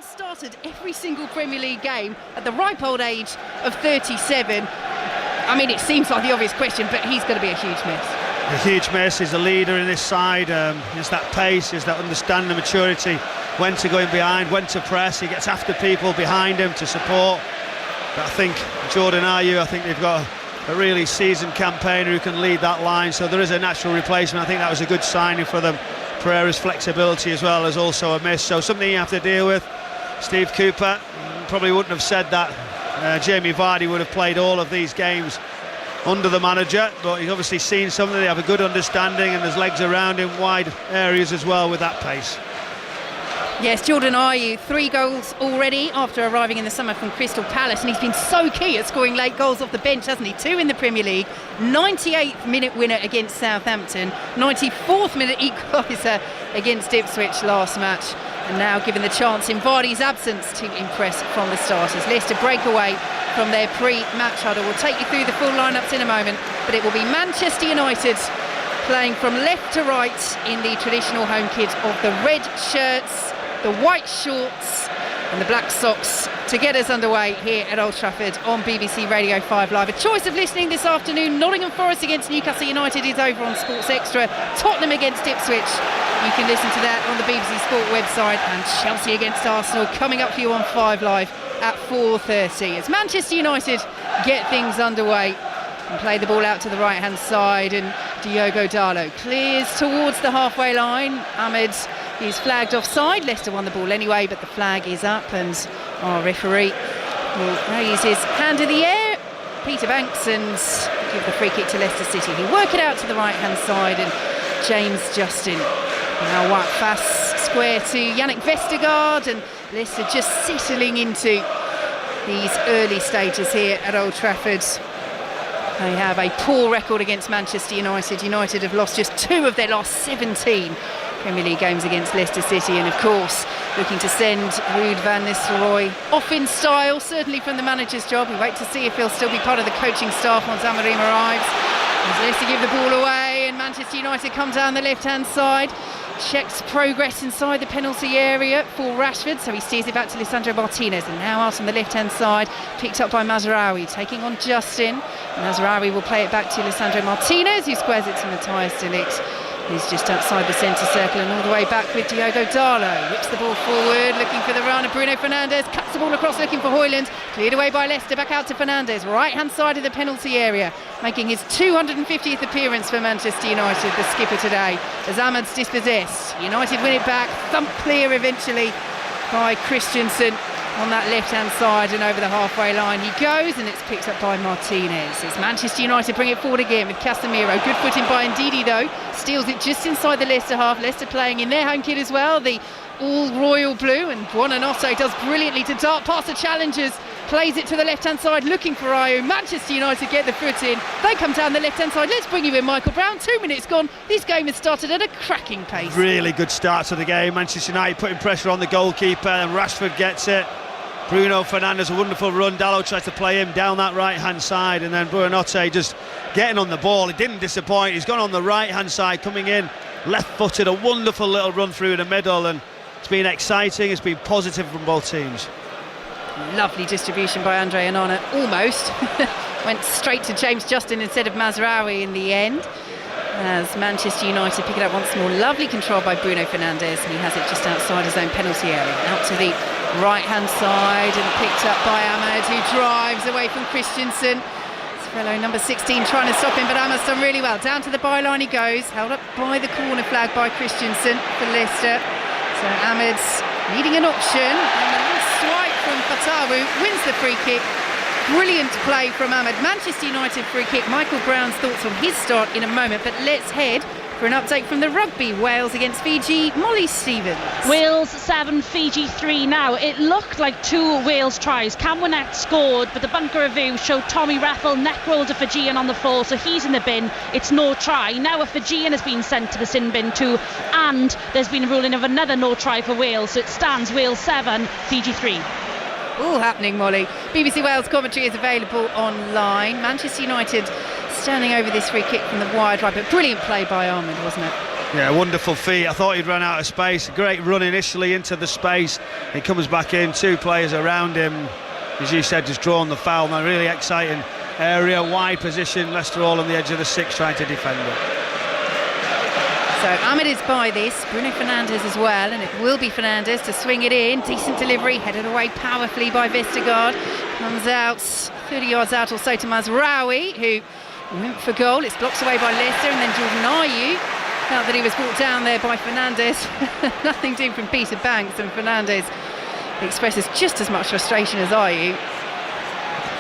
started every single Premier League game at the ripe old age of 37. I mean, it seems like the obvious question, but he's going to be a huge miss. A huge miss. He's a leader in this side. There's that pace, there's that understanding of maturity, when to go in behind, when to press. He gets after people behind him to support. But I think Jordan Ayew, I think they've got a really seasoned campaigner who can lead that line, so there is a natural replacement. I think that was a good signing for them. Pereira's flexibility as well is also a miss, so something you have to deal with. Steve Cooper probably wouldn't have said that Jamie Vardy would have played all of these games under the manager, but he's obviously seen something. They have a good understanding, and there's legs around him, wide areas as well with that pace. Yes, Jordan Ayew, 3 goals already after arriving in the summer from Crystal Palace, and he's been so key at scoring late goals off the bench, hasn't he? 2 in the Premier League, 98th minute winner against Southampton, 94th minute equaliser against Ipswich last match, and now given the chance in Vardy's absence to impress from the starters. Leicester break away from their pre-match huddle. We'll take you through the full lineups in a moment, but it will be Manchester United playing from left to right in the traditional home kit of the red shirts, the white shorts and the black socks to get us underway here at Old Trafford on BBC Radio 5 Live. A choice of listening this afternoon. Nottingham Forest against Newcastle United is over on Sports Extra. Tottenham against Ipswich, you can listen to that on the BBC Sport website, and Chelsea against Arsenal coming up for you on 5 Live at 4:30 as Manchester United get things underway and play the ball out to the right hand side, and Diogo Dalot clears towards the halfway line. Ahmed is flagged offside. Leicester won the ball anyway, but the flag is up, and our referee will raise his hand in the air, Peter Banks, and give the free kick to Leicester City, who work it out to the right hand side, and James Justin now white fast square to Yannick Vestergaard, and Leicester just settling into these early stages here at Old Trafford. They have a poor record against Manchester United. United have lost just 2 of their last 17 Premier League games against Leicester City, and of course looking to send Ruud van Nistelrooy off in style, certainly from the manager's job. We wait to see if he'll still be part of the coaching staff once Amorim arrives. As Leicester give the ball away, and Manchester United come down the left hand side, checks progress inside the penalty area for Rashford, so he steers it back to Lisandro Martinez, and now out on the left hand side, picked up by Mazraoui, taking on Justin. Mazraoui will play it back to Lisandro Martinez, who squares it to Matthias de Ligt. He's just outside the centre circle, and all the way back with Diogo Dalot. Whips the ball forward, looking for the run of Bruno Fernandes. Cuts the ball across, looking for Højlund. Cleared away by Leicester, back out to Fernandes. Right hand side of the penalty area, making his 250th appearance for Manchester United, the skipper today, as Ahmed's dispossessed. United win it back, thump clear eventually by Christensen on that left-hand side, and over the halfway line he goes, and it's picked up by Martinez. As Manchester United bring it forward again with Casemiro. Good footing by Ndidi though, steals it just inside the Leicester half. Leicester playing in their home kit as well, the all royal blue, and Buonanotte does brilliantly to dart past the challengers, plays it to the left-hand side looking for Ayew. Manchester United get the foot in, they come down the left-hand side. Let's bring you in, Michael Brown. 2 minutes gone, this game has started at a cracking pace. Really good start to the game. Manchester United putting pressure on the goalkeeper, and Rashford gets it. Bruno Fernandes, a wonderful run. Dalot tries to play him down that right hand side, and then Buonanotte just getting on the ball. He didn't disappoint. He's gone on the right hand side, coming in left footed, a wonderful little run through in the middle, and it's been exciting, it's been positive from both teams. Lovely distribution by Andre Onana, almost went straight to James Justin instead of Mazraoui in the end, as Manchester United pick it up once more. Lovely control by Bruno Fernandes, and he has it just outside his own penalty area, out to the right hand side, and picked up by Ahmed, who drives away from Christensen. His fellow number 16 trying to stop him, but Ahmed's done really well. Down to the byline he goes, held up by the corner flag by Christensen for Leicester. So Ahmed's needing an option, and a little swipe from Fatawu wins the free kick. Brilliant play from Ahmed. Manchester United free kick. Michael Brown's thoughts on his start in a moment, but let's head for an update from the rugby. Wales against Fiji. Molly Stevens. Wales 7, Fiji 3 now. It looked like 2 Wales tries. Cam Winnett scored, but the bunker review showed Tommy Raffel neck rolled a Fijian on the floor, so he's in the bin. It's no try. Now a Fijian has been sent to the sin bin too, and there's been a ruling of another no try for Wales, so it stands Wales 7, Fiji 3. All happening, Molly. BBC Wales commentary is available online. Manchester United standing over this free kick from the wide right, but brilliant play by Ahmed, wasn't it? Yeah, wonderful feet. I thought he'd run out of space. Great run initially into the space. He comes back in, 2 players around him. As you said, just drawn the foul. A really exciting area, wide position. Leicester all on the edge of the 6 trying to defend it. So Ahmed is by this, Bruno Fernandes as well, and it will be Fernandes to swing it in. Decent delivery, headed away powerfully by Vestergaard. Comes out 30 yards out or so to Mazraoui, who went for goal. It's blocked away by Leicester, and then Jordan Ayew felt that he was brought down there by Fernandes. Nothing doing from Peter Banks, and Fernandes expresses just as much frustration as Ayew.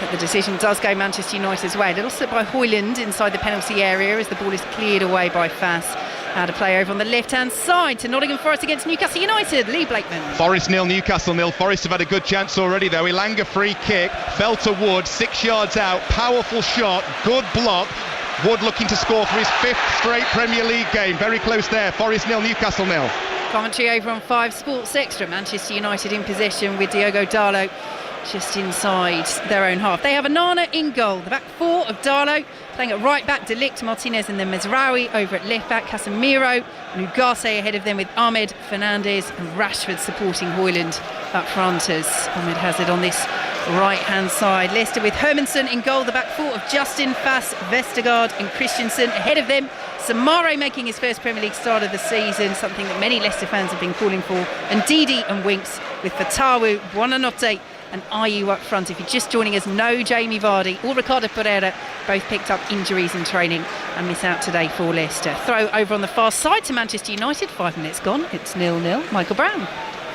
But the decision does go Manchester United's way. A little slip by Højlund inside the penalty area as the ball is cleared away by Fass. Out of play over on the left-hand side to Nottingham Forest against Newcastle United. Lee Blakeman. Forest 0, Newcastle 0. Forest have had a good chance already though. Elanga free kick, fell to Wood, 6 yards out, powerful shot, good block. Wood looking to score for his 5th straight Premier League game. Very close there. Forest 0, Newcastle 0. Commentary over on 5 Sports Extra. Manchester United in possession with Diogo Dalot just inside their own half. They have Onana in goal. The back 4 of Dalot playing at right back, De Ligt, Martinez, and then Mazraoui over at left back, Casemiro and Ugarte ahead of them with Ahmed, Fernandes and Rashford supporting Højlund up front as Ahmed has it on this right hand side. Leicester with Hermansen in goal. The back 4 of Justin, Fass, Vestergaard and Christensen ahead of them. Samare making his first Premier League start of the season, something that many Leicester fans have been calling for. And Didi and Winks with Fatawu, Buonanotte and Ayew up front. If you're just joining us, no Jamie Vardy or Ricardo Pereira, both picked up injuries in training and miss out today for Leicester. Throw over on the far side to Manchester United, 5 minutes gone, it's 0-0. Michael Brown.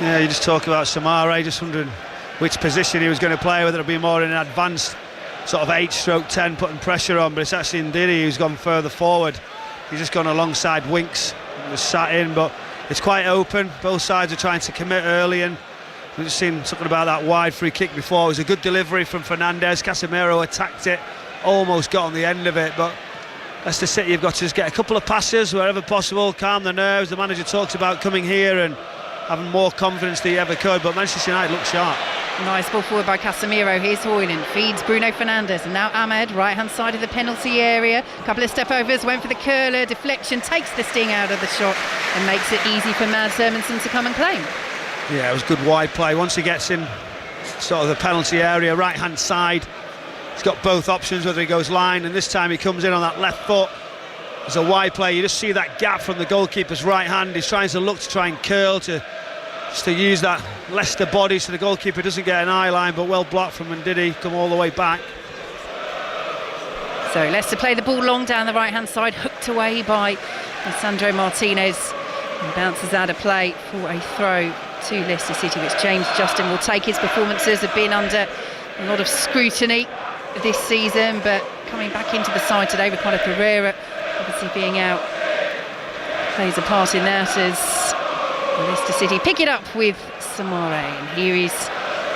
Yeah, you just talk about Samare, just wondering which position he was going to play, whether it'll be more in an advanced sort of 8/10 putting pressure on, but it's actually Ndidi who's gone further forward. He's just gone alongside Winks, was sat in, but it's quite open. Both sides are trying to commit early, and we've just seen something about that wide free kick before. It was a good delivery from Fernandes. Casemiro attacked it, almost got on the end of it, but Leicester City have got to just get a couple of passes wherever possible, calm the nerves. The manager talks about coming here and having more confidence than he ever could, but Manchester United look sharp. Nice ball forward by Casemiro. Here's Højlund, feeds Bruno Fernandes, and now Ahmed, right hand side of the penalty area. Couple of step overs, went for the curler, deflection, takes the sting out of the shot and makes it easy for Mads Hermansen to come and claim. Yeah, it was good wide play. Once he gets in sort of the penalty area, right hand side, he's got both options, whether he goes line, and this time he comes in on that left foot. It's a wide play. You just see that gap from the goalkeeper's right hand. He's trying to look to try and curl to use that Leicester body so the goalkeeper doesn't get an eye line, but well blocked from Ndidi, come all the way back. So Leicester play the ball long down the right hand side, hooked away by Sandro Martinez, and bounces out of play for a throw to Leicester City, which James Justin will take. His performances have been under a lot of scrutiny this season, but coming back into the side today, Ricardo Pereira obviously being out plays a part in that as Leicester City pick it up with Samare. And here is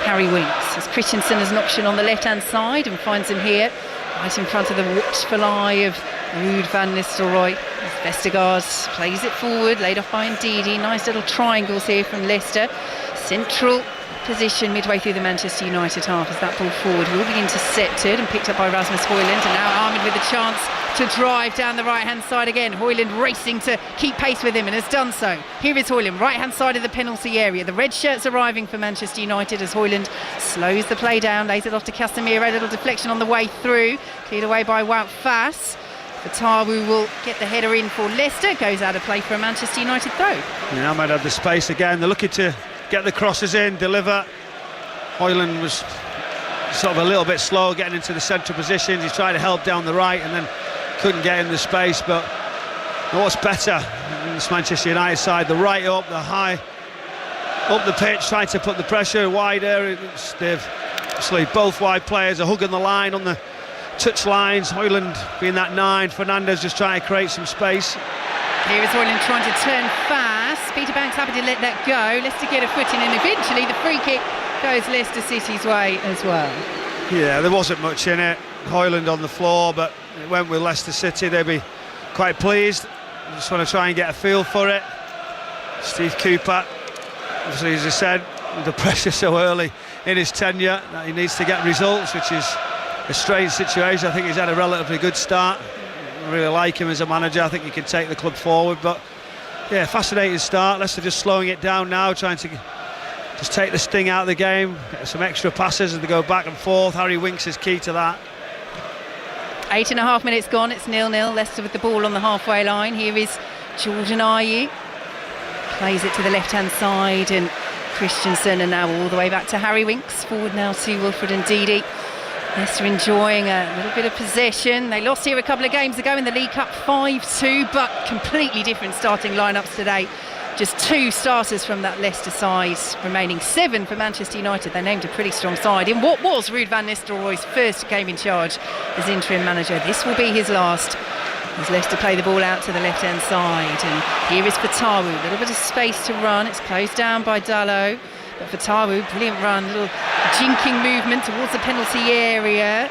Harry Winks as Christensen has an option on the left hand side and finds him here right in front of the watchful eye of Ruud van Nistelrooy. As Vestergaard plays it forward, laid off by Ndidi. Nice little triangles here from Leicester. Central position midway through the Manchester United half as that ball forward will be intercepted and picked up by Rasmus Højlund, and now Ahmed with a chance to drive down the right hand side again. Højlund racing to keep pace with him and has done so. Here is Højlund, right hand side of the penalty area. The red shirts arriving for Manchester United as Højlund slows the play down, lays it off to Casemiro. Little deflection on the way through, cleared away by Wout Fass. Fatawu will get the header in for Leicester, goes out of play for a Manchester United throw. Yeah, Ahmed had the space again. They're looking to get the crosses in, deliver. Højlund was sort of a little bit slow getting into the central positions. He's trying to help down the right and then couldn't get in the space. But what's better in this Manchester United side, the right up, the high up the pitch, trying to put the pressure wider. They've actually both wide players are hugging the line on the touch lines. Højlund being that 9, Fernandes just trying to create some space. Here is Højlund trying to turn fast. Peter Banks happy to let that go. Leicester get a footing and eventually the free kick goes Leicester City's way as well. Yeah, there wasn't much in it. Højlund on the floor, but it went with Leicester City. They'd be quite pleased. Just want to try and get a feel for it. Steve Cooper, obviously, as I said, the pressure so early in his tenure that he needs to get results, which is a strange situation. I think he's had a relatively good start. I really like him as a manager. I think he can take the club forward, but Yeah, fascinating start. Leicester just slowing it down now, trying to just take the sting out of the game, get some extra passes as they go back and forth. Harry Winks is key to that. 8.5 minutes gone, it's 0-0. Leicester with the ball on the halfway line. Here is Jordan Ayew. Plays it to the left-hand side, and Christensen, and now all the way back to Harry Winks. Forward now to Wilfred Ndidi. Leicester enjoying a little bit of possession. They lost here a couple of games ago in the League Cup 5-2, but completely different starting lineups today. Just 2 starters from that Leicester side, remaining 7 for Manchester United. They named a pretty strong side in what was Ruud van Nistelrooy's first game in charge as interim manager. This will be his last, as Leicester play the ball out to the left-hand side. And here is Fatawu, a little bit of space to run. It's closed down by Dalot, but Fatawu, brilliant run, little jinking movement towards the penalty area.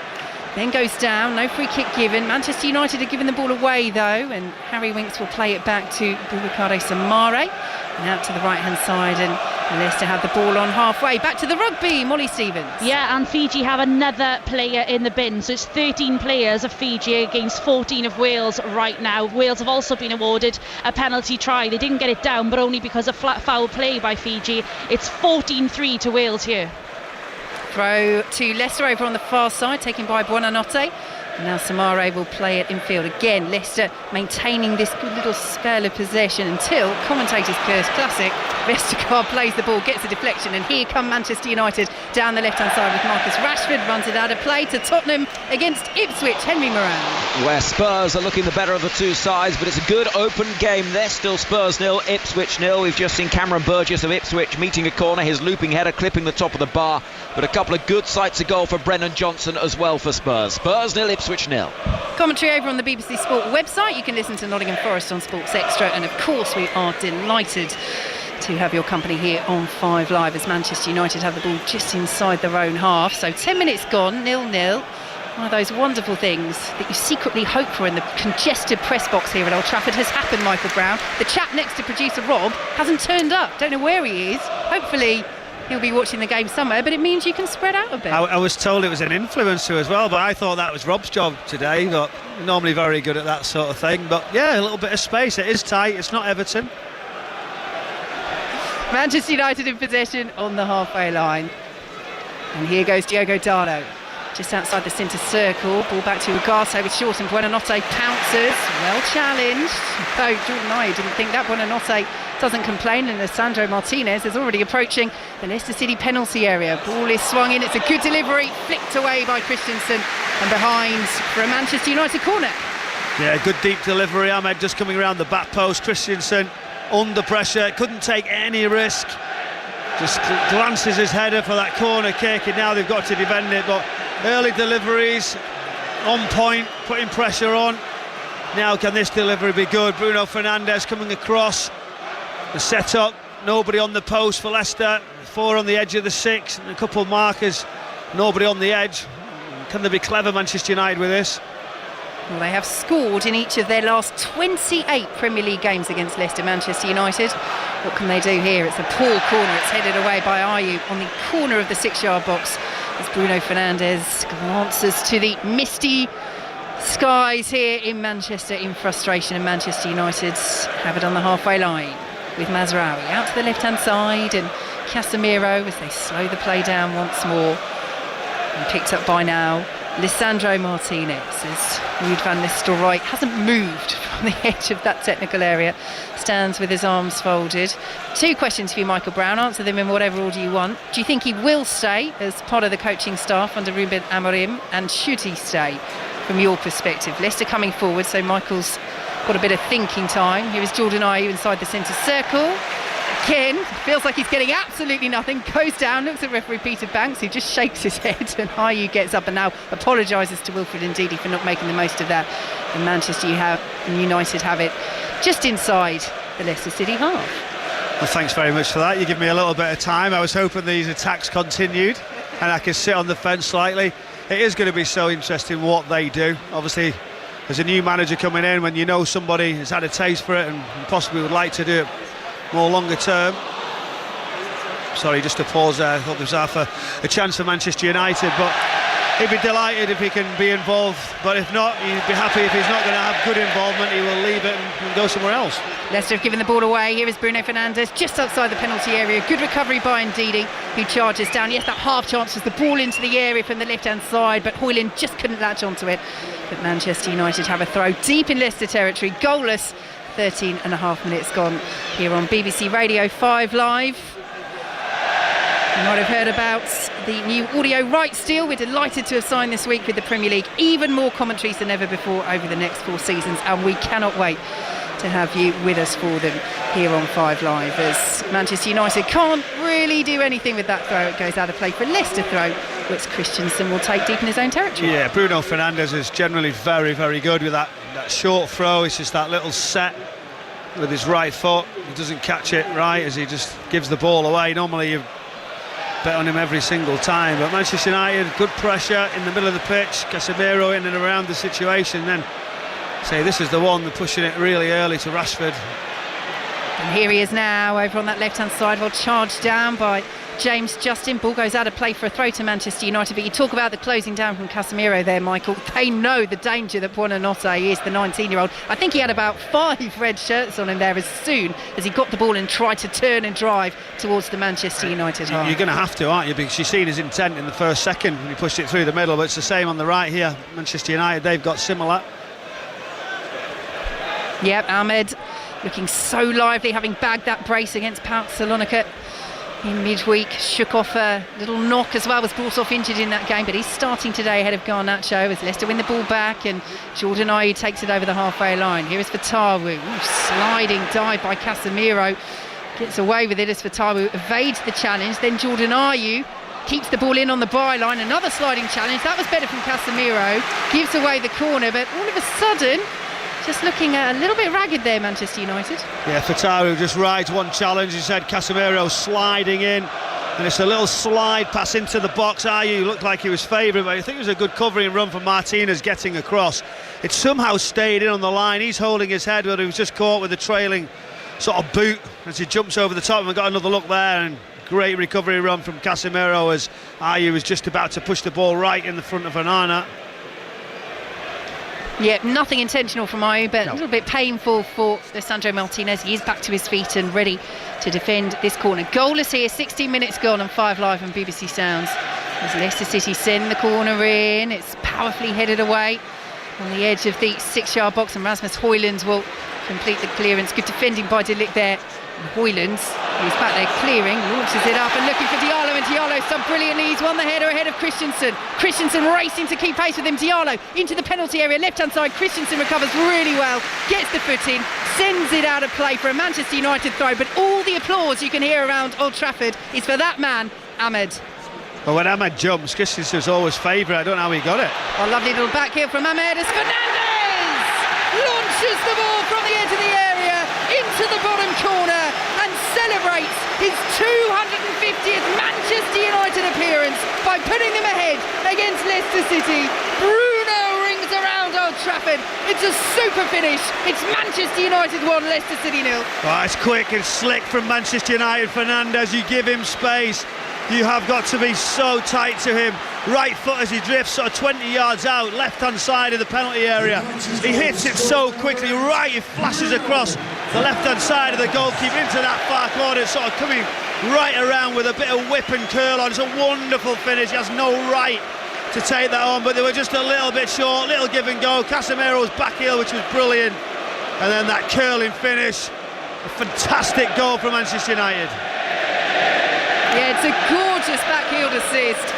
Then goes down, no free kick given. Manchester United are giving the ball away though, and Harry Winks will play it back to Boubacar Samare. And out to the right-hand side, and Leicester have the ball on halfway. Back to the rugby, Molly Stevens. Yeah, and Fiji have another player in the bin. So it's 13 players of Fiji against 14 of Wales right now. Wales have also been awarded a penalty try. They didn't get it down, but only because of flat foul play by Fiji. It's 14-3 to Wales here. Throw to Leicester over on the far side, taken by Buonanotte. Now Samare will play it infield again. Leicester maintaining this good little spell of possession until, commentators curse, classic, Vestergaard plays the ball, gets a deflection, and here come Manchester United down the left-hand side with Marcus Rashford, runs it out of play to Tottenham against Ipswich. Henry Moran. Where Spurs are looking the better of the two sides, but it's a good open game. They're still Spurs 0, Ipswich 0. We've just seen Cameron Burgess of Ipswich meeting a corner, his looping header clipping the top of the bar, but a couple of good sights of goal for Brennan Johnson as well for Spurs. Spurs 0, Ipswich 0. Commentary over on the BBC Sport website. You can listen to Nottingham Forest on Sports Extra, and of course we are delighted to have your company here on 5 Live as Manchester United have the ball just inside their own half. So 10 minutes gone, 0-0. One of those wonderful things that you secretly hope for in the congested press box here at Old Trafford has happened, Michael Brown. The chap next to producer Rob hasn't turned up. Don't know where he is. Hopefully he'll be watching the game somewhere, but it means you can spread out a bit. I was told it was an influencer as well, but I thought that was Rob's job today. Not normally very good at that sort of thing, but yeah, a little bit of space. It is tight. It's not Everton. Manchester United in possession on the halfway line. And here goes Diogo Dalot, just outside the centre circle. Ball back to Ugarte with short, and Buonanotte pounces. Well challenged. Though Jordan Ayew didn't think that. Buonanotte doesn't complain, and Alessandro Martinez is already approaching the Leicester City penalty area. Ball is swung in. It's a good delivery, flicked away by Christensen, and behind for a Manchester United corner. Yeah, good deep delivery. Ahmed just coming around the back post. Christensen under pressure, couldn't take any risk. Just glances his header for that corner kick, and now they've got to defend it. But early deliveries on point, putting pressure on. Now can this delivery be good? Bruno Fernandes coming across. The set-up, nobody on the post for Leicester. 4 on the edge of the 6, and a couple of markers, nobody on the edge. Can they be clever, Manchester United, with this? Well, they have scored in each of their last 28 Premier League games against Leicester. Manchester United, what can they do here? It's a poor corner. It's headed away by Ayew on the corner of the 6-yard box as Bruno Fernandes glances to the misty skies here in Manchester in frustration, and Manchester United have it on the halfway line with Mazraoui out to the left-hand side, and Casemiro as they slow the play down once more, and picked up by now Lisandro Martinez as Ruud van Nistelrooy hasn't moved from the edge of that technical area, stands with his arms folded. 2 questions for you, Michael Brown. Answer them in whatever order you want. Do you think he will stay as part of the coaching staff under Ruben Amorim, and should he stay from your perspective? Leicester coming forward, so Michael's got a bit of thinking time. Here is Jordan Ayew inside the centre circle. Again, feels like he's getting absolutely nothing. Goes down, looks at referee Peter Banks, who just shakes his head, and Ayew gets up and now apologises to Wilfred Ndidi for not making the most of that. And Manchester United have it just inside the Leicester City half. Well, thanks very much for that. You give me a little bit of time. I was hoping these attacks continued and I could sit on the fence slightly. It is going to be so interesting what they do. Obviously, there's a new manager coming in, when you know somebody has had a taste for it and possibly would like to do it more longer term. Sorry, just a pause there. I thought there was half a chance for Manchester United, but he'd be delighted if he can be involved, but if not, he'd be happy if he's not going to have good involvement. He will leave it and go somewhere else. Leicester have given the ball away. Here is Bruno Fernandes just outside the penalty area. Good recovery by Ndidi, who charges down. Yes, that half chance was the ball into the area from the left hand side, but Højlund just couldn't latch onto it. But Manchester United have a throw deep in Leicester territory, goalless. 13 and a half minutes gone here on BBC Radio 5 Live. You might have heard about the new audio rights deal. We're delighted to have signed this week with the Premier League. Even more commentaries than ever before over the next 4 seasons, and we cannot wait to have you with us for them here on 5 Live, as Manchester United can't really do anything with that throw. It goes out of play for a Leicester throw, which Christensen will take deep in his own territory. Yeah, Bruno Fernandes is generally very, very good with that short throw. It's just that little set with his right foot. He doesn't catch it right as he just gives the ball away. Normally you bet on him every single time, but Manchester United, good pressure in the middle of the pitch, Casemiro in and around the situation, then say this is the one, they're pushing it really early to Rashford. And here he is now over on that left hand side, well charged down by James Justin. Ball goes out of play for a throw to Manchester United, but you talk about the closing down from Casemiro there, Michael. They know the danger that Buonanotte is, the 19-year-old. I think he had about 5 red shirts on him there as soon as he got the ball and tried to turn and drive towards the Manchester United half. You're going to have to, aren't you, because you've seen his intent in the first second when he pushed it through the middle, but it's the same on the right here. Manchester United, they've got similar. Yep, Ahmed looking so lively, having bagged that brace against PAOK Salonika in midweek. Shook off a little knock as well, was brought off injured in that game, but he's starting today ahead of Garnacho as Leicester win the ball back, and Jordan Ayew takes it over the halfway line. Here is Fatawu. Sliding dive by Casemiro, gets away with it as Fatawu evades the challenge. Then Jordan Ayew keeps the ball in on the byline, another sliding challenge. That was better from Casemiro, gives away the corner, but all of a sudden just looking a little bit ragged there, Manchester United. Yeah, Fatawu just rides one challenge. He said Casemiro sliding in, and it's a little slide pass into the box. Ayew looked like he was favouring, but I think it was a good covering run from Martinez getting across. It somehow stayed in on the line. He's holding his head, but he was just caught with a trailing sort of boot as he jumps over the top, and we got another look there, and great recovery run from Casemiro as Ayew was just about to push the ball right in the front of Onana. Yeah, nothing intentional from Ayew, but a little bit painful for Lisandro Martinez. He is back to his feet and ready to defend this corner. Goalless here, 16 minutes gone on 5 Live on BBC Sounds. As Leicester City send the corner in, it's powerfully headed away on the edge of the 6-yard box, and Rasmus Højlund will complete the clearance. Good defending by De Ligt there. And Højlund, who's back there clearing, launches it up and looking for Diallo, and Diallo so brilliantly. He's won the header ahead of Christensen. Christensen racing to keep pace with him. Diallo into the penalty area, left hand side. Christensen recovers really well, gets the foot in, sends it out of play for a Manchester United throw, but all the applause you can hear around Old Trafford is for that man, Ahmed. Well, when Ahmed jumps, Christensen's always favourite. I don't know how he got it. A lovely little back heel from Ahmed as Fernandes launches the ball from the edge of the area into the bottom corner and celebrates his 250th Manchester United appearance by putting them ahead against Leicester City. Bruno rings around Old Trafford. It's a super finish. It's Manchester United 1, Leicester City 0. Oh, it's quick and slick from Manchester United. Fernandes, you give him space. You have got to be so tight to him. Right foot as he drifts sort of 20 yards out, left-hand side of the penalty area. He hits it so quickly, right, he flashes across the left-hand side of the goalkeeper into that far corner, sort of coming right around with a bit of whip and curl on. It's a wonderful finish. He has no right to take that on, but they were just a little bit short, little give and go. Casemiro's back heel, which was brilliant. And then that curling finish. A fantastic goal from Manchester United. Yeah, it's a gorgeous backheel assist.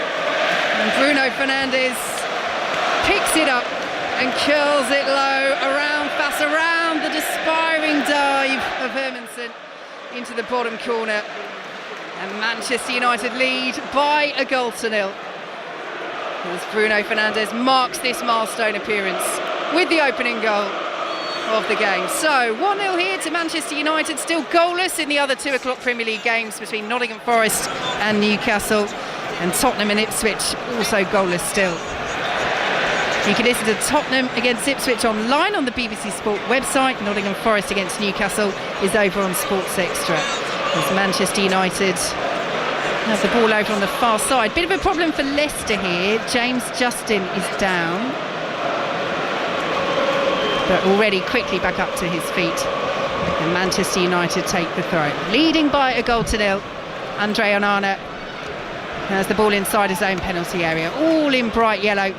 And Bruno Fernandes picks it up and curls it low, around fast, around the despairing dive of Hermansen into the bottom corner. And Manchester United lead by a goal to 0. As Bruno Fernandes marks this milestone appearance with the opening goal of the game. So 1-0 here to Manchester United, still goalless in the other 2 o'clock Premier League games between Nottingham Forest and Newcastle, and Tottenham and Ipswich also goalless still. You can listen to Tottenham against Ipswich online on the BBC Sport website. Nottingham Forest against Newcastle is over on Sports Extra. As Manchester United There's the ball over on the far side. Bit of a problem for Leicester here. James Justin is down, but already quickly back up to his feet. And Manchester United take the throw, leading by a goal to nil. Andre Onana has the ball inside his own penalty area, all in bright yellow.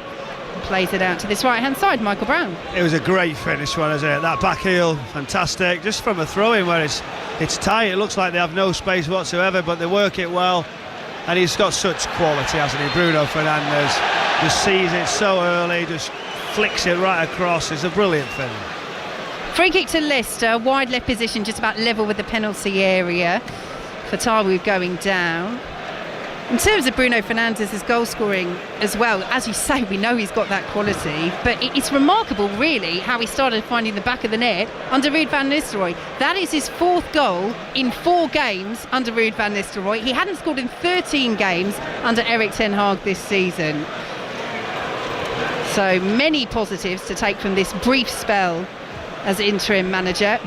Plays it out to this right hand side. Michael Brown. It was a great finish, wasn't it? That back heel, fantastic. Just from a throw-in where it's tight, it looks like they have no space whatsoever, but they work it well. And he's got such quality, hasn't he? Bruno Fernandes just sees it so early, just flicks it right across. It's a brilliant finish. Free kick to Leicester, wide left position, just about level with the penalty area. Fatawu going down. In terms of Bruno Fernandes' goal scoring as well, as you say, we know he's got that quality, but it's remarkable really how he started finding the back of the net under Ruud van Nistelrooy. That is his 4th goal in 4 games under Ruud van Nistelrooy. He hadn't scored in 13 games under Erik ten Hag this season. So many positives to take from this brief spell as interim manager.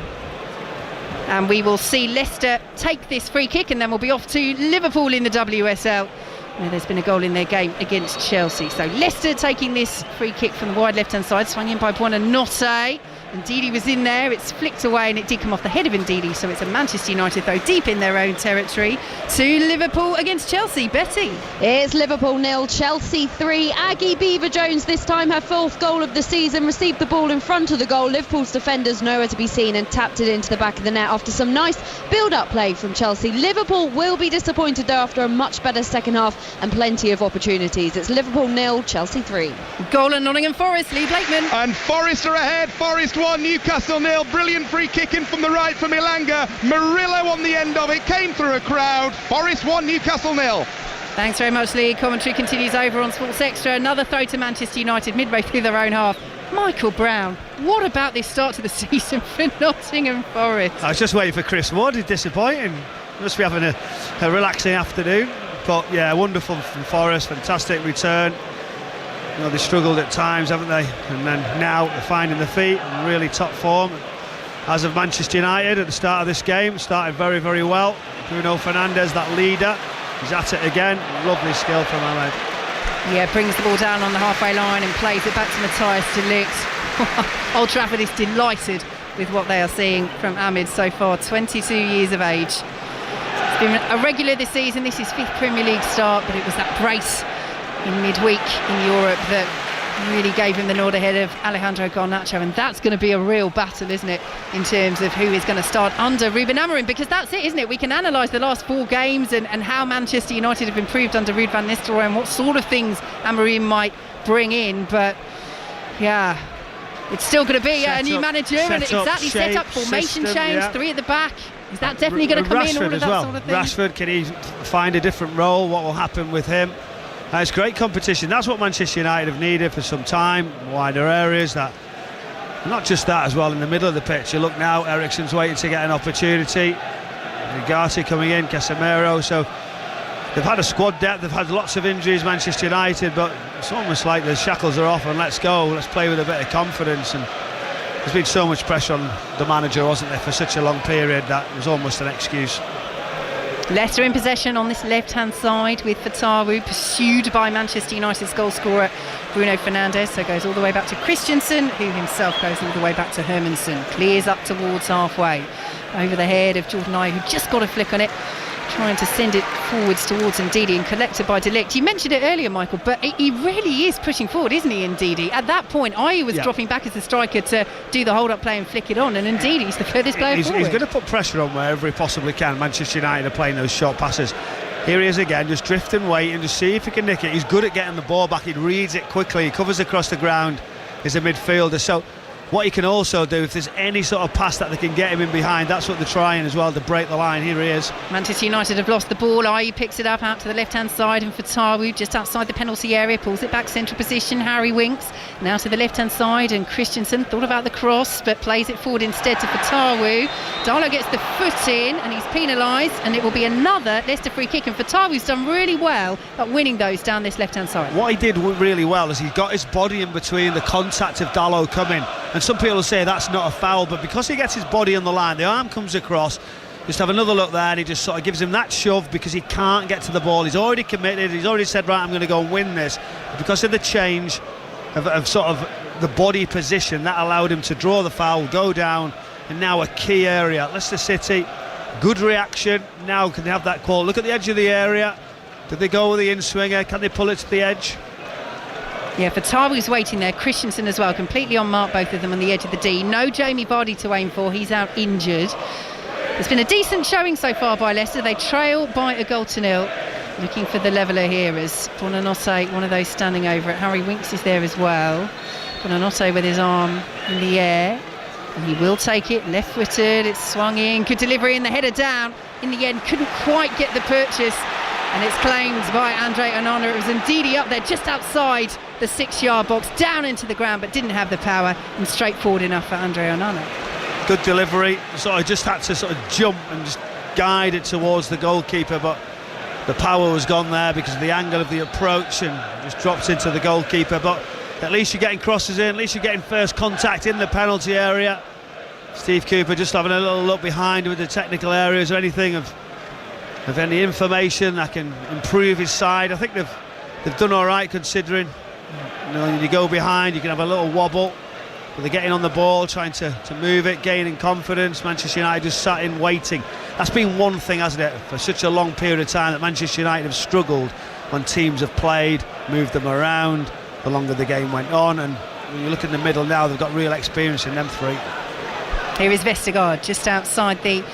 And we will see Leicester take this free kick, and then we'll be off to Liverpool in the WSL, where there's been a goal in their game against Chelsea. So Leicester taking this free kick from the wide left-hand side, swung in by Buonanotte. Ndidi was in there, it's flicked away, and it did come off the head of Ndidi, so it's a Manchester United though deep in their own territory to Liverpool against Chelsea. Betty. It's Liverpool 0, Chelsea 3. Aggie Beaver-Jones this time her 4th goal of the season, received the ball in front of the goal. Liverpool's defenders nowhere to be seen and tapped it into the back of the net after some nice build-up play from Chelsea. Liverpool will be disappointed though after a much better second half and plenty of opportunities. It's Liverpool 0, Chelsea 3. Goal at Nottingham Forest, Lee Blakeman. And Forest are ahead. Forest 1, Newcastle 0. Brilliant free kick in from the right from Ilanga. Murillo on the end of it, came through a crowd. Forest 1, Newcastle 0. Thanks very much, Lee. Commentary continues over on Sports Extra. Another throw to Manchester United midway through their own half. Michael Brown, what about this start to the season for Nottingham Forest? I was just waiting for Chris Wood. He's disappointing. Must be having a relaxing afternoon. But yeah, wonderful from Forest. Fantastic return. You know, they struggled at times, haven't they? And then now they're finding their feet and really top form. As of Manchester United at the start of this game, started very, very well. Bruno Fernandes, that leader, he's at it again. Lovely skill from Ahmed. Yeah, brings the ball down on the halfway line and plays it back to Matthias de Ligt. Old Trafford is delighted with what they are seeing from Ahmed so far, 22 years of age. It's been a regular this season. This is 5th Premier League start, but it was that brace in midweek in Europe that really gave him the nod ahead of Alejandro Garnacho, and that's going to be a real battle, isn't it, in terms of who is going to start under Ruben Amorim, because that's it, isn't it? We can analyse the last 4 games and how Manchester United have improved under Ruud van Nistelrooy and what sort of things Amorim might bring in, but yeah, it's still going to be a new manager and exactly set up, formation change, 3 at the back. Is that definitely going to come in, all of that sort of thing? Rashford, can he find a different role? What will happen with him? It's great competition. That's what Manchester United have needed for some time. Wider areas, that not just that as well in the middle of the pitch. You look now, Eriksen's waiting to get an opportunity. Ugarte coming in, Casemiro. So they've had a squad depth. They've had lots of injuries, Manchester United, but it's almost like the shackles are off and let's go. Let's play with a bit of confidence. And there's been so much pressure on the manager, wasn't there, for such a long period that was almost an excuse. Leicester in possession on this left-hand side with Fatawu, pursued by Manchester United's goal scorer Bruno Fernandes. So goes all the way back to Christensen, who himself goes all the way back to Hermansen. Clears up towards halfway, over the head of Jordan Ayew, who just got a flick on it, trying to send it forwards towards Ndidi, and collected by de Ligt. You mentioned it earlier, Michael, but he really is pushing forward, isn't he, Ndidi? At that point, Ayew was dropping back as the striker to do the hold-up play and flick it on, and Ndidi's the furthest player forward. He's going to put pressure on wherever he possibly can. Manchester United are playing those short passes. Here he is again, just drifting, waiting to see if he can nick it. He's good at getting the ball back. He reads it quickly. He covers across the ground. He's a midfielder. So what he can also do, if there's any sort of pass that they can get him in behind, that's what they're trying as well, to break the line. Here he is. Manchester United have lost the ball. Ayew picks it up out to the left-hand side, and Fatawu just outside the penalty area, pulls it back central position. Harry Winks now to the left-hand side, and Christensen thought about the cross but plays it forward instead to Fatawu. Darlow gets the foot in and he's penalised, and it will be another Leicester free kick, and Fatawu's done really well at winning those down this left-hand side. What he did really well is he got his body in between the contact of Darlow coming, and some people say that's not a foul, but because he gets his body on the line, the arm comes across, just have another look there, and he just sort of gives him that shove because he can't get to the ball. He's already committed, he's already said, right, I'm going to go and win this. But because of the change of sort of the body position, that allowed him to draw the foul, go down, and now a key area. Leicester City, good reaction. Now can they have that call? Look at the edge of the area. Did they go with the in-swinger? Can they pull it to the edge? Yeah, Fatawi's waiting there. Christensen as well, completely on mark, both of them on the edge of the D. No Jamie Vardy to aim for, he's out injured. It's been a decent showing so far by Leicester. They trail by a goal to nil. Looking for the leveller here as Buonanotte, one of those standing over it. Harry Winks is there as well. Buonanotte with his arm in the air, and he will take it, left-footed, it's swung in, good delivery, and the header down. In the end, couldn't quite get the purchase, and it's claimed by Andre Onana. It was Ndidi up there just outside the 6-yard box, down into the ground, but didn't have the power, and straightforward enough for Andre Onana. Good delivery, sort of just had to sort of jump and just guide it towards the goalkeeper, but the power was gone there because of the angle of the approach, and just drops into the goalkeeper. But at least you're getting crosses in, at least you're getting first contact in the penalty area. Steve Cooper just having a little look behind with the technical areas or anything of any information that can improve his side. I think they've done all right, considering, you know, when you go behind you can have a little wobble, but they're getting on the ball, trying to move it, gaining confidence. Manchester United just sat in waiting. That's been one thing, hasn't it, for such a long period of time, that Manchester United have struggled when teams have played, moved them around the longer the game went on. And when you look in the middle now, they've got real experience in them three. Here is Vestergaard just outside the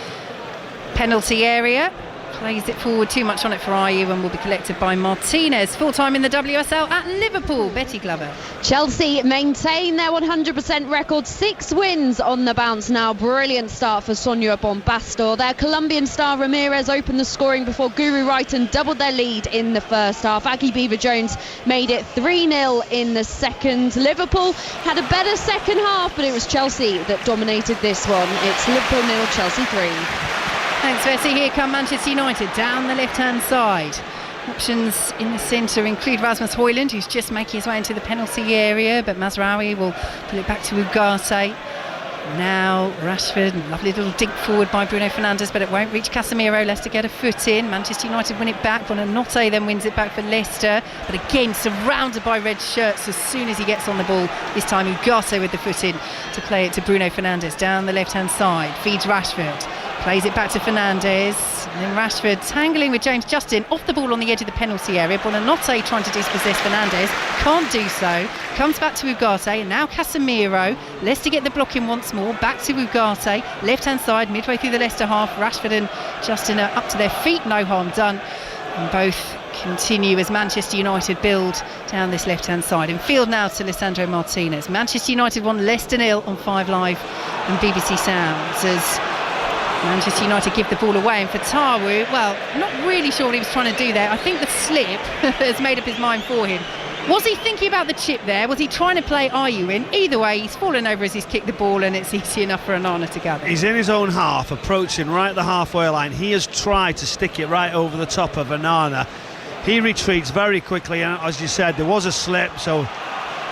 penalty area. Plays it forward, too much on it for Ayew, and will be collected by Martinez. Full time in the WSL at Liverpool. Betty Glover. Chelsea maintain their 100% record, 6 wins on the bounce now. Brilliant start for Sonia Bombastor. Their Colombian star Ramirez opened the scoring before Guru Wrighton doubled their lead in the first half. Aggie Beever-Jones made it 3-0 in the second. Liverpool had a better second half, but it was Chelsea that dominated this one. It's Liverpool 0, Chelsea 3. Thanks, Bessie. Here come Manchester United down the left-hand side. Options in the centre include Rasmus Højlund, who's just making his way into the penalty area, but Mazraoui will put it back to Ugarte. Now Rashford, lovely little dig forward by Bruno Fernandes, but it won't reach Casemiro. Leicester get a foot in. Manchester United win it back. Buonanotte then wins it back for Leicester, but again surrounded by red shirts as soon as he gets on the ball. This time Ugarte with the foot in to play it to Bruno Fernandes down the left-hand side. Feeds Rashford. Plays it back to Fernandes, and then Rashford tangling with James Justin off the ball on the edge of the penalty area. Buonanotte trying to dispossess Fernandes, can't do so, comes back to Ugarte, and now Casemiro. Leicester get the block in once more, back to Ugarte, left hand side, midway through the Leicester half. Rashford and Justin are up to their feet, no harm done, and both continue as Manchester United build down this left hand side. In field now to Lisandro Martinez. Manchester United won Leicester 0 on 5 Live and BBC Sounds as Manchester United give the ball away, and Fatawu, well, not really sure what he was trying to do there. I think the slip has made up his mind for him. Was he thinking about the chip there? Was he trying to play Ayew in? Either way, he's fallen over as he's kicked the ball, and it's easy enough for Onana to gather. He's in his own half, approaching right at the halfway line. He has tried to stick it right over the top of Onana. He retreats very quickly, and as you said, there was a slip, so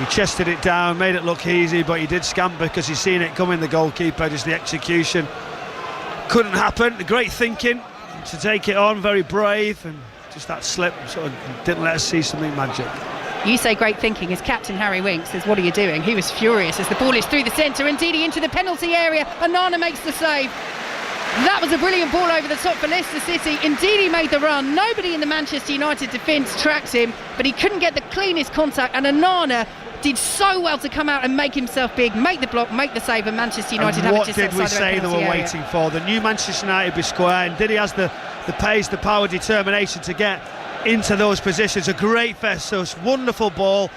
he chested it down, made it look easy, but he did scamper because he's seen it coming, the goalkeeper. Just the execution couldn't happen. The great thinking to take it on, very brave, and just that slip sort of didn't let us see something magic. You say great thinking as captain Harry Winks says, what are you doing? He was furious as the ball is through the centre, and Ndidi into the penalty area. Onana makes the save. That was a brilliant ball over the top for Leicester City. Ndidi made the run. Nobody in the Manchester United defence tracked him, but he couldn't get the cleanest contact, and Onana did so well to come out and make himself big, make the block, make the save, and Manchester United have it just outside What did we say they were waiting for? The new Manchester United be square, and Ndidi has the pace, the power, determination to get into those positions. A great Festus, wonderful ball,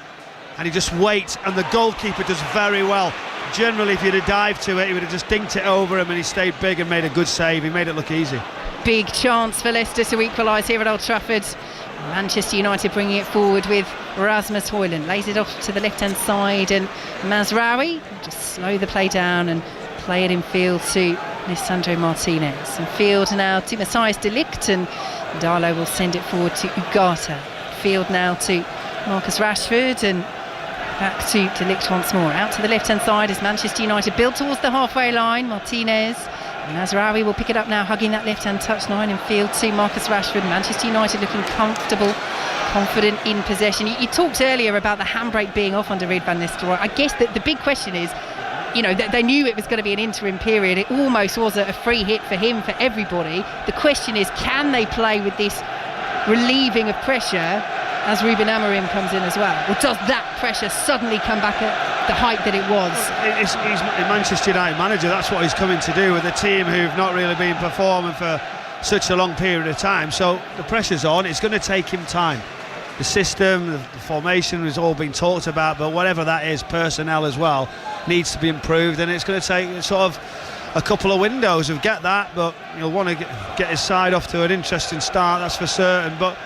and he just waits, and the goalkeeper does very well. Generally, if he'd have dived to it, he would have just dinked it over him, and he stayed big and made a good save. He made it look easy. Big chance for Leicester to equalise here at Old Trafford. Manchester United bringing it forward with Rasmus Højlund, lays it off to the left-hand side, and Mazraoui just slow the play down and play it in field to Lisandro Martinez. In field now to Matthias de Ligt, and Darlow will send it forward to Ugarte. Field now to Marcus Rashford, and back to de Ligt once more. Out to the left-hand side as Manchester United build towards the halfway line. Martinez And Azraoui will pick it up now, hugging that left-hand touchline in field 2. Marcus Rashford, Manchester United looking comfortable, confident in possession. You talked earlier about the handbrake being off under Ruud van Nistelrooy. I guess that the big question is, you know, they knew it was going to be an interim period. It almost was a free hit for him, for everybody. The question is, can they play with this relieving of pressure as Ruben Amorim comes in as well? Or does that pressure suddenly come back at the height that it was? He's a Manchester United manager. That's what he's coming to do with a team who've not really been performing for such a long period of time. So the pressure's on. It's going to take him time. The system, the formation has all been talked about, but whatever that is, personnel as well, needs to be improved, and it's going to take sort of a couple of windows of get that, but he'll want to get his side off to an interesting start, that's for certain. But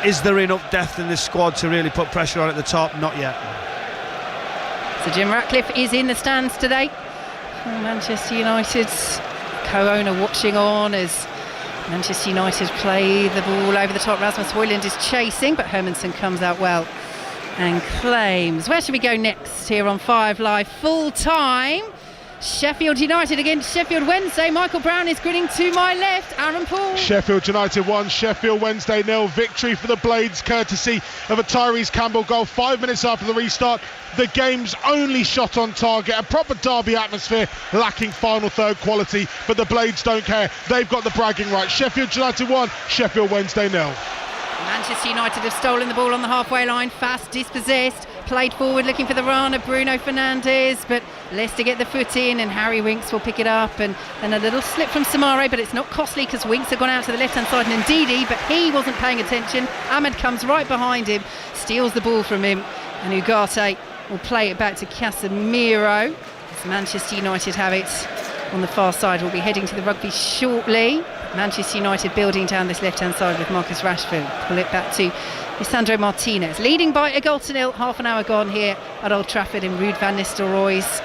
is there enough depth in this squad to really put pressure on at the top? Not yet. So Jim Ratcliffe is in the stands today. Manchester United's co-owner watching on as Manchester United play the ball over the top. Rasmus Højlund is chasing, but Hermansen comes out well and claims. Where should we go next here on 5 Live? Full time. Sheffield United against Sheffield Wednesday. Michael Brown is grinning to my left. Aaron Paul. Sheffield United 1, Sheffield Wednesday 0. Victory for the Blades, courtesy of a Tyrese Campbell goal 5 minutes after the restart. The game's only shot on target, a proper derby atmosphere, lacking final third quality, but the Blades don't care. They've got the bragging right. Sheffield United 1, Sheffield Wednesday 0. Manchester United have stolen the ball on the halfway line, fast, dispossessed, played forward looking for the run of Bruno Fernandes, but Leicester get the foot in and Harry Winks will pick it up, and then a little slip from Samare, but it's not costly because Winks had gone out to the left hand side and Ndidi, but he wasn't paying attention. Ahmed comes right behind him, steals the ball from him, and Ugarte will play it back to Casemiro as Manchester United have it on the far side. We'll be heading to the rugby shortly. Manchester United building down this left hand side with Marcus Rashford. Pull it back to Lisandro Martinez, leading by a goal to nil. Half an hour gone here at Old Trafford in Ruud van Nistelrooy's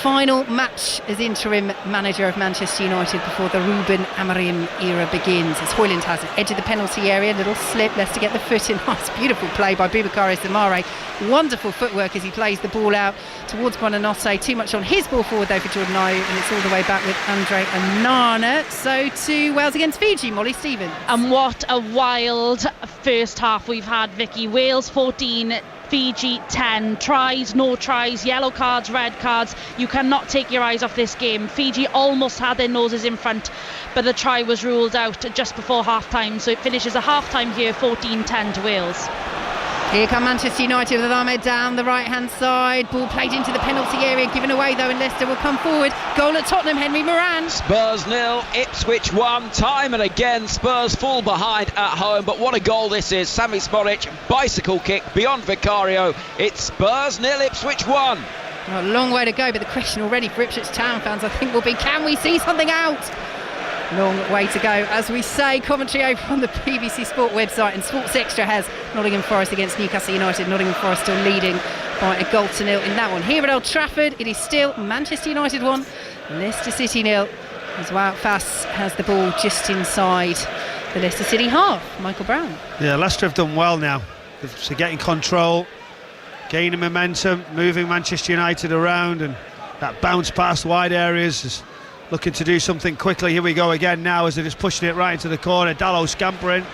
final match as interim manager of Manchester United before the Ruben Amorim era begins. As Højlund has it, edge of the penalty area, little slip, Leicester get the foot in. Nice, beautiful play by Boubakary Samare. Wonderful footwork as he plays the ball out towards Buonanotte. Too much on his ball forward though for Jordan Ayew, and it's all the way back with Andre Onana. So to Wales against Fiji, Molly Stevens. And what a wild first half we've had, Vicky. Wales 14, Fiji 10. Tries, no tries, yellow cards, red cards. You cannot take your eyes off this game. Fiji almost had their noses in front, but the try was ruled out just before half-time, so it finishes a half-time here 14-10 to Wales. Here come Manchester United with Ahmed down the right-hand side. Ball played into the penalty area, given away though, and Leicester will come forward. Goal at Tottenham, Henry Moran. Spurs 0, Ipswich 1. Time and again, Spurs fall behind at home, but what a goal this is. Sami Smolic, bicycle kick beyond Vicario. It's Spurs 0, Ipswich 1. Well, a long way to go, but the question already for Ipswich Town fans, I think, will be, can we see something out? Long way to go, as we say. Commentary over on the BBC Sport website, and Sports Extra has Nottingham Forest against Newcastle United. Nottingham Forest still leading by a goal to nil in that one. Here at Old Trafford, it is still Manchester United 1, Leicester City 0. As Wout Faes has the ball just inside the Leicester City half. Michael Brown. Yeah, Leicester have done well now. So getting control, gaining momentum, moving Manchester United around, and that bounce past wide areas is looking to do something quickly. Here we go again now as they're just pushing it right into the corner. Dalot scampering.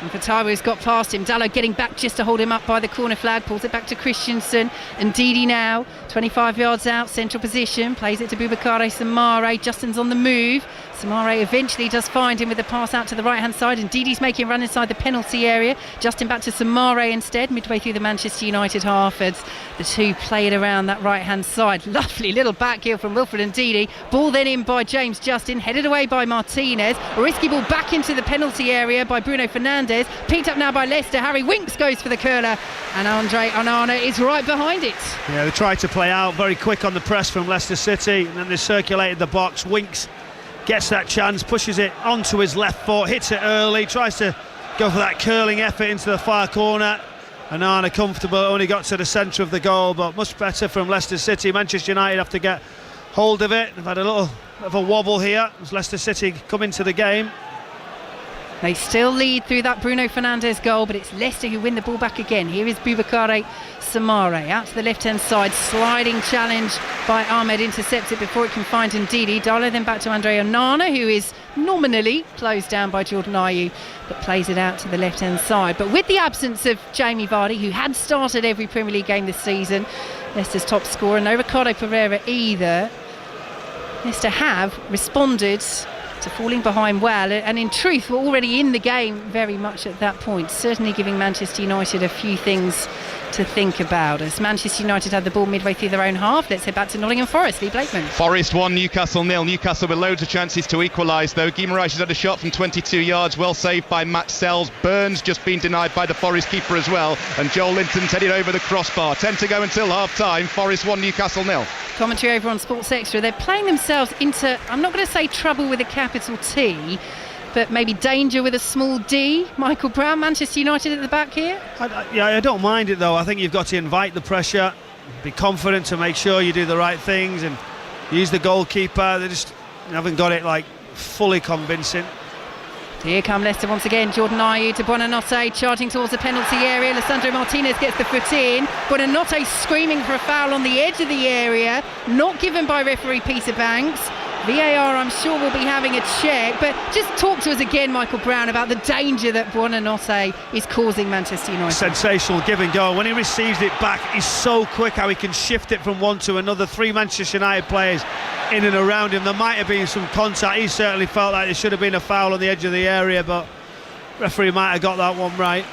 And Fatawi's got past him. Dalot getting back just to hold him up by the corner flag. Pulls it back to Christensen. And Ndidi now, 25 yards out, central position. Plays it to Boubakary Samare. Justin's on the move. Samare eventually does find him with the pass out to the right hand side, and Ndidi's making a run inside the penalty area. Justin back to Samare instead, midway through the Manchester United half, as the two play it around that right hand side. Lovely little back heel from Wilfred Ndidi. Ball then in by James Justin, headed away by Martinez. A risky ball back into the penalty area by Bruno Fernandes, picked up now by Leicester. Harry Winks goes for the curler, and Andre Onana is right behind it. Yeah, they tried to play out very quick on the press from Leicester City, and then they circulated the box. Winks gets that chance, pushes it onto his left foot, hits it early, tries to go for that curling effort into the far corner. Onana comfortable, only got to the centre of the goal, but much better from Leicester City. Manchester United have to get hold of it. They've had a little bit of a wobble here as Leicester City come into the game. They still lead through that Bruno Fernandes goal, but it's Leicester who win the ball back again. Here is Boubakary Samare out to the left-hand side, sliding challenge by Ahmed, intercepted before it can find Ndidi. Darlow then back to Andre Onana, who is nominally closed down by Jordan Ayew, but plays it out to the left-hand side. But with the absence of Jamie Vardy, who had started every Premier League game this season, Leicester's top scorer, no Ricardo Pereira either, Leicester have responded to falling behind well, and in truth were already in the game very much at that point, certainly giving Manchester United a few things to think about. As Manchester United had the ball midway through their own half, let's head back to Nottingham Forest. Lee Blakeman. Forest 1, Newcastle 0. Newcastle with loads of chances to equalise though. Guimaraes has had a shot from 22 yards, well saved by Matt Sells. Burns just been denied by the Forest keeper as well, and Joel Linton's headed over the crossbar. 10 to go until half time. Forest 1, Newcastle 0. Commentary over on Sports Extra. They're playing themselves into, I'm not going to say trouble with a capital T, but maybe danger with a small d. Michael Brown, Manchester United at the back here. I don't mind it though. I think you've got to invite the pressure, be confident to make sure you do the right things, and use the goalkeeper. They just haven't got it like fully convincing. Here come Leicester once again. Jordan Ayew to Buonanotte, charging towards the penalty area. Lisandro Martinez gets the foot in. Buonanotte screaming for a foul on the edge of the area, not given by referee Peter Banks. VAR, I'm sure, will be having a check, but just talk to us again, Michael Brown, about the danger that Buonanotte is causing Manchester United. Sensational give and go. When he receives it back, he's so quick how he can shift it from one to another. 3 Manchester United players in and around him. There might have been some contact. He certainly felt like there should have been a foul on the edge of the area, but referee might have got that one right.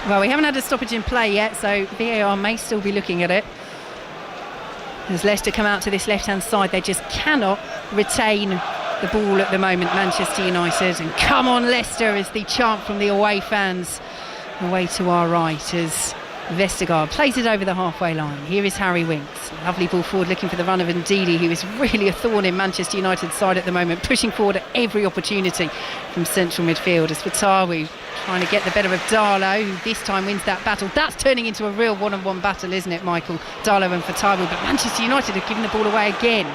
Well, we haven't had a stoppage in play yet, so VAR may still be looking at it. As Leicester come out to this left-hand side, they just cannot retain the ball at the moment, Manchester United. And come on Leicester, is the chant from the away fans away to our right as Vestergaard plays it over the halfway line. Here is Harry Winks, lovely ball forward, looking for the run of Ndidi, who is really a thorn in Manchester United's side at the moment, pushing forward at every opportunity from central midfield. As Fatawi trying to get the better of Darlow, who this time wins that battle. That's turning into a real one-on-one battle, isn't it, Michael? Darlow and Fatawi, but Manchester United have given the ball away again.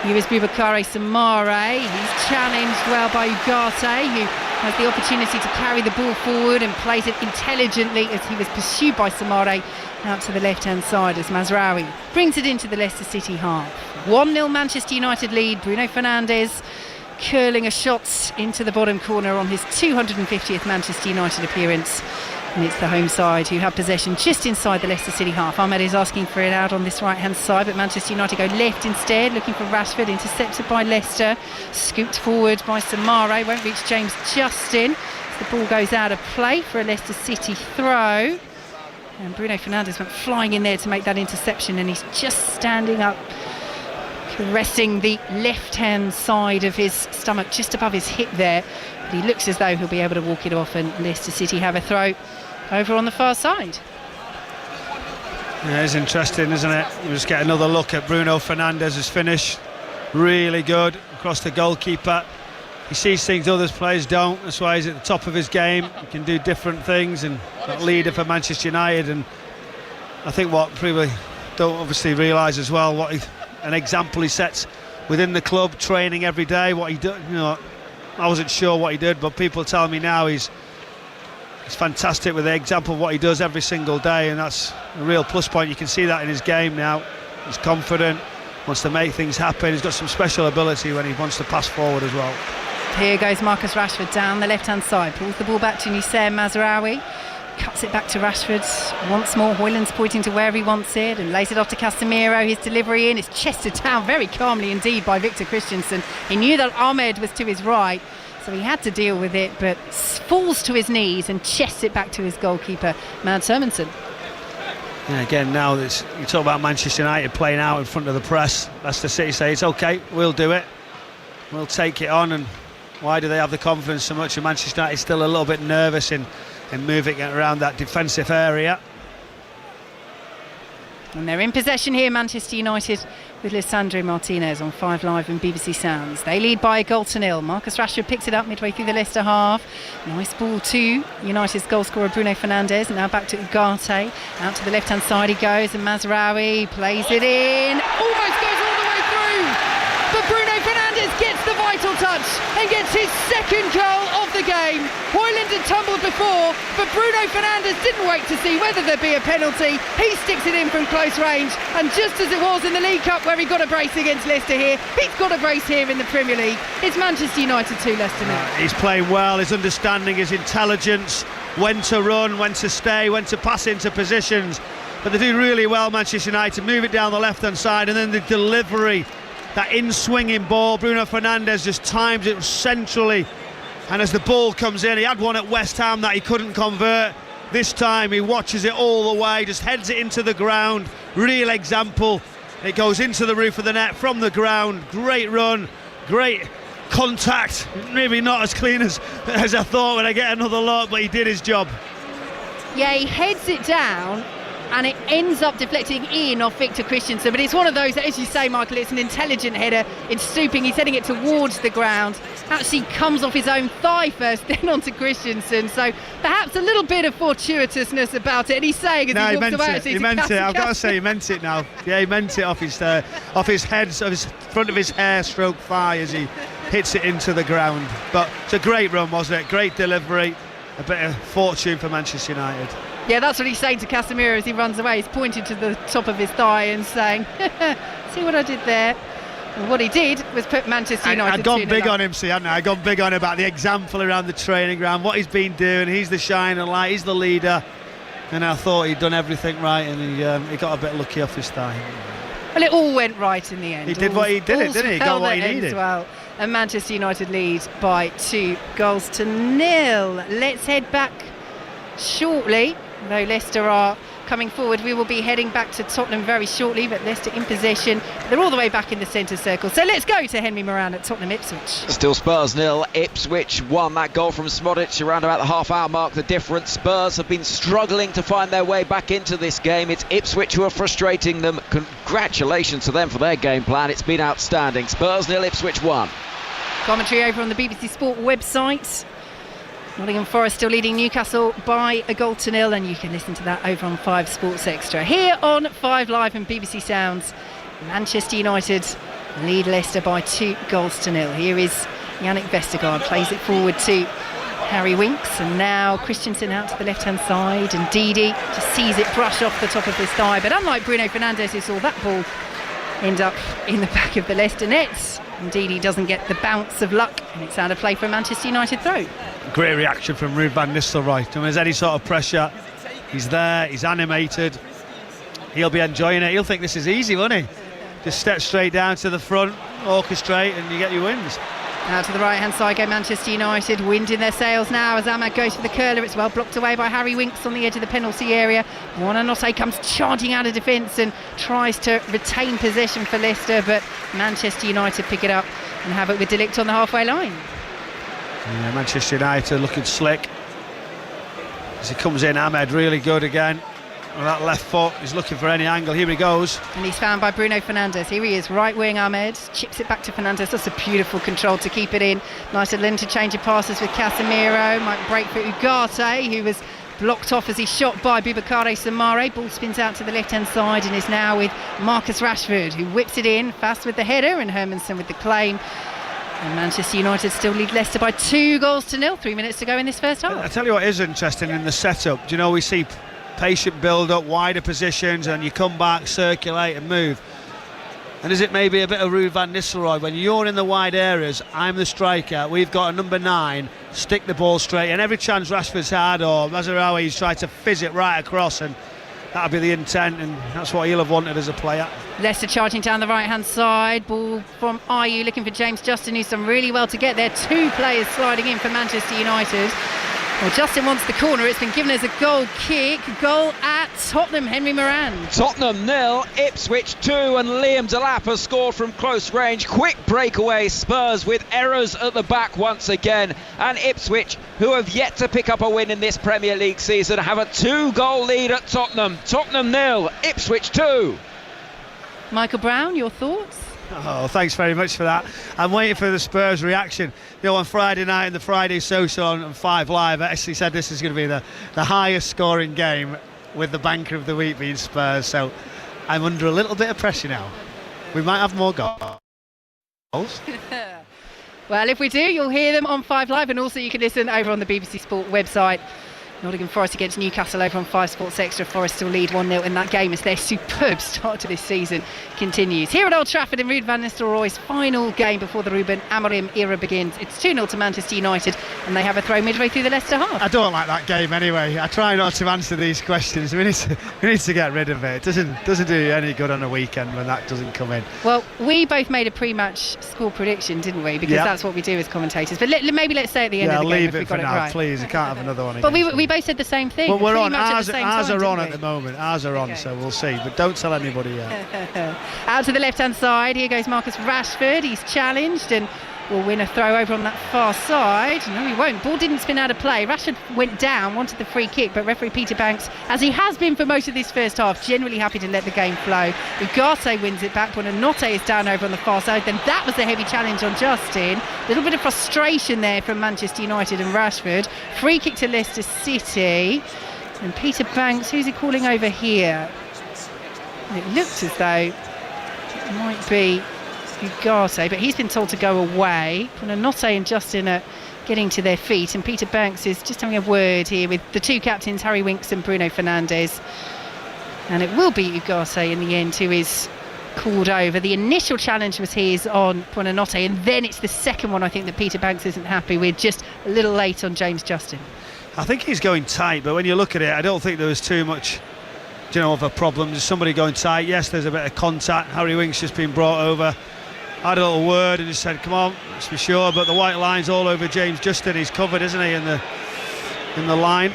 Here is Boubakary Samare. He's challenged well by Ugarte, who has the opportunity to carry the ball forward and plays it intelligently as he was pursued by Samare out to the left-hand side as Mazraoui brings it into the Leicester City half. 1-0 Manchester United lead. Bruno Fernandes curling a shot into the bottom corner on his 250th Manchester United appearance. And it's the home side who have possession just inside the Leicester City half. Ahmed is asking for it out on this right-hand side, but Manchester United go left instead, looking for Rashford, intercepted by Leicester, scooped forward by Samare, won't reach James Justin. As the ball goes out of play for a Leicester City throw. And Bruno Fernandes went flying in there to make that interception, and he's just standing up, caressing the left-hand side of his stomach, just above his hip there. But he looks as though he'll be able to walk it off, and Leicester City have a throw over on the far side. Yeah, it's interesting, isn't it? We'll just get another look at Bruno Fernandes' finish. Really good across the goalkeeper. He sees things others players don't. That's why he's at the top of his game. He can do different things, and that leader for Manchester United. And I think what people don't obviously realise as well, an example he sets within the club, training every day. What he does, I wasn't sure what he did, but people tell me now he's fantastic with the example of what he does every single day, and that's a real plus point. You can see that in his game now. He's confident, wants to make things happen. He's got some special ability when he wants to pass forward as well. Here goes Marcus Rashford down the left-hand side, pulls the ball back to Nusayr Mazraoui, cuts it back to Rashford once more. Hoyland's pointing to where he wants it and lays it off to Casemiro. His delivery in is chested down very calmly indeed by Victor Christensen. He knew that Ahmed was to his right, so he had to deal with it, but falls to his knees and chests it back to his goalkeeper, Mads Hermansen. Yeah, again, now you talk about Manchester United playing out in front of the press. Leicester City say it's okay, we'll do it, we'll take it on. And why do they have the confidence so much? And Manchester United is still a little bit nervous in moving it around that defensive area. And they're in possession here, Manchester United, with Lisandro Martinez on 5 Live and BBC Sounds. They lead by a goal to nil. Marcus Rashford picks it up midway through the Leicester half. Nice ball to United's goal scorer Bruno Fernandes. Now back to Ugarte. Out to the left-hand side he goes, and Mazraoui plays it in. Almost goes all the way through, but Bruno Fernandes gets the vital touch touch and gets his second goal of the game. Hoyland had tumbled before, but Bruno Fernandes didn't wait to see whether there'd be a penalty. He sticks it in from close range, and just as it was in the League Cup where he got a brace against Leicester here, he's got a brace here in the Premier League. It's Manchester United 2, Leicester 0. He's playing well, his understanding, his intelligence, when to run, when to stay, when to pass into positions. But they do really well, Manchester United, move it down the left-hand side, and then the delivery, that in-swinging ball, Bruno Fernandes just times it centrally, and as the ball comes in, he had one at West Ham that he couldn't convert. This time he watches it all the way, just heads it into the ground. Real example. It goes into the roof of the net from the ground. Great run, great contact. Maybe not as clean as I thought when I get another look, but he did his job. Yeah, he heads it down and it ends up deflecting in off Victor Christensen, but it's one of those that, as you say, Michael, it's an intelligent header. It's stooping, he's heading it towards the ground, actually comes off his own thigh first, then onto Christensen, so perhaps a little bit of fortuitousness about it, and he's saying as he walks away, he meant it. I've got to say he meant it now. Yeah, he meant it off his head, off his front of his hair stroke thigh as he hits it into the ground. But it's a great run, wasn't it? Great delivery, a bit of fortune for Manchester United. Yeah, that's what he's saying to Casemiro as he runs away. He's pointing to the top of his thigh and saying, see what I did there? And what he did was put Manchester United. I'd gone big on him, see, hadn't I? I'd gone big on him about the example around the training ground, what he's been doing. He's the shining light, he's the leader. And I thought he'd done everything right, and he got a bit lucky off his thigh. Well, it all went right in the end. He did what he did, didn't he? He got what he needed. Well. And Manchester United lead by 2-0. Let's head back shortly. Though Leicester are coming forward, we will be heading back to Tottenham very shortly, but Leicester in possession. They're all the way back in the centre circle. So let's go to Henry Moran at Tottenham Ipswich. Still Spurs 0, Ipswich 1. That goal from Smodic around about the half-hour mark, the difference. Spurs have been struggling to find their way back into this game. It's Ipswich who are frustrating them. Congratulations to them for their game plan. It's been outstanding. Spurs 0, Ipswich 1. Commentary over on the BBC Sport website. Nottingham Forest still leading Newcastle by 1-0, and you can listen to that over on 5 Sports Extra. Here on 5 Live and BBC Sounds, Manchester United lead Leicester by 2-0. Here is Yannick Vestergaard, plays it forward to Harry Winks, and now Christensen out to the left-hand side, and Didi just sees it brush off the top of his thigh. But unlike Bruno Fernandes, who saw that ball end up in the back of the Leicester nets, indeed he doesn't get the bounce of luck, and it's out of play for a Manchester United throw. Great reaction from Ruud van Nistelrooy. When there's any sort of pressure, he's there, he's animated, he'll be enjoying it. He'll think this is easy, won't he? Just step straight down to the front, orchestrate, and you get your wins. Now to the right hand side go Manchester United, wind in their sails now as Ahmad goes for the curler. It's well blocked away by Harry Winks on the edge of the penalty area. Buonanotte comes charging out of defence and tries to retain possession for Leicester, but Manchester United pick it up and have it with De Ligt on the halfway line. Yeah, Manchester United looking slick as he comes in. Ahmed really good again with that left foot. He's looking for any angle. Here he goes, and he's found by Bruno Fernandes. Here he is, right wing. Ahmed chips it back to Fernandes. That's a beautiful control to keep it in. Nice little interchange of passes with Casemiro. Might break for Ugarte, who was blocked off as he shot by Boubakary Samare. Ball spins out to the left hand side and is now with Marcus Rashford, who whips it in fast with the header, and Hermansen with the claim. And Manchester United still lead Leicester by 2-0. 3 minutes to go in this first half. I tell you what is interesting in the setup. Do you know, we see patient build up, wider positions, and you come back, circulate and move. And is it maybe a bit of Ruud van Nistelrooy? When you're in the wide areas, I'm the striker, we've got a number 9, stick the ball straight, and every chance Rashford's had, or Mazraoui, he's tried to fizz it right across, and that'll be the intent, and that's what he'll have wanted as a player. Leicester charging down the right hand side, ball from Ayew looking for James Justin, who's done really well to get there. 2 players sliding in for Manchester United. Well, Justin wants the corner. It's been given as a goal kick. Goal at Tottenham. Henry Moran. Tottenham 0, Ipswich 2, and Liam Delap has scored from close range. Quick breakaway. Spurs with errors at the back once again, and Ipswich, who have yet to pick up a win in this Premier League season, have a 2-goal lead at Tottenham. Tottenham 0, Ipswich 2. Michael Brown, your thoughts? Oh, thanks very much for that. I'm waiting for the Spurs reaction. You know, on Friday night in the Friday social on 5 Live, I actually said this is going to be the highest scoring game, with the banker of the week being Spurs. So I'm under a little bit of pressure now. We might have more goals. Well, if we do, you'll hear them on 5 Live, and also you can listen over on the BBC Sport website. Nottingham Forest against Newcastle over on 5 Sports Extra. Forest still lead 1-0 in that game as their superb start to this season continues. Here at Old Trafford in Ruud van Nistelrooy's final game before the Ruben Amorim era begins. It's 2-0 to Manchester United, and they have a throw midway through the Leicester half. I don't like that game anyway. I try not to answer these questions. We need to get rid of it. It doesn't do you any good on a weekend when that doesn't come in. Well, we both made a pre-match score prediction, didn't we? Because that's what we do as commentators. But maybe let's say at the end of the game leave if we it for got now, it right. please. I can't have another one. But we both said the same thing. But we're on. Ours Ours are on at the moment. Ours are on, so we'll see. But don't tell anybody yet. Out to the left-hand side, here goes Marcus Rashford. He's challenged and will win a throw over on that far side. No, he won't. Ball didn't spin out of play. Rashford went down, wanted the free kick, but referee Peter Banks, as he has been for most of this first half, generally happy to let the game flow. Ugarte wins it back. Buonanotte is down over on the far side. Then that was a heavy challenge on Justin. A little bit of frustration there from Manchester United and Rashford. Free kick to Leicester City. And Peter Banks, who's he calling over here? It looked as though it might be Ugarte, but he's been told to go away. Buonanotte and Justin are getting to their feet, and Peter Banks is just having a word here with the two captains, Harry Winks and Bruno Fernandes. And it will be Ugarte in the end who is called over. The initial challenge was his on Buonanotte, and then it's the second one I think that Peter Banks isn't happy with, just a little late on James Justin. I think he's going tight, but when you look at it, I don't think there was too much, of a problem. There's somebody going tight. Yes, there's a bit of contact. Harry Winks just been brought over. Had a little word and just said, "Come on, let's be sure." But the white line's all over James Justin. He's covered, isn't he, in the line?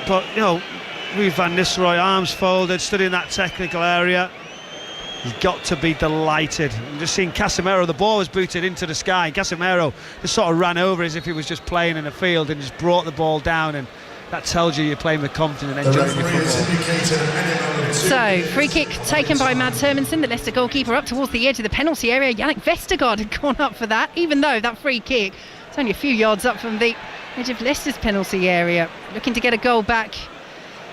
But Ruud van Nistelrooy, arms folded, stood in that technical area. He's got to be delighted. I've just seen Casemiro, the ball was booted into the sky. Casemiro just sort of ran over as if he was just playing in a field and just brought the ball down, and that tells you you're playing with confidence and enjoying your football. So, free kick taken by Mads Hermansen, the Leicester goalkeeper, up towards the edge of the penalty area. Yannick Vestergaard had gone up for that, even though that free kick is only a few yards up from the edge of Leicester's penalty area. Looking to get a goal back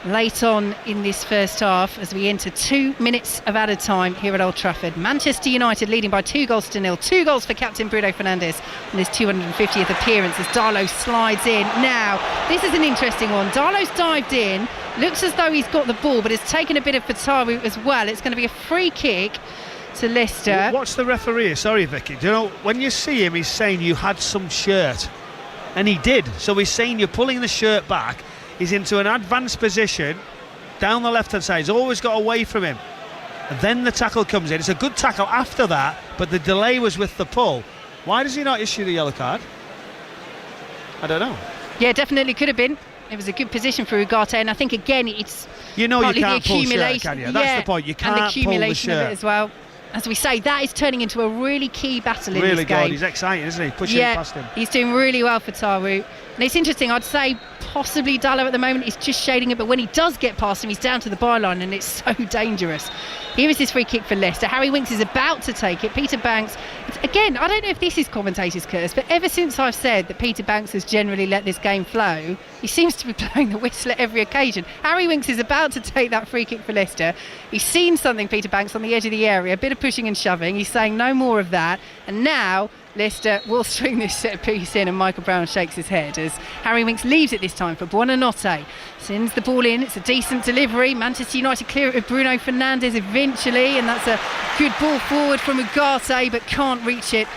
late on in this first half as we enter 2 minutes of added time here at Old Trafford. Manchester United leading by 2-0. 2 goals for captain Bruno Fernandes in his 250th appearance as Darlow slides in. Now, this is an interesting one. Darlow's dived in, looks as though he's got the ball, but has taken a bit of Fatawu as well. It's going to be a free kick to Leicester. What's the referee? Sorry, Vicky. Do you know, when you see him, he's saying you had some shirt. And he did. So he's saying you're pulling the shirt back. He's into an advanced position down the left-hand side. He's always got away from him. And then the tackle comes in. It's a good tackle after that, but the delay was with the pull. Why does he not issue the yellow card? I don't know. Yeah, definitely could have been. It was a good position for Ugarte, and I think, again, it's partly you can't the pull accumulation. Shirt, can you? That's the point. You can't and the accumulation pull the shirt of it as well. As we say, that is turning into a really key battle in really this game. Good. He's exciting, isn't he? Pushing past him. He's doing really well for Taru. And it's interesting, I'd say possibly Darlow at the moment is just shading it, but when he does get past him, he's down to the byline, and it's so dangerous. Here is this free kick for Leicester. Harry Winks is about to take it. Peter Banks, again, I don't know if this is commentator's curse, but ever since I've said that Peter Banks has generally let this game flow, he seems to be blowing the whistle at every occasion. Harry Winks is about to take that free kick for Leicester. He's seen something, Peter Banks, on the edge of the area, a bit of pushing and shoving. He's saying no more of that, and now Leicester will string this set piece in, and Michael Brown shakes his head as Harry Winks leaves it this time for Buonanotte. Sends the ball in, it's a decent delivery. Manchester United clear it with Bruno Fernandes eventually, and that's a good ball forward from Ugarte, but can't reach it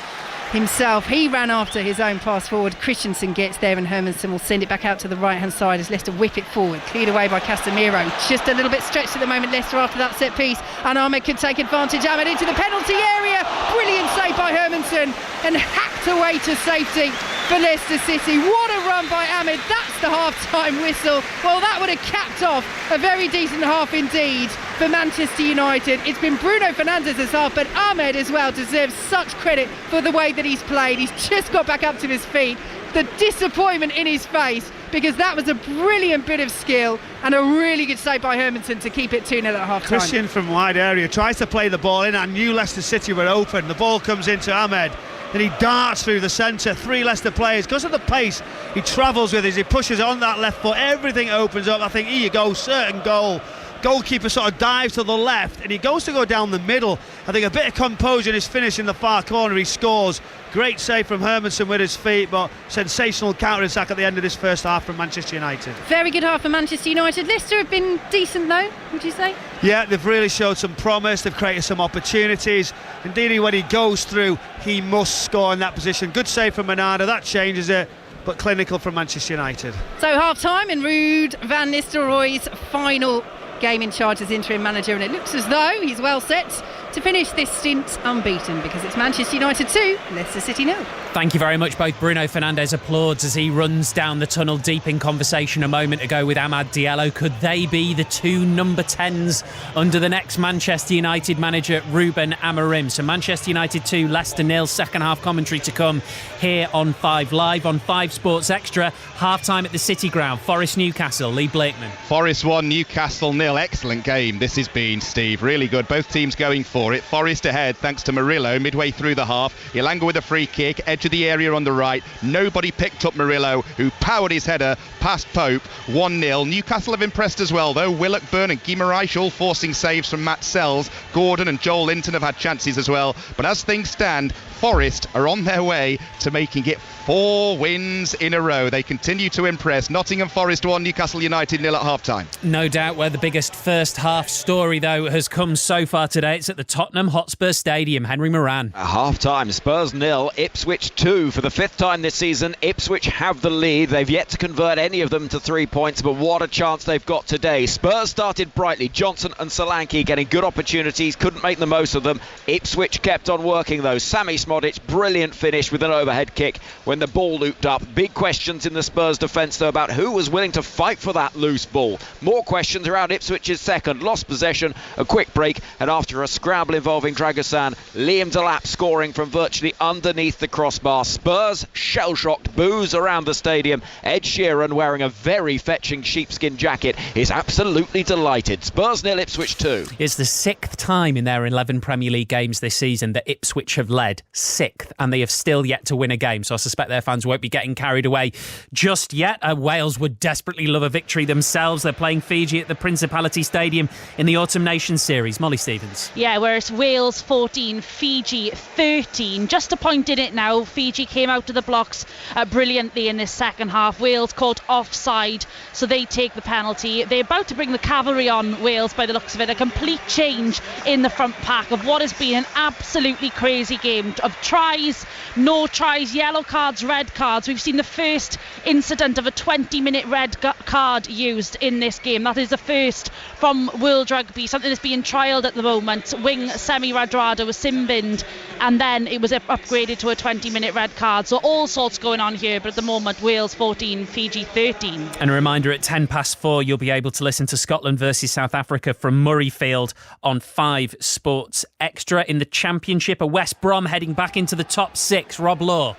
himself. He ran after his own pass forward. Christensen gets there, and Hermansen will send it back out to the right hand side as Leicester whip it forward. Cleared away by Casemiro. Just a little bit stretched at the moment, Leicester, after that set piece, and Ahmed could take advantage. Ahmed into the penalty area. Brilliant save by Hermansen, and hacked away to safety for Leicester City. What a run by Ahmed. That's the half-time whistle. Well, that would have capped off a very decent half indeed for Manchester United. It's been Bruno Fernandes' half, but Ahmed as well deserves such credit for the way that he's played. He's just got back up to his feet. The disappointment in his face, because that was a brilliant bit of skill and a really good save by Hermansen to keep it 2-0 at half-time. Christian from wide area tries to play the ball in. I knew Leicester City were open. The ball comes into Ahmed, and he darts through the centre. 3 Leicester players. Because of the pace he travels with, as he pushes on that left foot, everything opens up. I think, here you go, certain goal. goalkeeper sort of dives to the left and he goes to go down the middle. I think a bit of composure in his finish in the far corner, he scores. Great save from Hermansen with his feet, but sensational counter-attack at the end of this first half from Manchester United. Very good half for Manchester United. Leicester have been decent though, would you say? Yeah, they've really showed some promise, they've created some opportunities. Indeed, when he goes through, he must score in that position. Good save from Manada, that changes it, but clinical from Manchester United. So half-time and Ruud van Nistelrooy's final game in charge as interim manager, and it looks as though he's well set to finish this stint unbeaten, because it's Manchester United 2, Leicester City 0. Thank you very much. Both Bruno Fernandes applauds as he runs down the tunnel, deep in conversation a moment ago with Amad Diallo. Could they be the two number 10s under the next Manchester United manager, Ruben Amorim? So Manchester United 2, Leicester 0. Second half commentary to come here on 5 Live on 5 Sports Extra. Half-time at the City Ground. Forest Newcastle, Lee Blakeman. Forest 1, Newcastle 0. Excellent game this has been, Steve. Really good. Both teams going for it. Forest ahead thanks to Murillo midway through the half. Ilanga with a free kick, edge of the area on the right. Nobody picked up Murillo, who powered his header past Pope. 1-0. Newcastle have impressed as well, though. Willockburn and Guimaraes all forcing saves from Matt Sells. Gordon and Joel Linton have had chances as well. But as things stand, Forest are on their way to making it 4 wins in a row. They continue to impress. Nottingham Forest 1, Newcastle United 0 at half-time. No doubt where the biggest first half story, though, has come so far today. It's at the Tottenham Hotspur Stadium. Henry Moran. At half-time, Spurs 0, Ipswich 2. For the 5th time this season, Ipswich have the lead. They've yet to convert any of them to 3 points, but what a chance they've got today. Spurs started brightly. Johnson and Solanke getting good opportunities, couldn't make the most of them. Ipswich kept on working, though. Sami Smodic, brilliant finish with an overhead kick when the ball looped up. Big questions in the Spurs defence, though, about who was willing to fight for that loose ball. More questions around Ipswich's second. Lost possession, a quick break, and after a scramble involving Dragosan, Liam Delap scoring from virtually underneath the crossbar. Spurs shell-shocked, boos around the stadium. Ed Sheeran, wearing a very fetching sheepskin jacket, is absolutely delighted. Spurs 0, Ipswich 2. It's the 6th time in their 11 Premier League games this season that Ipswich have led. 6th, and they have still yet to win a game, so I suspect their fans won't be getting carried away just yet. Wales would desperately love a victory themselves. They're playing Fiji at the Principality Stadium in the Autumn Nations Series. Molly Stevens. Yeah, whereas Wales 14, Fiji 13. Just a point in it now. Fiji came out of the blocks brilliantly in this second half. Wales caught offside, so they take the penalty. They're about to bring the cavalry on, Wales, by the looks of it. A complete change in the front pack of what has been an absolutely crazy game of tries, no tries, yellow cards, red cards. We've seen the first incident of a 20-minute red card used in this game. That is the first from World Rugby, something that's being trialled at the moment. Wing Semi Radradra was sin-binned, and then it was upgraded to a 20-minute red card. So all sorts going on here, but at the moment Wales 14, Fiji 13. And a reminder, at 4:10 you'll be able to listen to Scotland versus South Africa from Murrayfield on 5 Sports Extra. In the Championship, a West Brom heading back into the top 6. Rob Law.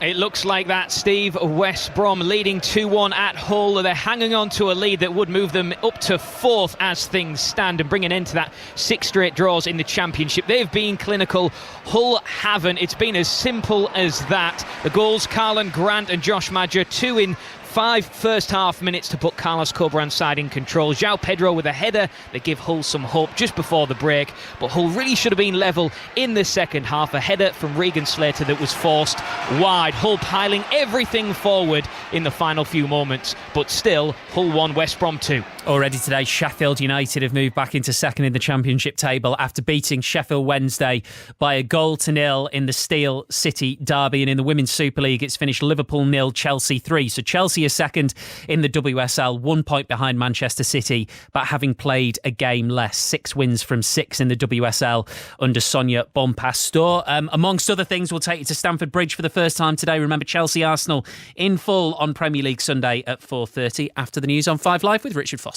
It looks like that, Steve. West Brom leading 2-1 at Hull. They're hanging on to a lead that would move them up to 4th as things stand and bring an end to that 6 straight draws in the Championship. They've been clinical. Hull haven't. It's been as simple as that. The goals, Carlin Grant and Josh Madger, 2 in 5 first half minutes to put Carlos Corberan's side in control. João Pedro with a header that give Hull some hope just before the break, but Hull really should have been level in the second half. A header from Regan Slater that was forced wide. Hull piling everything forward in the final few moments, but still Hull 1, West Brom 2. Already today, Sheffield United have moved back into second in the Championship table after beating Sheffield Wednesday by 1-0 in the Steel City derby. And in the Women's Super League, it's finished Liverpool 0, Chelsea 3. So Chelsea is second in the WSL, 1 point behind Manchester City, but having played a game less. 6 wins from 6 in the WSL under Sonia Bonpastor. Amongst other things, we'll take you to Stamford Bridge for the first time today. Remember, Chelsea-Arsenal in full on Premier League Sunday at 4:30 after the news on 5 Live with Richard Foster.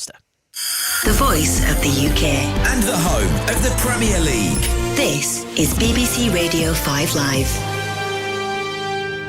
The voice of the UK. And the home of the Premier League. This is BBC Radio 5 Live.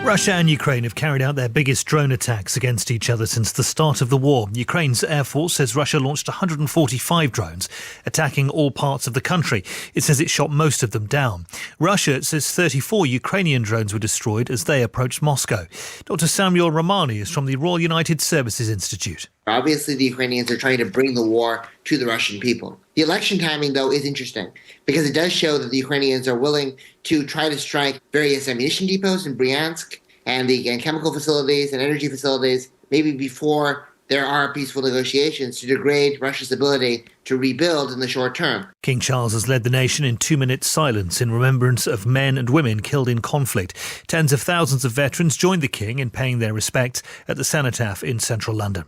Russia and Ukraine have carried out their biggest drone attacks against each other since the start of the war. Ukraine's Air Force says Russia launched 145 drones, attacking all parts of the country. It says it shot most of them down. Russia says 34 Ukrainian drones were destroyed as they approached Moscow. Dr. Samuel Romani is from the Royal United Services Institute. Obviously, the Ukrainians are trying to bring the war to the Russian people. The election timing, though, is interesting because it does show that the Ukrainians are willing to try to strike various ammunition depots in Bryansk and chemical facilities and energy facilities, maybe before there are peaceful negotiations, to degrade Russia's ability to rebuild in the short term. King Charles has led the nation in 2-minute silence in remembrance of men and women killed in conflict. Tens of thousands of veterans joined the King in paying their respects at the Cenotaph in central London.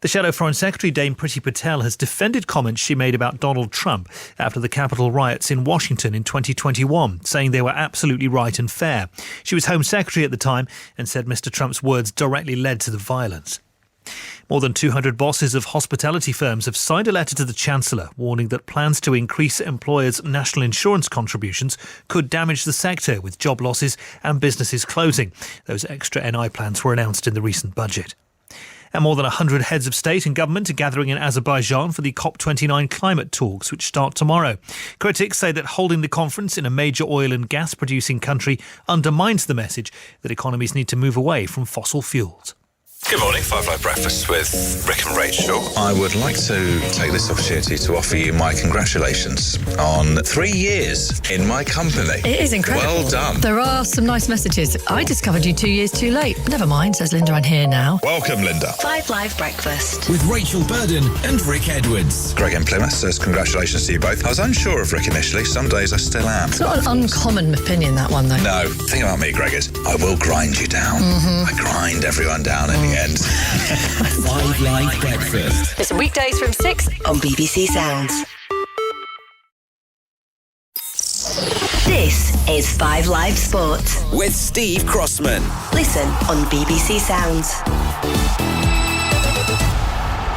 The Shadow Foreign Secretary, Dame Priti Patel, has defended comments she made about Donald Trump after the Capitol riots in Washington in 2021, saying they were absolutely right and fair. She was Home Secretary at the time and said Mr. Trump's words directly led to the violence. More than 200 bosses of hospitality firms have signed a letter to the Chancellor warning that plans to increase employers' national insurance contributions could damage the sector with job losses and businesses closing. Those extra NI plans were announced in the recent budget. And more than 100 heads of state and government are gathering in Azerbaijan for the COP29 climate talks, which start tomorrow. Critics say that holding the conference in a major oil and gas producing country undermines the message that economies need to move away from fossil fuels. Good morning, Five Live Breakfast with Rick and Rachel. I would like to take this opportunity to offer you my congratulations on 3 years in my company. It is incredible. Well done. There are some nice messages. I discovered you 2 years too late. Never mind, says Linda, I'm here now. Welcome, Linda. Five Live Breakfast with Rachel Burden and Rick Edwards. Greg in Plymouth says congratulations to you both. I was unsure of Rick initially. Some days I still am. It's not an uncommon opinion, that one, though. No, the thing about me, Greg, is I will grind you down. I grind everyone down in the end. Five Live Breakfast. It's weekdays from 6 on BBC Sounds. This is 5 Live Sport with Steve Crossman. Listen on BBC Sounds.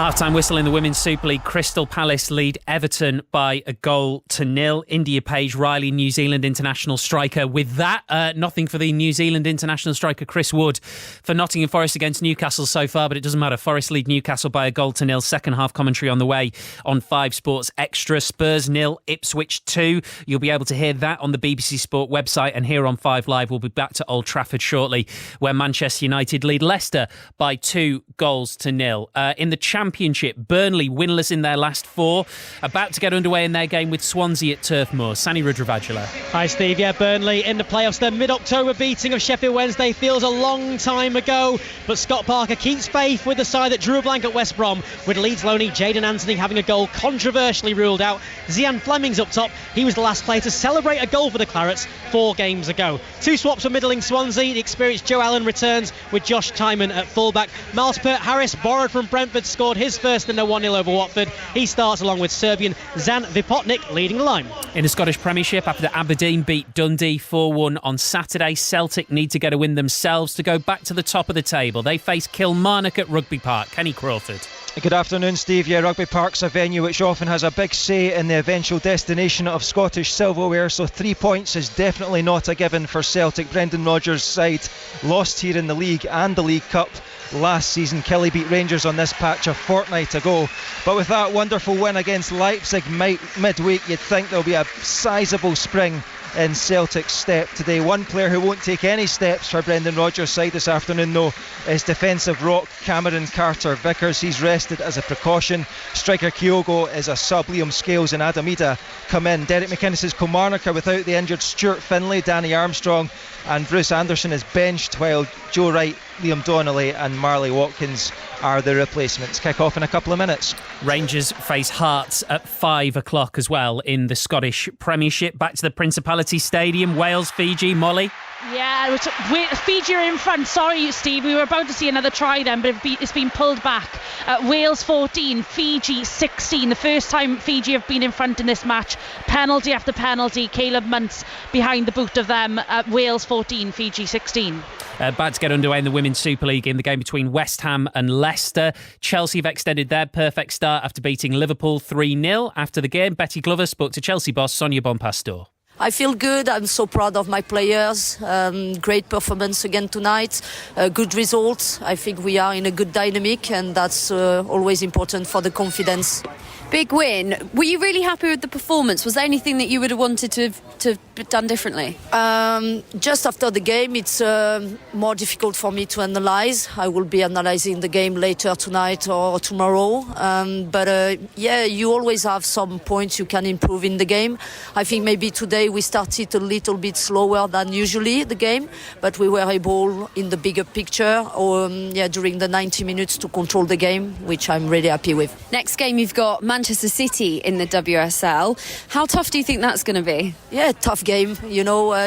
Half-time whistle in the Women's Super League. Crystal Palace lead Everton by 1-0. India Page Riley, New Zealand international striker. With that, nothing for the New Zealand international striker Chris Wood for Nottingham Forest against Newcastle so far, but it doesn't matter. Forest lead Newcastle by 1-0. Second half commentary on the way on 5 Sports Extra. Spurs 0, Ipswich 2. You'll be able to hear that on the BBC Sport website, and here on 5 Live we'll be back to Old Trafford shortly, where Manchester United lead Leicester by 2-0. In the Championship, Burnley winless in their last 4, about to get underway in their game with Swansea at Turf Moor. Sani Rudravajula. Hi Steve, Burnley in the playoffs. Their mid-October beating of Sheffield Wednesday feels a long time ago, but Scott Parker keeps faith with the side that drew a blank at West Brom, with Leeds loanee Jayden Anthony having a goal controversially ruled out. Zian Fleming's up top. He was the last player to celebrate a goal for the Clarets 4 games ago. 2 swaps for middling Swansea. The experienced Joe Allen returns with Josh Tymon at fullback. Miles Peart-Harris, borrowed from Brentford, scored his first in a 1-0 over Watford. He starts along with Serbian Zan Vipotnik leading the line. In the Scottish Premiership, after Aberdeen beat Dundee 4-1 on Saturday, Celtic need to get a win themselves to go back to the top of the table. They face Kilmarnock at Rugby Park. Kenny Crawford. Good afternoon, Steve. Rugby Park's a venue which often has a big say in the eventual destination of Scottish silverware, so 3 points is definitely not a given for Celtic. Brendan Rodgers' side lost here in the league and the League Cup last season. Kelly beat Rangers on this patch a fortnight ago, but with that wonderful win against Leipzig midweek, you'd think there'll be a sizable spring in Celtic's step today. One player who won't take any steps for Brendan Rodgers' side this afternoon, though, is defensive rock Cameron Carter-Vickers. He's rested as a precaution. Striker Kyogo is a sub. Liam Scales and Adam Ida come in. Derek McInnes' Kilmarnock are without the injured Stuart Finlay, Danny Armstrong and Bruce Anderson is benched, while Joe Wright, Liam Donnelly and Marley Watkins are the replacements. Kick off in a couple of minutes. Rangers face Hearts at 5 o'clock as well in the Scottish Premiership. Back to the Principality Stadium. Wales, Fiji. Molly. Yeah, Fiji are in front. Sorry, Steve, we were about to see another try then, but it's been pulled back. Wales 14, Fiji 16. The first time Fiji have been in front in this match. Penalty after penalty. Caleb Muntz behind the boot of them. Wales 14, Fiji 16. About to get underway in the Women's Super League in the game between West Ham and Leicester. Chelsea have extended their perfect start after beating Liverpool 3-0. After the game, Betty Glover spoke to Chelsea boss Sonia Bonpastor. I feel good. I'm so proud of my players. Great performance again tonight. Good results. I think we are in a good dynamic, and that's always important for the confidence. Big win. Were you really happy with the performance? Was there anything that you would have wanted to have done differently? Just after the game, it's more difficult for me to analyse. I will be analysing the game later tonight or tomorrow. But you always have some points you can improve in the game. I think maybe today we started a little bit slower than usually the game, but we were able, in the bigger picture, during the 90 minutes to control the game, which I'm really happy with. Next game you've got Manchester City in the WSL. How tough do you think that's going to be? Yeah, tough game.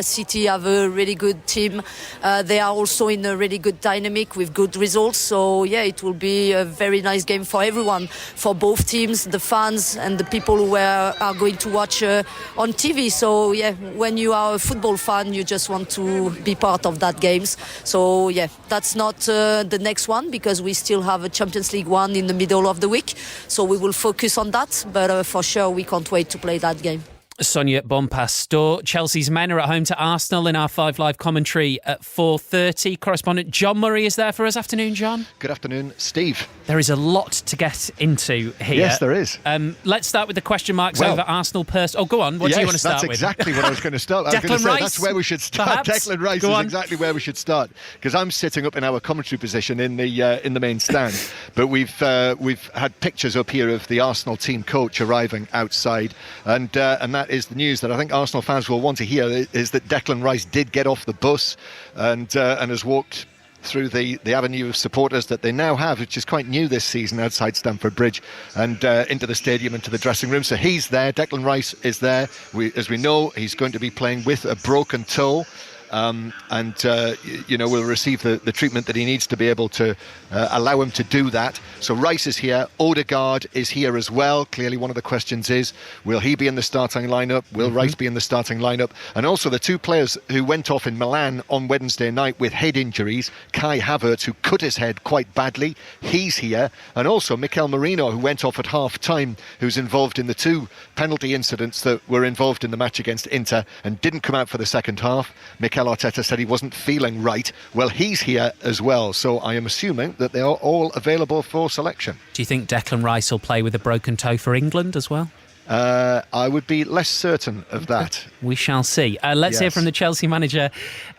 City have a really good team. They are also in a really good dynamic with good results. So, it will be a very nice game for everyone, for both teams, the fans and the people who are going to watch on TV. So, when you are a football fan, you just want to be part of that games. So, that's not the next one because we still have a Champions League one in the middle of the week. So, we will focus on that. But for sure, we can't wait to play that game. Sonia Bonpastor. Chelsea's men are at home to Arsenal in our 5 Live commentary at 4:30. Correspondent John Murray is there for us. Afternoon, John. Good afternoon, Steve. There is a lot to get into here. Yes, there is. Let's start with the question marks over Arsenal purse. Oh, go on. What do you want to start with? That's exactly what I was going to start. I was going to say that's where we should start. Perhaps? Declan Rice is exactly where we should start because I'm sitting up in our commentary position in the main stand. But we've had pictures up here of the Arsenal team coach arriving outside, and that is the news that I think Arsenal fans will want to hear is that Declan Rice did get off the bus and has walked through the avenue of supporters that they now have, which is quite new this season, outside Stamford Bridge and into the stadium and to the dressing room. So he's there. Declan Rice is there. As we know, he's going to be playing with a broken toe. Will receive the treatment that he needs to be able to allow him to do that. So Rice is here. Odegaard is here as well. Clearly one of the questions is, will he be in the starting lineup? Will Rice be in the starting lineup? And also the two players who went off in Milan on Wednesday night with head injuries, Kai Havertz, who cut his head quite badly, he's here. And also Mikel Merino, who went off at half-time, who's involved in the 2 penalty incidents that were involved in the match against Inter and didn't come out for the second half. Mikel Arteta said he wasn't feeling right. Well, he's here as well, so I am assuming that they are all available for selection. Do you think Declan Rice will play with a broken toe for England as well? I would be less certain of that. We shall see. Let's hear from the Chelsea manager,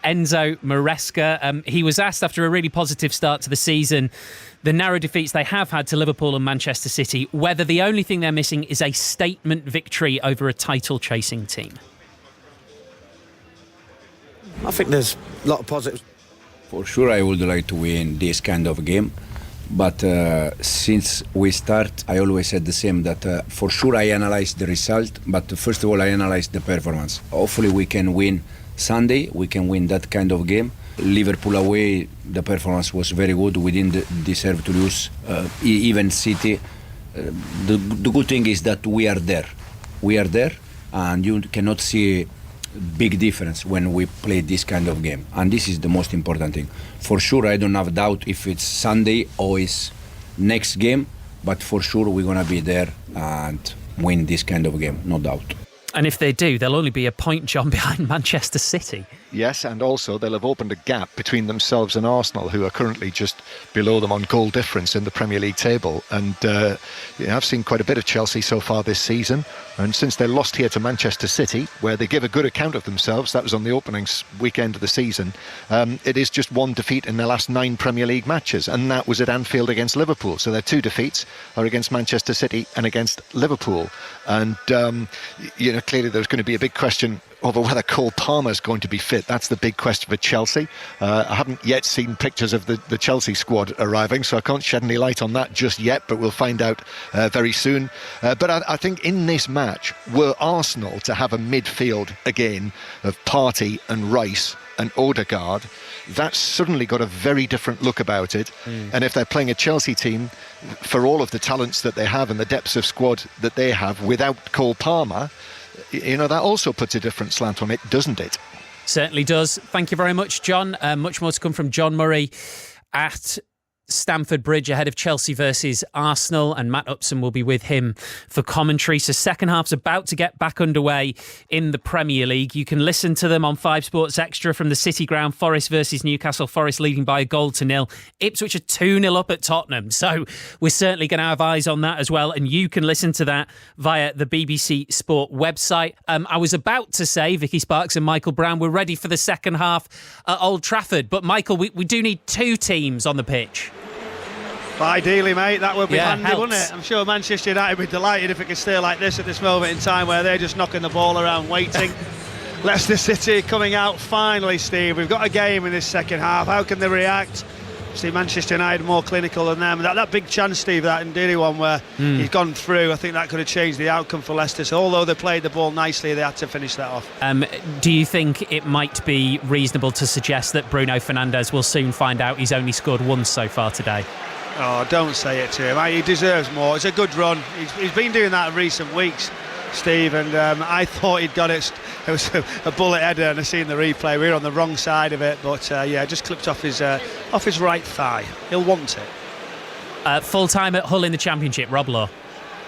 Enzo Maresca. He was asked after a really positive start to the season, the narrow defeats they have had to Liverpool and Manchester City, whether the only thing they're missing is a statement victory over a title-chasing team. I think there's a lot of positives. For sure, I would like to win this kind of game. But since we start, I always said the same, that for sure I analyze the result, but first of all I analyze the performance. Hopefully we can win Sunday, we can win that kind of game. Liverpool away, the performance was very good, we didn't deserve to lose, even City. The good thing is that we are there, and you cannot see big difference when we play this kind of game, and this is the most important thing. For sure, I don't have doubt if it's Sunday or it's next game, but for sure we're gonna be there and win this kind of game, no doubt. And if they do, they'll only be a point, John, behind Manchester City. Yes, and also they'll have opened a gap between themselves and Arsenal, who are currently just below them on goal difference in the Premier League table. And I've seen quite a bit of Chelsea so far this season. And since they lost here to Manchester City, where they give a good account of themselves, that was on the opening weekend of the season, it is just 1 defeat in their last 9 Premier League matches. And that was at Anfield against Liverpool. So their 2 defeats are against Manchester City and against Liverpool. And, clearly there's going to be a big question over whether Cole Palmer's going to be fit. That's the big question for Chelsea. I haven't yet seen pictures of the Chelsea squad arriving, so I can't shed any light on that just yet, but we'll find out very soon. But I think in this match, were Arsenal to have a midfield again of Partey and Rice and Odegaard, that's suddenly got a very different look about it. And if they're playing a Chelsea team, for all of the talents that they have and the depths of squad that they have without Cole Palmer, that also puts a different slant on it, doesn't it? Certainly does. Thank you very much, John. Much more to come from John Murray at Stamford Bridge ahead of Chelsea versus Arsenal, and Matt Upson will be with him for commentary. So second half's about to get back underway in the Premier League. You can listen to them on 5 Sports Extra from the City Ground. Forest versus Newcastle. Forest leading by 1-0. Ipswich are 2-0 up at Tottenham. So we're certainly going to have eyes on that as well, and you can listen to that via the BBC Sport website. I was about to say Vicky Sparks and Michael Brown were ready for the second half at Old Trafford, but Michael, we do need 2 teams on the pitch. Ideally, mate, that would be handy, helps. wouldn't it? I'm sure Manchester United would be delighted if it could stay like this at this moment in time, where they're just knocking the ball around waiting. Leicester City coming out finally, Steve. We've got a game in this second half. How can they react? See Manchester United more clinical than them. That big chance, Steve, that Ndidi one where he's gone through, I think that could have changed the outcome for Leicester. So although they played the ball nicely, they had to finish that off. Do you think it might be reasonable to suggest that Bruno Fernandes will soon find out he's only scored once so far today? Oh, don't say it to him. He deserves more. It's a good run. He's been doing that in recent weeks, Steve, and I thought he'd got it. It was a bullet header, and I've seen the replay. We were on the wrong side of it, but just clipped off his right thigh. He'll want it. Full time at Hull in the Championship, Rob Law.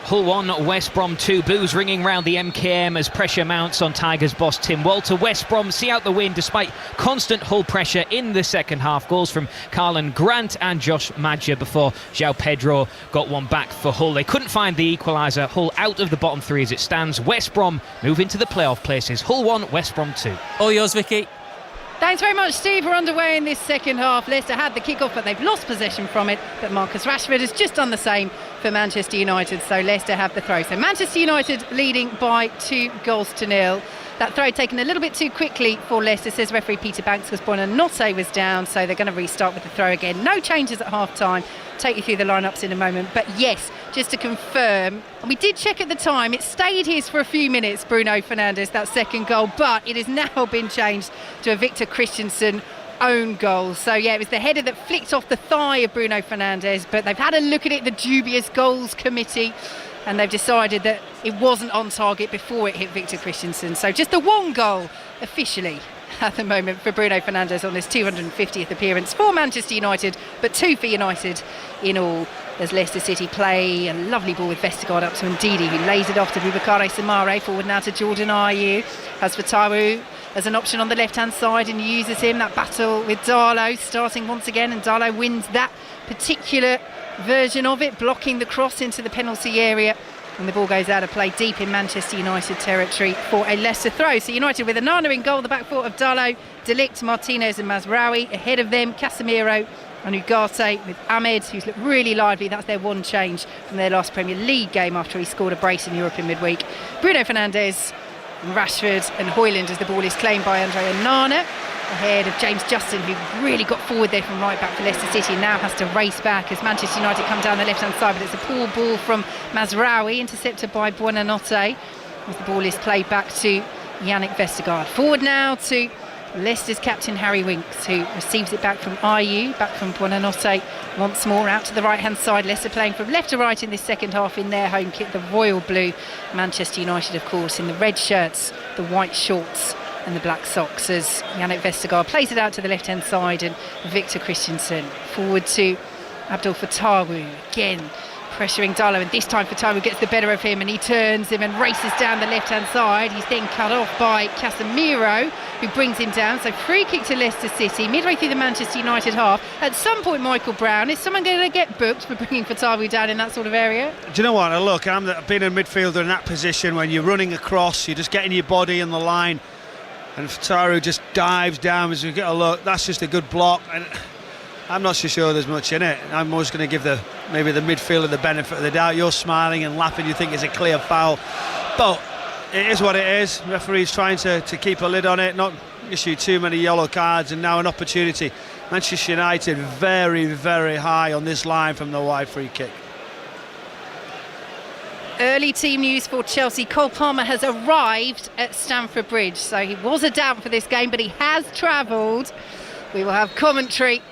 Hull 1, West Brom 2. Boos ringing round the MKM as pressure mounts on Tigers boss Tim Walter. West Brom see out the win despite constant Hull pressure in the second half. Goals from Carlin Grant and Josh Madger before João Pedro got one back for Hull. They couldn't find the equaliser. Hull out of the bottom 3 as it stands. West Brom move into the playoff places. Hull 1, West Brom 2. All yours, Vicky. Thanks very much, Steve. We're underway in this second half. Leicester had the kick-off, but they've lost possession from it. But Marcus Rashford has just done the same for Manchester United, so Leicester have the throw. So Manchester United leading by 2-0. That throw taken a little bit too quickly for Leicester, says referee Peter Banks, because Buonanotte was down, so they're going to restart with the throw again. No changes at half-time. Take you through the lineups in a moment. But yes, just to confirm, and we did check at the time, it stayed his for a few minutes, Bruno Fernandes, that second goal, but it has now been changed to a Victor Christensen own goal. So yeah, it was the header that flicked off the thigh of Bruno Fernandes, but they've had a look at it, the dubious goals committee, and they've decided that it wasn't on target before it hit Victor Christensen. So just the one goal officially at the moment for Bruno Fernandes on his 250th appearance for Manchester United, but 2 for United in all, as Leicester City play a lovely ball with Vestergaard up to Ndidi, who lays it off to Boubacar Soumaré. Forward now to Jordan Ayew. As for Taiwo as an option on the left hand side and uses him. That battle with Darlow starting once again, and Darlow wins that particular version of it, blocking the cross into the penalty area, and the ball goes out of play deep in Manchester United territory for a Leicester throw. So United with Onana in goal, the back four of Darlow, De Ligt, Martinez and Mazraoui. Ahead of them, Casemiro and Ugarte with Ahmed, who's looked really lively. That's their one change from their last Premier League game after he scored a brace in Europe in midweek. Bruno Fernandes and Rashford and Højlund as the ball is claimed by Andre Onana, ahead of James Justin, who really got forward there from right back for Leicester City, and now has to race back as Manchester United come down the left hand side, but it's a poor ball from Mazraoui, intercepted by Buonanotte as the ball is played back to Yannick Vestergaard. Forward now to Leicester's captain Harry Winks, who receives it back from Ayew, back from Buonanotte once more out to the right hand side. Leicester playing from left to right in this second half in their home kit, the royal blue. Manchester United, of course, in the red shirts, the white shorts and the black socks, as Yannick Vestergaard plays it out to the left hand side, and Victor Christensen forward to Abdul Fatawu, again pressuring Darlow, and this time Fatawu gets the better of him and he turns him and races down the left hand side. He's then cut off by Casemiro, who brings him down. So free kick to Leicester City midway through the Manchester United half. At some point, Michael Brown, is someone going to get booked for bringing Fatawu down in that sort of area? Do you know what? Look, I've been a midfielder in that position. When you're running across, you're just getting your body in the line, and Fatawu just dives down as we get a look. That's just a good block, and I'm not so sure there's much in it. I'm always going to give maybe the midfielder the benefit of the doubt. You're smiling and laughing, you think it's a clear foul, but it is what it is. The referee's trying to keep a lid on it, not issue too many yellow cards, and now an opportunity. Manchester United very, very high on this line from the wide free kick. Early team news for Chelsea. Cole Palmer has arrived at Stamford Bridge, so he was a doubt for this game, but he has travelled. We will have commentary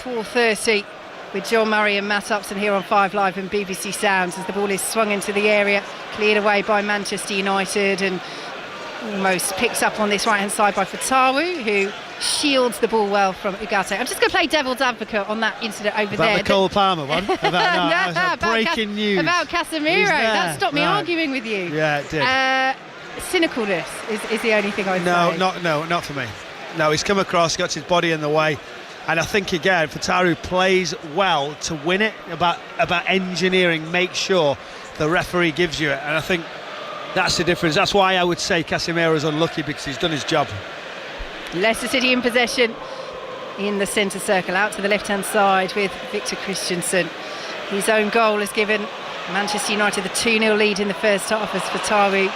4:30 with John Murray and Matt Upson here on 5 Live and BBC Sounds as the ball is swung into the area, cleared away by Manchester United, and almost picked up on this right hand side by Fatawu, who shields the ball well from Ugarte. I'm just going to play devil's advocate on that incident over about there. The Cole Palmer one? About breaking news. About Casemiro. That stopped me arguing with you. Yeah, it did. Cynicalness is the only thing I'd say. Not for me. No, he's come across, got his body in the way. And I think, again, Fataru plays well to win it, about engineering, make sure the referee gives you it. And I think that's the difference. That's why I would say Casemiro's unlucky, because he's done his job. Leicester City in possession in the centre circle, out to the left-hand side with Victor Christensen. His own goal has given Manchester United the 2-0 lead in the first half, as Fataru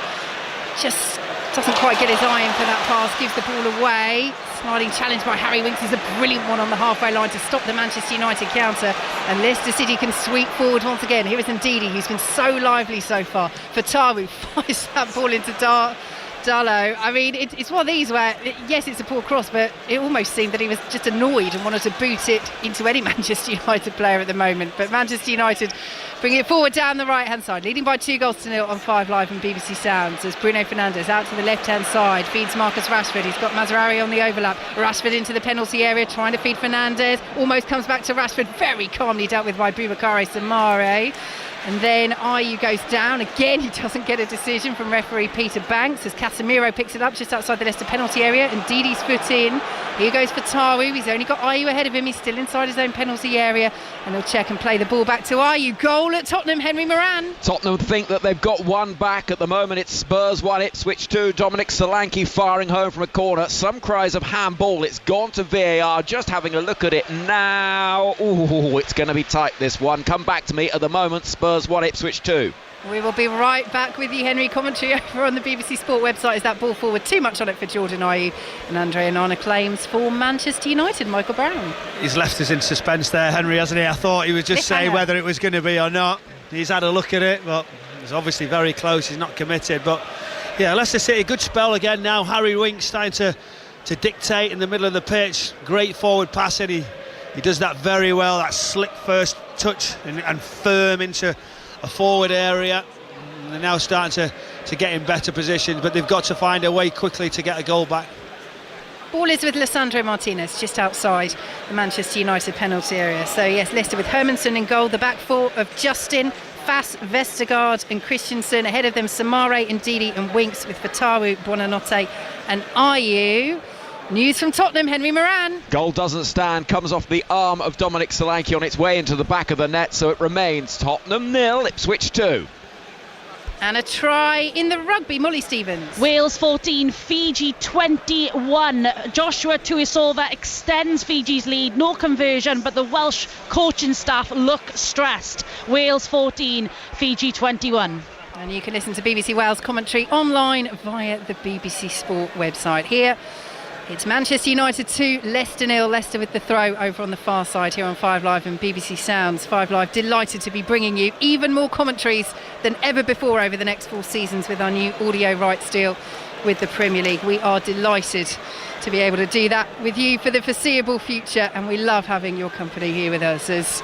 just doesn't quite get his eye in for that pass, gives the ball away. Sliding challenge by Harry Winks is a brilliant one on the halfway line to stop the Manchester United counter, and Leicester City can sweep forward once again. Here is Ndidi, who's been so lively so far. Fataru fires that ball into Darlow. I mean, it's one of these where, yes, it's a poor cross, but it almost seemed that he was just annoyed and wanted to boot it into any Manchester United player at the moment. But Manchester United bring it forward down the right-hand side, leading by 2-0 on 5 Live and BBC Sounds, as Bruno Fernandes out to the left-hand side, feeds Marcus Rashford. He's got Mazraoui on the overlap. Rashford into the penalty area, trying to feed Fernandes. Almost comes back to Rashford, very calmly dealt with by Boubakary Samare. And then Ayew goes down. Again, he doesn't get a decision from referee Peter Banks, as Casemiro picks it up just outside the Leicester penalty area, and Ndidi's foot in. Here goes Fataru. He's only got Ayew ahead of him. He's still inside his own penalty area, and he'll check and play the ball back to Ayew. Goal at Tottenham, Henry Moran. Tottenham think that they've got one back at the moment. It's Spurs 1, Ipswich 2. Dominic Solanke firing home from a corner. Some cries of handball. It's gone to VAR. Just having a look at it now. Ooh, it's going to be tight, this one. Come back to me. At the moment, Spurs 1, Ipswich 2. We will be right back with you, Henry. Commentary over on the BBC Sport website. Is that ball forward? Too much on it for Jordan Ayew. And Andre Onana claims for Manchester United, Michael Brown. He's left us in suspense there, Henry, hasn't he? I thought he would just say whether it was going to be or not. He's had a look at it, but it's obviously very close. He's not committed. But yeah, Leicester City, good spell again now. Harry Winks starting to dictate in the middle of the pitch. Great forward passing. He does that very well, that slick first touch and firm into a forward area. And they're now starting to get in better positions, but they've got to find a way quickly to get a goal back. Ball is with Lisandro Martinez just outside the Manchester United penalty area. So yes, Leicester with Hermansen in goal, the back four of Justin, Fass, Vestergaard and Christensen. Ahead of them Samare, Ndidi and Winks, with Fataru, Buonanotte and Ayew. News from Tottenham, Henry Moran. Goal doesn't stand, comes off the arm of Dominic Solanke on its way into the back of the net, so it remains Tottenham 0, Ipswich 2. And a try in the rugby, Molly Stevens. Wales 14, Fiji 21. Joshua Tuisolva extends Fiji's lead. No conversion, but the Welsh coaching staff look stressed. Wales 14, Fiji 21. And you can listen to BBC Wales commentary online via the BBC Sport website. Here, it's Manchester United 2, Leicester 0. Leicester with the throw over on the far side here on 5 Live and BBC Sounds. 5 Live delighted to be bringing you even more commentaries than ever before over the next 4 seasons with our new audio rights deal with the Premier League. We are delighted to be able to do that with you for the foreseeable future, and we love having your company here with us as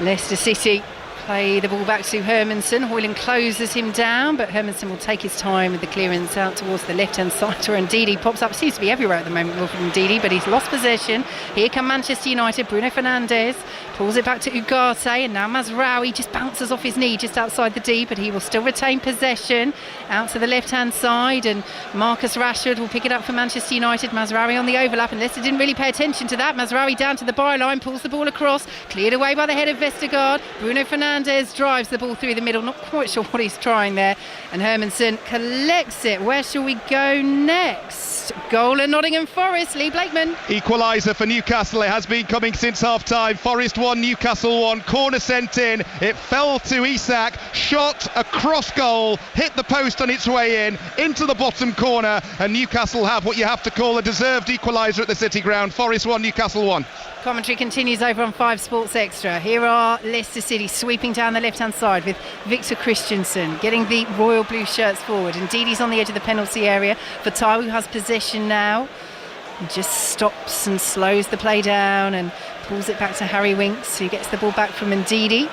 Leicester City play the ball back to Hermansen. Hoyland closes him down, but Hermansen will take his time with the clearance out towards the left-hand side where Ndidi pops up. Seems to be everywhere at the moment, Wilfred Ndidi, but he's lost possession. Here come Manchester United. Bruno Fernandes pulls it back to Ugarte, and now Mazraoui just bounces off his knee just outside the D, but he will still retain possession. Out to the left-hand side, and Marcus Rashford will pick it up for Manchester United. Mazraoui on the overlap, and Leicester didn't really pay attention to that. Mazraoui down to the byline, pulls the ball across, cleared away by the head of Vestergaard. Bruno Fernandes drives the ball through the middle, not quite sure what he's trying there, and Hermansen collects it. Where shall we go next? Goal at Nottingham Forest, Lee Blakeman. Equaliser for Newcastle. It has been coming since half-time. Forest 1, Newcastle 1. Corner sent in. It fell to Isak. Shot across goal. Hit the post on its way in. Into the bottom corner. And Newcastle have what you have to call a deserved equaliser at the City Ground. Forest 1, Newcastle 1. Commentary continues over on 5 Sports Extra. Here are Leicester City sweeping down the left-hand side with Victor Christensen getting the royal blue shirts forward. And Ndidi's on the edge of the penalty area. Fatawu has possession now. He just stops and slows the play down and pulls it back to Harry Winks, who gets the ball back from Ndidi.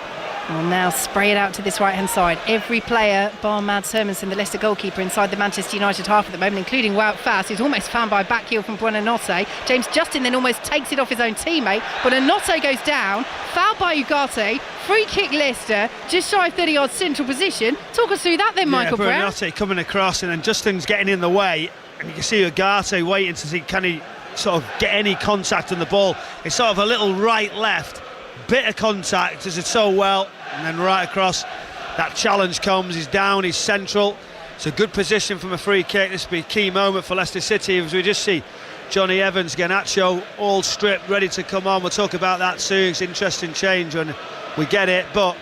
We'll now spray it out to this right-hand side. Every player, bar Mads Hermansen, the Leicester goalkeeper, inside the Manchester United half at the moment, including Wout Faes, who's almost found by a back heel from Buonanotte. James Justin then almost takes it off his own teammate. Buonanotte goes down, fouled by Ugarte, free kick Leicester, just shy of 30 yards central position. Talk us through that then, Michael Brown. Buonanotte coming across, and then Justin's getting in the way, and you can see Ugarte waiting to see can he sort of get any contact on the ball. It's sort of a little right-left. Bit of contact, does it so well, and then right across. That challenge comes, he's down, he's central. It's a good position from a free kick. This will be a key moment for Leicester City as we just see Johnny Evans, Garnacho all stripped, ready to come on. We'll talk about that soon. It's an interesting change when we get it, but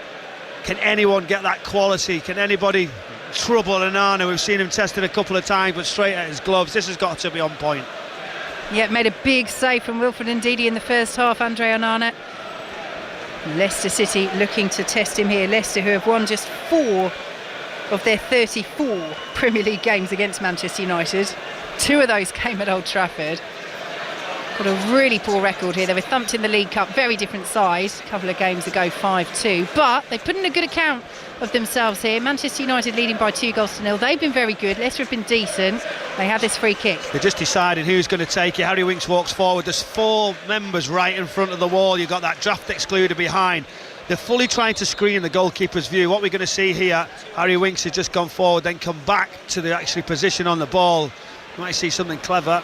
can anyone get that quality? Can anybody trouble Onana? We've seen him tested a couple of times, but straight at his gloves. This has got to be on point. Yeah, made a big save from Wilfred Ndidi in the first half, Andre Onana. Leicester City looking to test him here. Leicester, who have won just 4 of their 34 Premier League games against Manchester United. 2 of those came at Old Trafford. Got a really poor record here. They were thumped in the League Cup, very different side, a couple of games ago, 5-2. But they put in a good account of themselves here. Manchester United leading by 2-0. They've been very good. Leicester have been decent. They have this free kick. They're just deciding who's going to take it. Harry Winks walks forward. There's 4 members right in front of the wall. You've got that draft excluder behind. They're fully trying to screen the goalkeeper's view. What we're going to see here, Harry Winks has just gone forward, then come back to the actually position on the ball. You might see something clever.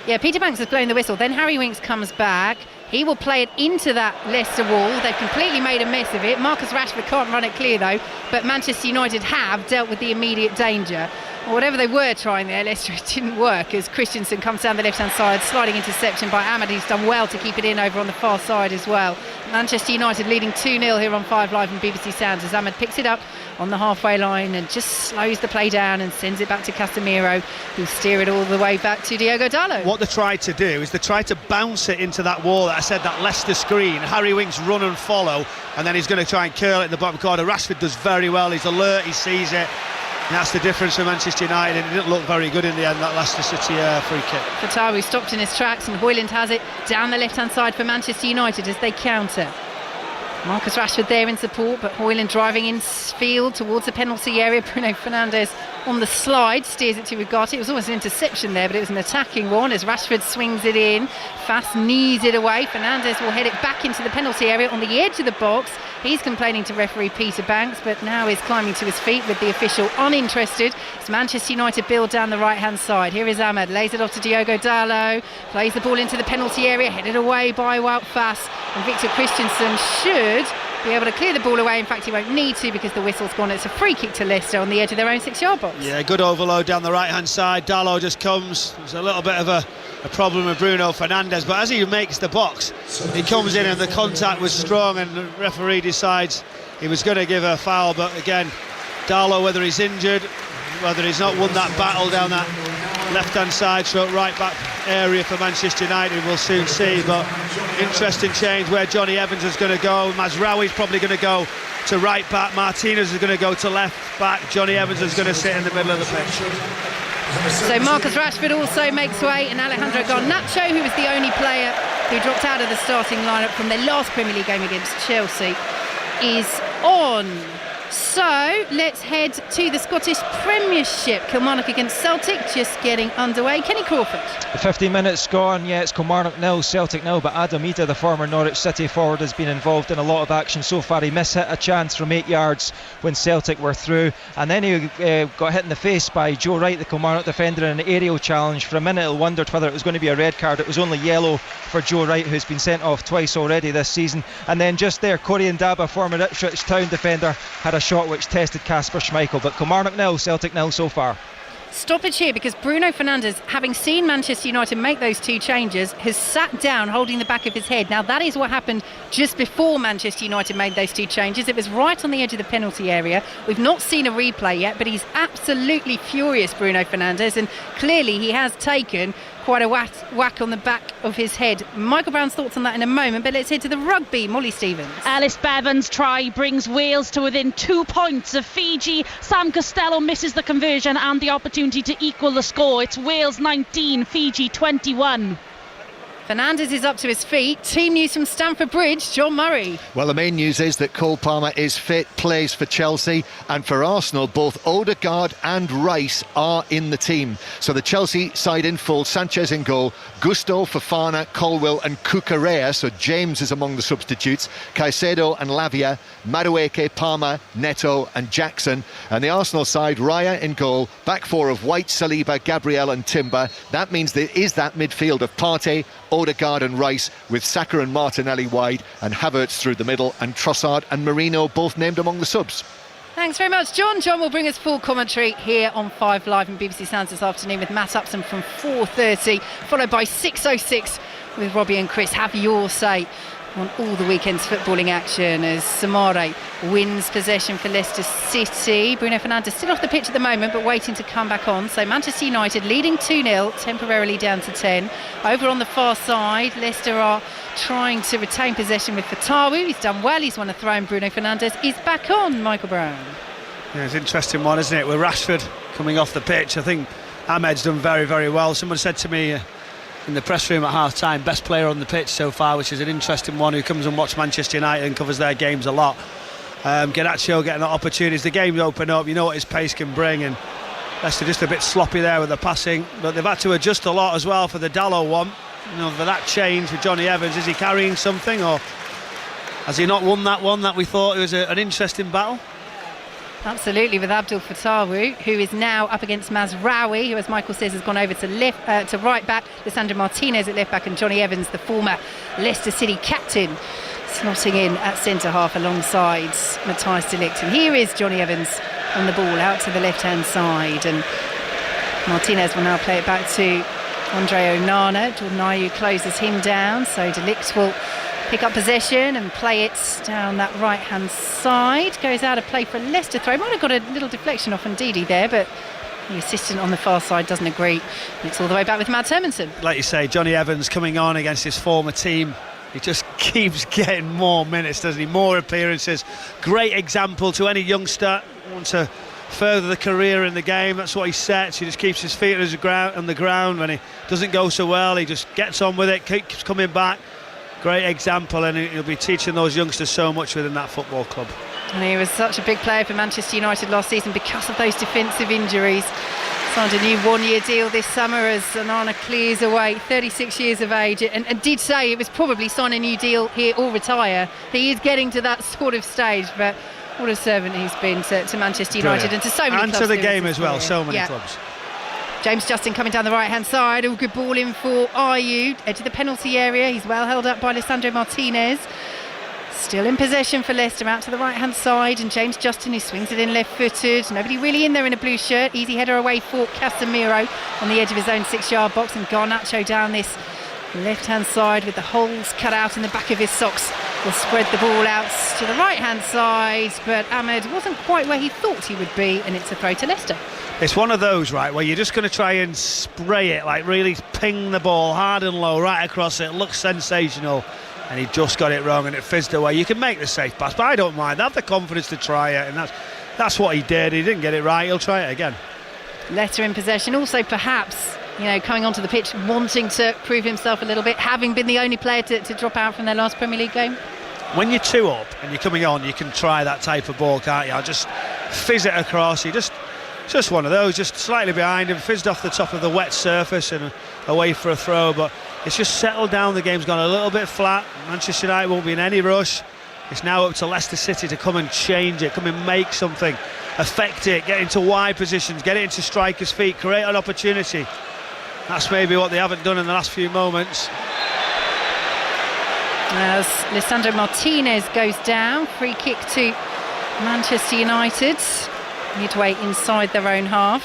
Yeah, Peter Banks has blown the whistle. Then Harry Winks comes back. He will play it into that Leicester wall. They've completely made a mess of it. Marcus Rashford can't run it clear though, but Manchester United have dealt with the immediate danger. Whatever they were trying there, Leicester, it didn't work as Christensen comes down the left-hand side, sliding interception by Ahmed. He's done well to keep it in over on the far side as well. Manchester United leading 2-0 here on 5 Live and BBC Sounds as Ahmed picks it up on the halfway line and just slows the play down and sends it back to Casemiro, who steer it all the way back to Diogo Dalot. What they tried to do is they tried to bounce it into that wall that I said, that Leicester screen. Harry Winks run and follow, and then he's going to try and curl it in the bottom corner. Rashford does very well, he's alert, he sees it. And that's the difference for Manchester United, and it didn't look very good in the end, that Leicester City free kick. Fatawu stopped in his tracks, and Højlund has it down the left-hand side for Manchester United as they counter. Marcus Rashford there in support, but Højlund driving in field towards the penalty area. Bruno Fernandes on the slide, steers it to Ugarte. It was almost an interception there, but it was an attacking one as Rashford swings it in. Fast knees it away. Fernandes will head it back into the penalty area on the edge of the box. He's complaining to referee Peter Banks, but now is climbing to his feet with the official uninterested. It's Manchester United build down the right-hand side. Here is Ahmed, lays it off to Diogo Dalot, plays the ball into the penalty area, headed away by Wout Faes, and Victor Christensen should be able to clear the ball away. In fact, he won't need to because the whistle's gone. It's a free kick to Leicester on the edge of their own 6-yard box. Yeah, good overload down the right-hand side. Dalot just comes. There's a little bit of a problem with Bruno Fernandes, but as he makes the box, he comes in and the contact was strong, and the referee decides he was going to give a foul. But again, Dalot, whether he's injured, whether he's not won that battle down that left-hand side, stroke right-back area for Manchester United, we'll soon see. But interesting change where Johnny Evans is going to go. Mazraoui's probably going to go to right-back. Martinez is going to go to left-back. Johnny Evans is going to sit in the middle of the pitch. So Marcus Rashford also makes way, and Alejandro Garnacho, who was the only player who dropped out of the starting lineup from their last Premier League game against Chelsea, is on. So let's head to the Scottish Premiership. Kilmarnock against Celtic just getting underway. Kenny Crawford. The 15 minutes gone. Yeah, it's Kilmarnock 0, Celtic 0, but Adam Ida, the former Norwich City forward, has been involved in a lot of action so far. He mishit a chance from 8 yards when Celtic were through, and then he got hit in the face by Joe Wright, the Kilmarnock defender, in an aerial challenge. For a minute I wondered whether it was going to be a red card. It was only yellow for Joe Wright, who's been sent off twice already this season. And then just there, Corey Ndaba, former Ipswich Town defender, had a shot which tested Kasper Schmeichel. But Kilmarnock 0, Celtic 0 so far. Stoppage here because Bruno Fernandes, having seen Manchester United make those 2 changes, has sat down holding the back of his head. Now that is what happened just before Manchester United made those 2 changes. It was right on the edge of the penalty area. We've not seen a replay yet, but he's absolutely furious, Bruno Fernandes, and clearly he has taken quite a whack on the back of his head. Michael Brown's thoughts on that in a moment, but let's head to the rugby. Molly Stevens. Ellis Bevan's try brings Wales to within 2 points of Fiji. Sam Costello misses the conversion and the opportunity to equal the score. It's Wales 19, Fiji 21. Fernandes is up to his feet. Team news from Stamford Bridge, John Murray. Well, the main news is that Cole Palmer is fit, plays for Chelsea, and for Arsenal, both Odegaard and Rice are in the team. So the Chelsea side in full, Sanchez in goal, Gusto, Fofana, Colwill and Cucurella, so James is among the substitutes, Caicedo and Lavia, Madueke, Palmer, Neto and Jackson. And the Arsenal side, Raya in goal, back four of White, Saliba, Gabriel and Timber. That means there is that midfield of Partey, Odegaard and Rice, with Saka and Martinelli wide, and Havertz through the middle, and Trossard and Marino both named among the subs. Thanks very much, John. John will bring us full commentary here on 5 Live and BBC Sounds this afternoon with Matt Upson from 4:30, followed by 6:06 with Robbie and Chris. Have your say on all the weekend's footballing action as Samare wins possession for Leicester City. Bruno Fernandes still off the pitch at the moment, but waiting to come back on. So Manchester United leading 2-0, temporarily down to 10. Over on the far side, Leicester are trying to retain possession with Fatawu. He's done well, he's won a throw, and Bruno Fernandes is back on. Michael Brown. Yeah, it's an interesting one, isn't it, with Rashford coming off the pitch. I think Ahmed's done very, very well. Someone said to me in the press room at half-time, best player on the pitch so far, which is an interesting one, who comes and watches Manchester United and covers their games a lot. Garnacho getting opportunities, the game's open up, you know what his pace can bring, and Leicester just a bit sloppy there with the passing, but they've had to adjust a lot as well for the Dalot one. You know, for that change with Johnny Evans, is he carrying something, or has he not won that one that we thought it was an interesting battle? Absolutely, with Abdul Fatawu, who is now up against Mazraoui, who, as Michael says, has gone over to right back. Lisandro Martinez at left back, and Johnny Evans, the former Leicester City captain, slotting in at centre half alongside Matthijs de Ligt. And here is Johnny Evans on the ball out to the left-hand side, and Martinez will now play it back to Andre Onana. Jordan Ayew closes him down, so de Ligt will pick up possession and play it down that right-hand side. Goes out of play for a Leicester throw. Might have got a little deflection off Ndidi there, but the assistant on the far side doesn't agree. It's all the way back with Mads Hermansen. Like you say, Johnny Evans coming on against his former team. He just keeps getting more minutes, doesn't he? More appearances. Great example to any youngster who wants to further the career in the game. That's what he sets. He just keeps his feet on the ground. When he doesn't go so well, he just gets on with it, keeps coming back. Great example, and he'll be teaching those youngsters so much within that football club. And he was such a big player for Manchester United last season because of those defensive injuries. Signed a new one-year deal this summer as Onana clears away, 36 years of age, and did say it was probably sign a new deal here or retire. He is getting to that sort of stage, but what a servant he's been to Manchester United. Brilliant. And to so many and clubs. And to the game as well, so many clubs. James Justin coming down the right-hand side. Good ball in for Ayew. Edge of the penalty area. He's well held up by Lisandro Martinez. Still in possession for Leicester, out to the right-hand side. And James Justin, who swings it in left-footed. Nobody really in there in a blue shirt. Easy header away for Casemiro on the edge of his own 6-yard box. And Garnacho down this left-hand side with the holes cut out in the back of his socks. Will spread the ball out to the right-hand side. But Ahmed wasn't quite where he thought he would be. And it's a throw to Leicester. It's one of those, right, where you're just going to try and spray it, like really ping the ball hard and low right across it. Looks sensational, and he just got it wrong and it fizzed away. You can make the safe pass, but I don't mind. Have the confidence to try it, and that's what he did. He didn't get it right. He'll try it again. Leicester in possession. Also, perhaps, coming onto the pitch, wanting to prove himself a little bit, having been the only player to drop out from their last Premier League game. When you're 2 up and you're coming on, you can try that type of ball, can't you? I'll just fizz it across. Just one of those, just slightly behind him, fizzed off the top of the wet surface and away for a throw, but it's just settled down. The game's gone a little bit flat. Manchester United won't be in any rush. It's now up to Leicester City to come and change it, come and make something, affect it, get into wide positions, get it into strikers' feet, create an opportunity. That's maybe what they haven't done in the last few moments. As Lisandro Martinez goes down, free kick to Manchester United. Midway inside their own half.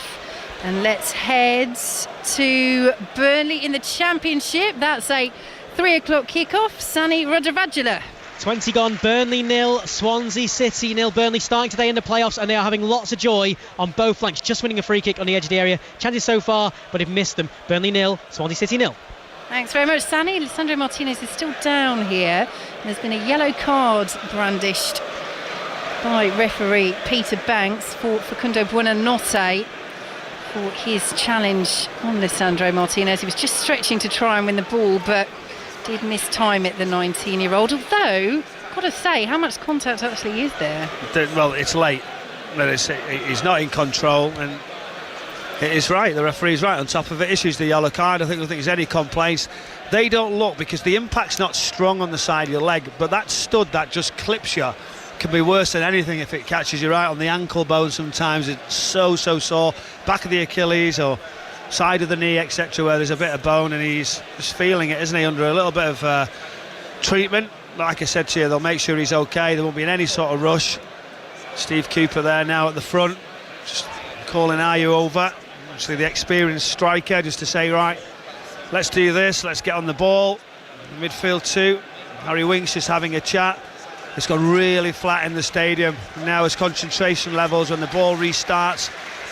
And let's head to Burnley in the Championship. That's a 3 o'clock kickoff. Sani Radravajula. 20 gone, Burnley 0, Swansea City 0. Burnley starting today in the playoffs, and they are having lots of joy on both flanks. Just winning a free kick on the edge of the area. Chances so far, but they've missed them. Burnley 0, Swansea City 0. Thanks very much, Sani. Lisandro Martinez is still down here. There's been a yellow card brandished by referee Peter Banks for Facundo Buonanotte for his challenge on Lisandro Martinez. He was just stretching to try and win the ball, but did miss time at the 19-year-old, although, got to say, how much contact actually is there? Well, it's late, but he's not in control, and it is right, the referee's right on top of it, issues the yellow card. I don't think there's any complaints. They don't look, because the impact's not strong on the side of your leg, but that stud that just clips you can be worse than anything if it catches you right on the ankle bone. Sometimes it's so sore, back of the Achilles or side of the knee, etc., where there's a bit of bone, and he's just feeling it, isn't he, under a little bit of treatment. Like I said to you, they'll make sure he's okay, there won't be in any sort of rush. Steve Cooper there now at the front, just calling "Are you over?" Obviously the experienced striker, just to say, right, let's do this, let's get on the ball. Midfield too, Harry Winks just having a chat. It's gone really flat in the stadium. Now as concentration levels, when the ball restarts,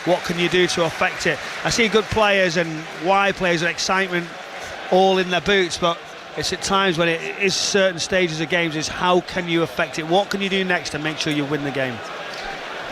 what can you do to affect it? I see good players and wide players with excitement all in their boots, but it's at times when it is certain stages of games is how can you affect it? What can you do next to make sure you win the game?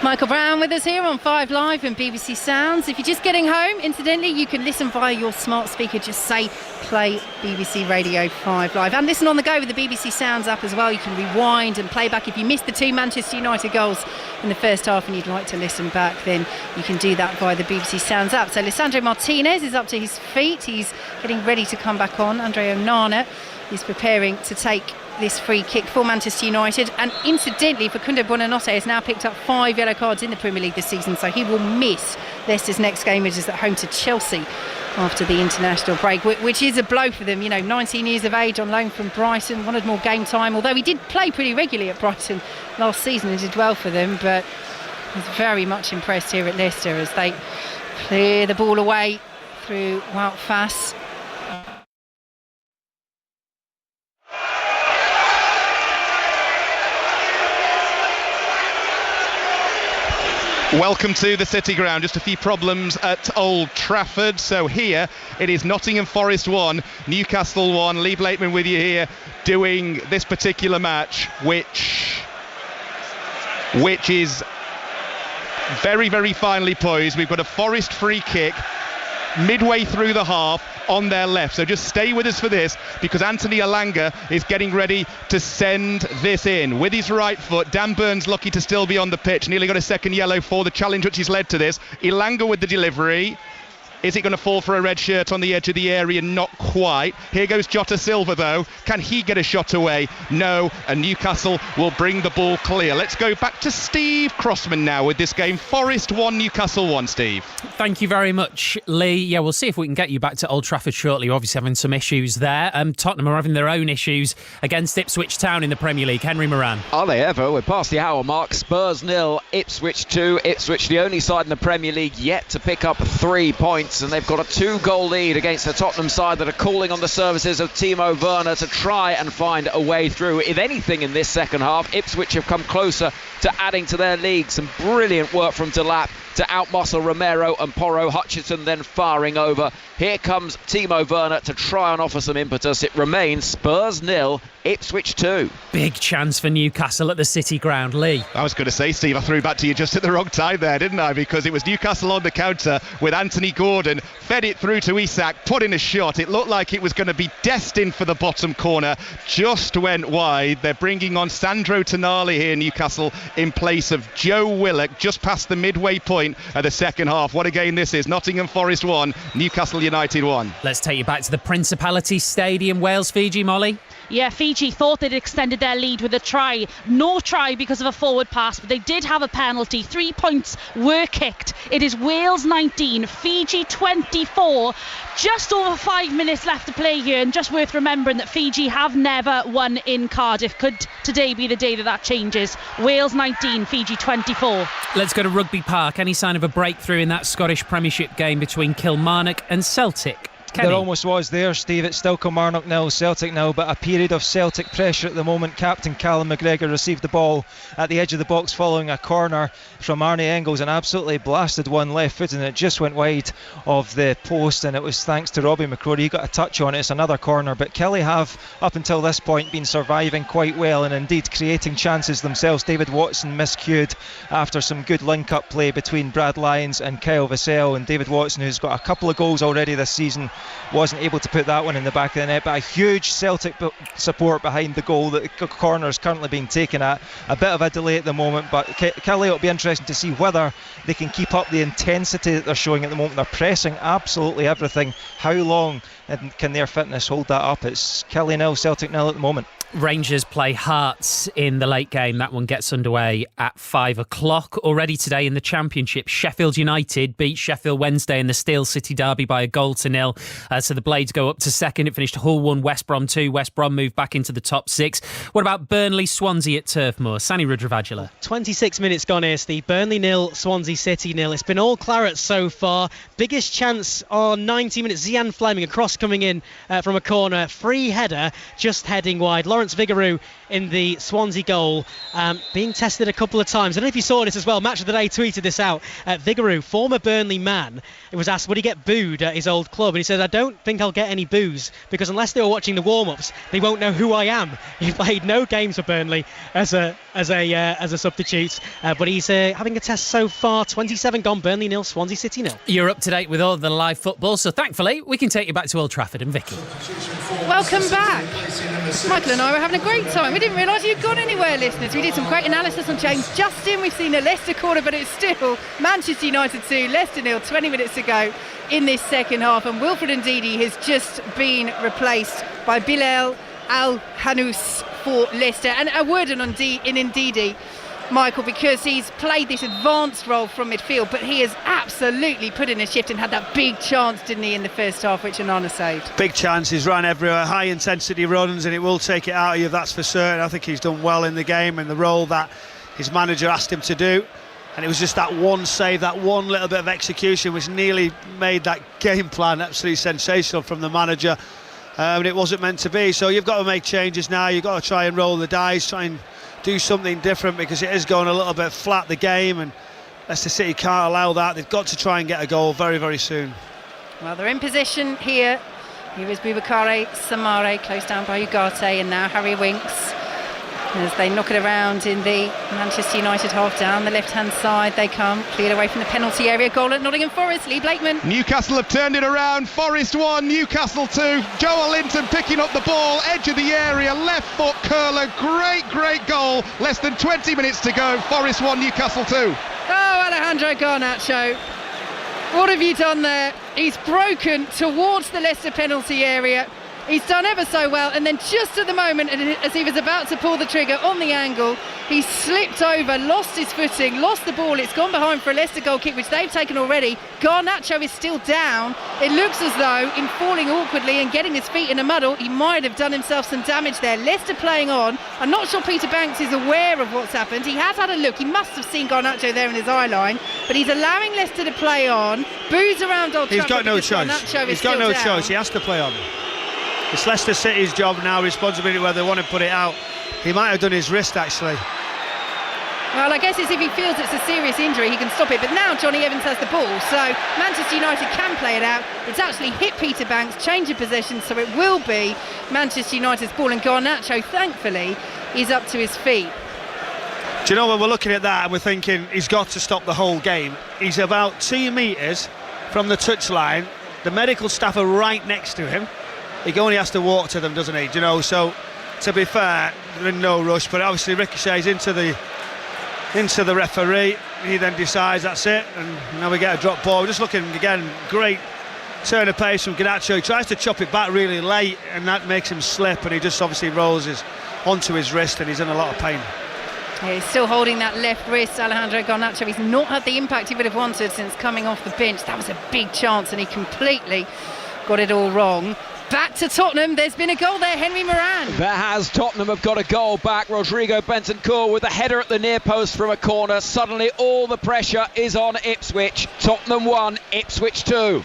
Michael Brown with us here on 5 Live and BBC Sounds. If you're just getting home, incidentally, you can listen via your smart speaker. Just say play BBC Radio 5 Live. And listen on the go with the BBC Sounds app as well. You can rewind and play back. If you missed the 2 Manchester United goals in the first half and you'd like to listen back, then you can do that via the BBC Sounds app. So Lisandro Martinez is up to his feet. He's getting ready to come back on. Andre Onana is preparing to take this free kick for Manchester United, and incidentally Facundo Buonanotte has now picked up 5 yellow cards in the Premier League this season, so he will miss Leicester's next game, which is at home to Chelsea after the international break, which is a blow for them. 19 years of age, on loan from Brighton, wanted more game time, although he did play pretty regularly at Brighton last season and did well for them, but he's very much impressed here at Leicester as they clear the ball away through Wout Faes. Welcome to the City Ground. Just a few problems at Old Trafford. So here it is Nottingham Forest 1, Newcastle 1. Lee Blakeman with you here doing this particular match, which is very, very finely poised. We've got a Forest free kick midway through the half on their left, so just stay with us for this, because Anthony Elanga is getting ready to send this in with his right foot. Dan Burns lucky to still be on the pitch, nearly got a second yellow for the challenge which has led to this. Elanga with the delivery. Is it going to fall for a red shirt on the edge of the area? Not quite. Here goes Jota Silva though. Can he get a shot away? No, and Newcastle will bring the ball clear. Let's go back to Steve Crossman now with this game. Forest 1, Newcastle 1, Steve. Thank you very much, Lee. Yeah, we'll see if we can get you back to Old Trafford shortly. We're obviously having some issues there. Tottenham are having their own issues against Ipswich Town in the Premier League. Henry Moran. Are they ever? We're past the hour mark. Spurs 0, Ipswich 2. Ipswich the only side in the Premier League yet to pick up 3 points, and they've got a 2-goal lead against the Tottenham side that are calling on the services of Timo Werner to try and find a way through. If anything, in this second half, Ipswich have come closer to adding to their lead. Some brilliant work from Delap to outmuscle Romero and Porro. Hutchinson then firing over. Here comes Timo Werner to try and offer some impetus. It remains Spurs 0, Ipswich 2. Big chance for Newcastle at the City Ground. Lee. I was going to say, Steve, I threw back to you just at the wrong time there, didn't I? Because it was Newcastle on the counter with Anthony Gordon, fed it through to Isak, put in a shot. It looked like it was going to be destined for the bottom corner, just went wide. They're bringing on Sandro Tonali here, Newcastle, in place of Joe Willock, just past the midway point of the second half. What a game this is. Nottingham Forest 1, Newcastle United 1. Let's take you back to the Principality Stadium, Wales, Fiji, Molly. Yeah, Fiji thought they'd extended their lead with a try. No try because of a forward pass, but they did have a penalty. 3 points were kicked. It is Wales 19, Fiji 24. Just over 5 minutes left to play here, and just worth remembering that Fiji have never won in Cardiff. Could today be the day that changes? Wales 19, Fiji 24. Let's go to Rugby Park. Any sign of a breakthrough in that Scottish Premiership game between Kilmarnock and Celtic? Kenny. There almost was there, Steve. It's still Kilmarnock 0, Celtic 0, but a period of Celtic pressure at the moment. Captain Callum McGregor received the ball at the edge of the box following a corner from Arnie Engels, and absolutely blasted one left foot, and it just went wide of the post, and it was thanks to Robbie McCrory. He got a touch on it. It's another corner, but Kelly have up until this point been surviving quite well and indeed creating chances themselves. David Watson miscued after some good link-up play between Brad Lyons and Kyle Vassell, and David Watson, who's got a couple of goals already this season, wasn't able to put that one in the back of the net. But a huge Celtic support behind the goal that the corner is currently being taken at. A bit of a delay at the moment, but Kelly, it'll be interesting to see whether they can keep up the intensity that they're showing at the moment. They're pressing absolutely everything. How long can their fitness hold that up? It's Kelly 0, Celtic 0 at the moment. Rangers play Hearts in the late game. That one gets underway at 5 o'clock. Already today in the Championship, Sheffield United beat Sheffield Wednesday in the Steel City derby by a goal to nil. So the Blades go up to second. It finished Hull 1, West Brom 2. West Brom moved back into the top 6. What about Burnley Swansea at Turf Moor? Sani Rudravajula. 26 minutes gone here, Steve. Burnley 0, Swansea City 0. It's been all claret so far. Biggest chance on 90 minutes. Zian Fleming, a cross coming in from a corner. Free header, just heading wide. Lawrence Vigouroux in the Swansea goal, being tested a couple of times. I don't know if you saw this as well. Match of the Day tweeted this out. Vigouroux, former Burnley man, it was asked would he get booed at his old club, and he said, I don't think I'll get any boos because unless they were watching the warm-ups they won't know who I am. He played no games for Burnley as a substitute, but he's having a test so far. 27 gone, Burnley 0, Swansea City 0. You're up to date with all the live football, so thankfully we can take you back to Old Trafford. And Vicky, welcome back. Michael and I were having a great time. We didn't realise you'd gone anywhere, listeners. We did some great analysis on James Justin. We've seen a Leicester corner, but it's still Manchester United 2, Leicester 0, 20 minutes to go in this second half. And Wilfred Ndidi has just been replaced by Bilal Al-Hanous for Leicester. And a word on Ndidi, Michael, because he's played this advanced role from midfield, but he has absolutely put in a shift and had that big chance, didn't he, in the first half, which Onana saved. Big chances, ran everywhere, high intensity runs, and it will take it out of you, that's for certain. I think he's done well in the game and the role that his manager asked him to do, and it was just that one save, that one little bit of execution which nearly made that game plan absolutely sensational from the manager, and it wasn't meant to be. So you've got to make changes now. You've got to try and roll the dice, try and do something different, because it is going a little bit flat, the game, and Leicester City can't allow that. They've got to try and get a goal very, very soon. Well, they're in position here. Here is Boubakary Samare, close down by Ugarte, and now Harry Winks as they knock it around in the Manchester United half. Down the left-hand side they come, cleared away from the penalty area. Goal at Nottingham Forest, Lee Blakeman. Newcastle have turned it around. Forest 1, Newcastle 2. Joel Linton picking up the ball, edge of the area, left foot curler, great goal. Less than 20 minutes to go. Forest 1, Newcastle 2. Oh, Alejandro Garnacho, what have you done there? He's broken towards the Leicester penalty area. He's done ever so well, and then just at the moment, as he was about to pull the trigger on the angle, he slipped over, lost his footing, lost the ball. It's gone behind for a Leicester goal kick, which they've taken already. Garnacho is still down. It looks as though, in falling awkwardly and getting his feet in a muddle, he might have done himself some damage there. Leicester playing on. I'm not sure Peter Banks is aware of what's happened. He has had a look. He must have seen Garnacho there in his eye line, but he's allowing Leicester to play on. Boos around Old Trafford. He's got no choice. He's got no choice. He has to play on. It's Leicester City's job now, responsibility whether they want to put it out. He might have done his wrist, actually. Well, I guess it's if he feels it's a serious injury, he can stop it. But now Johnny Evans has the ball, so Manchester United can play it out. It's actually hit Peter Banks, change of possession, so it will be Manchester United's ball. And Garnacho, thankfully, is up to his feet. Do you know, when we're looking at that and we're thinking he's got to stop the whole game, he's about 2 metres from the touchline. The medical staff are right next to him. He only has to walk to them, doesn't he? Do you know, so to be fair, they're in no rush, but obviously ricochets into the referee. He then decides that's it, and now we get a drop ball. We're just looking again, great turn of pace from Garnacho. He tries to chop it back really late, and that makes him slip, and he just obviously rolls onto his wrist, and he's in a lot of pain. Yeah, he's still holding that left wrist, Alejandro Garnacho. He's not had the impact he would have wanted since coming off the bench. That was a big chance, and he completely got it all wrong. Back to Tottenham, there's been a goal there, Henry Moran. There has. Tottenham have got a goal back. Rodrigo Bentancur with a header at the near post from a corner. Suddenly all the pressure is on Ipswich. Tottenham 1, Ipswich 2.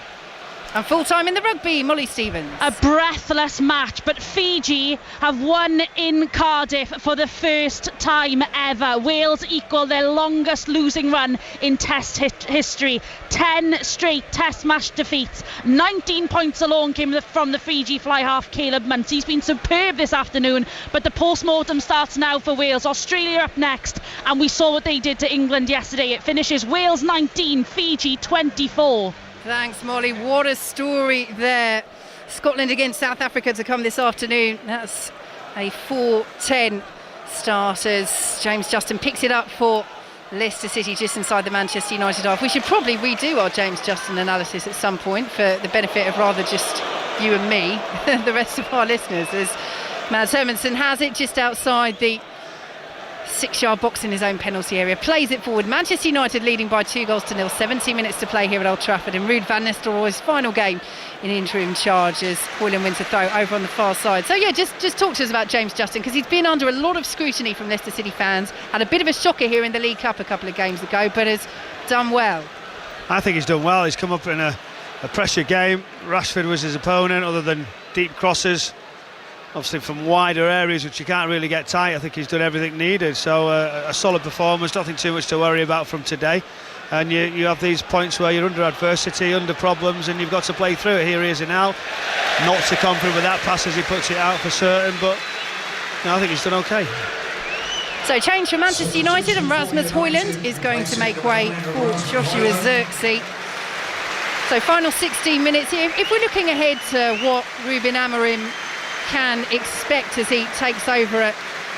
And full time in the rugby, Molly Stevens. A breathless match, but Fiji have won in Cardiff for the first time ever. Wales equal their longest losing run in Test history. 10 straight Test match defeats. 19 points alone came from the Fiji fly half Caleb Muntz. He's been superb this afternoon, but the post-mortem starts now for Wales. Australia up next, and we saw what they did to England yesterday. It finishes Wales 19, Fiji 24. Thanks, Molly. What a story there. Scotland against South Africa to come this afternoon. That's a 4:10 start as James Justin picks it up for Leicester City just inside the Manchester United half. We should probably redo our James Justin analysis at some point for the benefit of rather just you and me, the rest of our listeners, as Mads Hermansen has it just outside the 6-yard box in his own penalty area, plays it forward. Manchester United leading by 2-0. 17 minutes to play here at Old Trafford in Ruud van Nistelrooy's final game in interim charge as Hoyland wins a throw over on the far side. So yeah, just talk to us about James Justin, because he's been under a lot of scrutiny from Leicester City fans. Had a bit of a shocker here in the League Cup a couple of games ago, but has done well. I think he's done well. He's come up in a pressure game. Rashford was his opponent, other than deep crosses, obviously from wider areas which you can't really get tight. I think he's done everything needed, so a solid performance, nothing too much to worry about from today. And you have these points where you're under adversity, under problems, and you've got to play through it. Here he is now, not so confident with that pass as he puts it out for certain, but no, I think he's done okay. So change for Manchester United, and Rasmus Højlund is going to make way for Joshua Zirkzee. So final 16 minutes here. If we're looking ahead to what Ruben Amorim can expect as he takes over at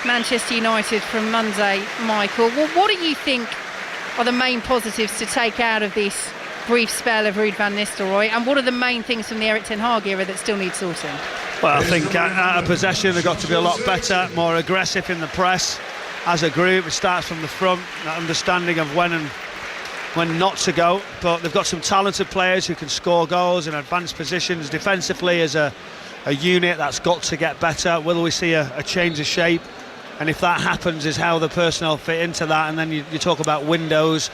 Manchester United from Monday, Michael, what do you think are the main positives to take out of this brief spell of Ruud van Nistelrooy, and what are the main things from the Erik ten Hag era that still need sorting? Well, I think out of possession they've got to be a lot better, more aggressive in the press as a group. It starts from the front, that understanding of when not to go, but they've got some talented players who can score goals in advanced positions. Defensively as a unit, that's got to get better. Will we see a change of shape? And if that happens, is how the personnel fit into that. And then you talk about windows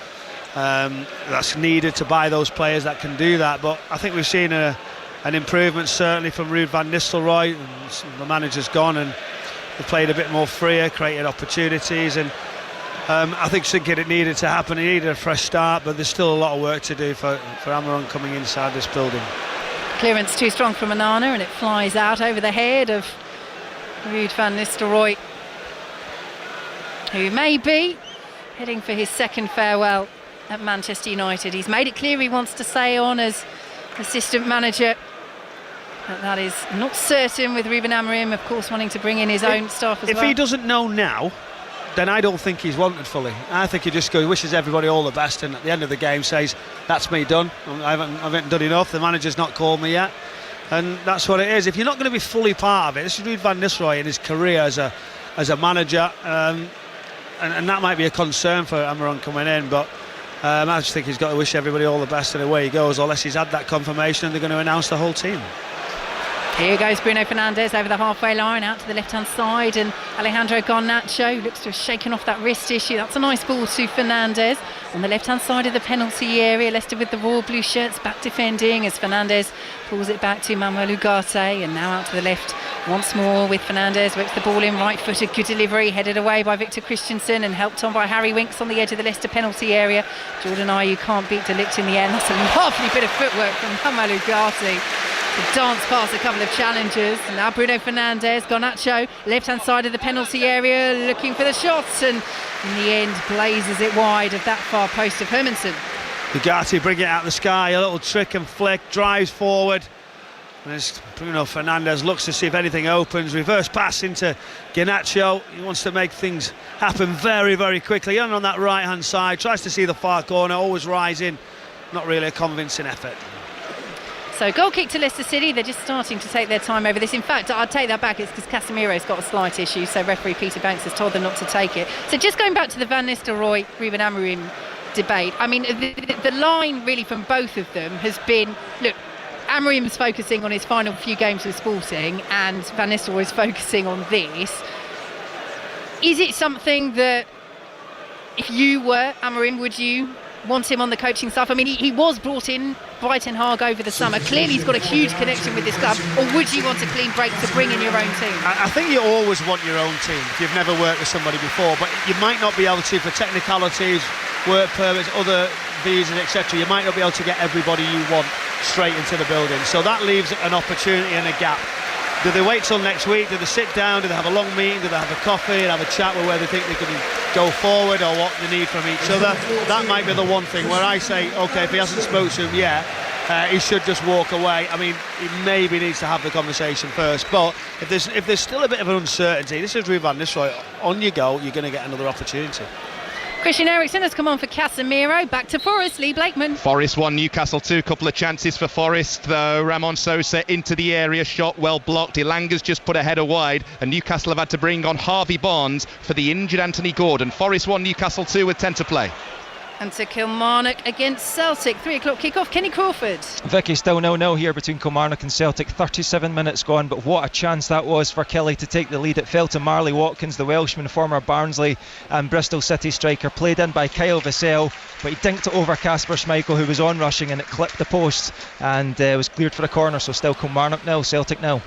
that's needed to buy those players that can do that. But I think we've seen an improvement certainly from Ruud van Nistelrooy. The manager's gone and they've played a bit more freer, created opportunities, and I think it needed to happen. He needed a fresh start, but there's still a lot of work to do for Amorim coming inside this building. Clearance too strong from Onana, and it flies out over the head of Ruud van Nistelrooy, who may be heading for his second farewell at Manchester United. He's made it clear he wants to stay on as assistant manager, but that is not certain, with Ruben Amorim of course wanting to bring in his own staff as well. If he doesn't know now, then I don't think he's wanted fully. I think he just wishes everybody all the best, and at the end of the game says, that's me done, I haven't done enough, the manager's not called me yet. And that's what it is. If you're not going to be fully part of it, this is Ruud van Nistelrooy in his career as a manager, and that might be a concern for Amorim coming in, but I just think he's got to wish everybody all the best, and away he goes, unless he's had that confirmation and they're going to announce the whole team. Here goes Bruno Fernandes over the halfway line, out to the left-hand side, and Alejandro Garnacho looks to have shaken off that wrist issue. That's a nice ball to Fernandes on the left-hand side of the penalty area. Leicester with the royal blue shirts back defending as Fernandes pulls it back to Manuel Ugarte, and now out to the left once more with Fernandes. Whips the ball in, right-footed, good delivery, headed away by Victor Christensen and helped on by Harry Winks on the edge of the Leicester penalty area. Jordan Ayew can't beat De Ligt in the end. That's a lovely bit of footwork from Manuel Ugarte to dance past a couple of challengers. And now Bruno Fernandes, Garnacho, left-hand side of the penalty area, looking for the shots, and in the end blazes it wide of that far post of Hermansen. Ugarte bring it out of the sky, a little trick and flick, drives forward, and as Bruno Fernandes looks to see if anything opens, reverse pass into Garnacho. He wants to make things happen very, very quickly, and on that right-hand side, tries to see the far corner, always rising, not really a convincing effort. So goal kick to Leicester City. They're just starting to take their time over this. In fact, I'd take that back. It's because Casemiro's got a slight issue, so referee Peter Banks has told them not to take it. So just going back to the Van Nistelrooy, Ruben Amorim debate, I mean, the line really from both of them has been, look, Amorim's focusing on his final few games with Sporting and Van Nistelrooy's focusing on this. Is it something that, if you were Amorim, would you want him on the coaching staff? I mean, he was brought in by Ten Hag over the summer. Clearly he's got a huge connection with this club. Or would you want a clean break to bring in your own team? I think you always want your own team if you've never worked with somebody before, but you might not be able to, for technicalities, work permits, other visas, etc. You might not be able to get everybody you want straight into the building, so that leaves an opportunity and a gap. Do they wait till next week? Do they sit down? Do they have a long meeting? Do they have a coffee and have a chat with where they think they can go forward or what they need from each other? That might be the one thing where I say, OK, if he hasn't spoken to him yet, he should just walk away. I mean, he maybe needs to have the conversation first, but if there's still a bit of an uncertainty, this is Ruud van Nistelrooy, on you go, you're going to get another opportunity. Christian Eriksen has come on for Casemiro. Back to Forest, Lee Blakeman. Forest 1, Newcastle 2. Couple of chances for Forest, though. Ramon Sosa into the area, shot well blocked. Ilanga's just put a header wide, and Newcastle have had to bring on Harvey Barnes for the injured Anthony Gordon. Forest 1, Newcastle 2 with 10 to play. And to Kilmarnock against Celtic, 3 o'clock kick-off. Kenny Crawford. Vicky, still 0-0 here between Kilmarnock and Celtic. 37 minutes gone, but what a chance that was for Kelly to take the lead. It fell to Marley Watkins, the Welshman, former Barnsley and Bristol City striker, played in by Kyle Vassell, but he dinked it over Kasper Schmeichel, who was on rushing, and it clipped the post and was cleared for a corner. So still Kilmarnock 0, Celtic 0.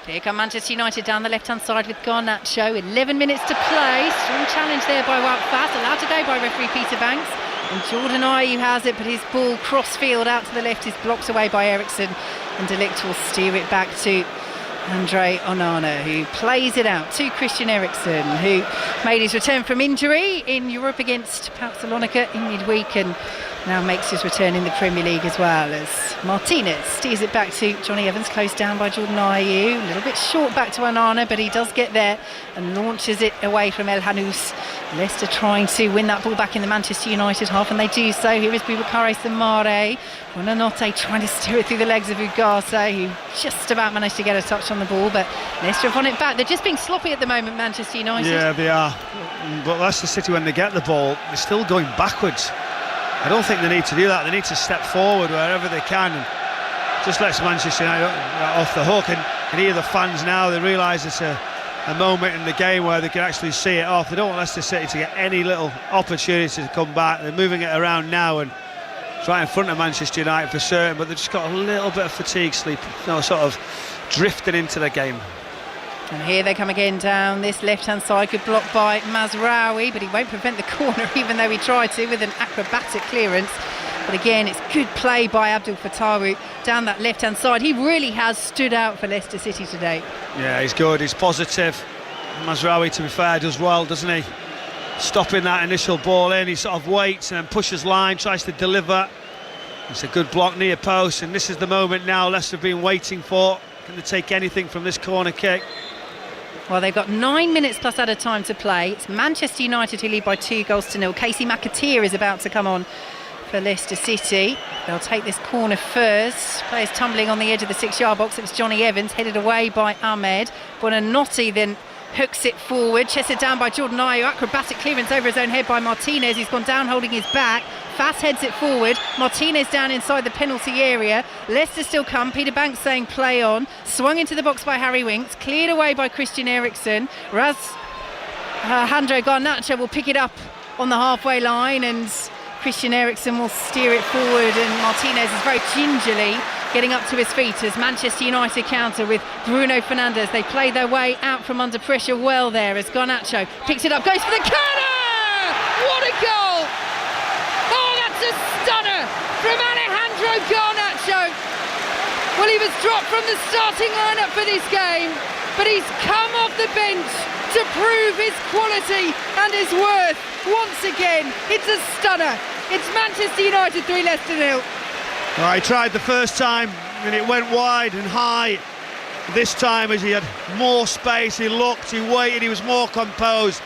Here come Manchester United down the left-hand side with Garnacho. 11 minutes to play. Strong challenge there by Wout Faes. Allowed to go by referee Peter Banks. And Jordan Ayew has it, but his ball cross-field out to the left is blocked away by Eriksen. And De Ligt will steer it back to Andre Onana, who plays it out to Christian Eriksen, who made his return from injury in Europe against PAOK Salonika in midweek and now makes his return in the Premier League as well, as Martinez steers it back to Johnny Evans, closed down by Jordan Ayew. A little bit short back to Onana, but he does get there and launches it away from El Hanous. Leicester trying to win that ball back in the Manchester United half, and they do so. Here is Boubacar Samare. Buonanotte trying to steer it through the legs of Ugarte, who just about managed to get a touch on the ball, but Leicester have won it back. They're just being sloppy at the moment, Manchester United. Yeah, they are. But Leicester City, when they get the ball, they're still going backwards. I don't think they need to do that. They need to step forward wherever they can and just lets Manchester United off the hook. And here the fans now, they realise it's a moment in the game where they can actually see it off. They don't want Leicester City to get any little opportunity to come back. They're moving it around now and right in front of Manchester United for certain, but they've just got a little bit of fatigue, sleep, sort of drifting into the game. And here they come again down this left-hand side. Good block by Mazraoui, but he won't prevent the corner even though he tried to with an acrobatic clearance. But again, it's good play by Abdul Fattawu down that left-hand side. He really has stood out for Leicester City today. Yeah, he's good, he's positive. Mazraoui, to be fair, does well, doesn't he? Stopping that initial ball in, he sort of waits and then pushes line, tries to deliver. It's a good block near post, and this is the moment now Leicester have been waiting for. Can they take anything from this corner kick? Well, they've got 9 minutes plus added time to play. It's Manchester United who lead by 2-0. Casey McAteer is about to come on for Leicester City. They'll take this corner first. Players tumbling on the edge of the 6-yard box. It was Johnny Evans, headed away by Ahmed. Buonanotte then hooks it forward, chests it down by Jordan Ayew. Acrobatic clearance over his own head by Martinez. He's gone down holding his back. Faes heads it forward. Martinez down inside the penalty area. Leicester still come. Peter Banks saying play on. Swung into the box by Harry Winks. Cleared away by Christian Eriksen. Alejandro Garnacho will pick it up on the halfway line, and Christian Eriksen will steer it forward, and Martinez is very gingerly getting up to his feet as Manchester United counter with Bruno Fernandes. They play their way out from under pressure well there as Garnacho picks it up, goes for the corner! What a goal! Oh, that's a stunner from Alejandro Garnacho. Well, he was dropped from the starting lineup for this game, but he's come off the bench to prove his quality and his worth once again. It's a stunner. It's Manchester United 3, Leicester 0. He tried the first time and it went wide and high. This time, as he had more space, he looked, he waited, he was more composed,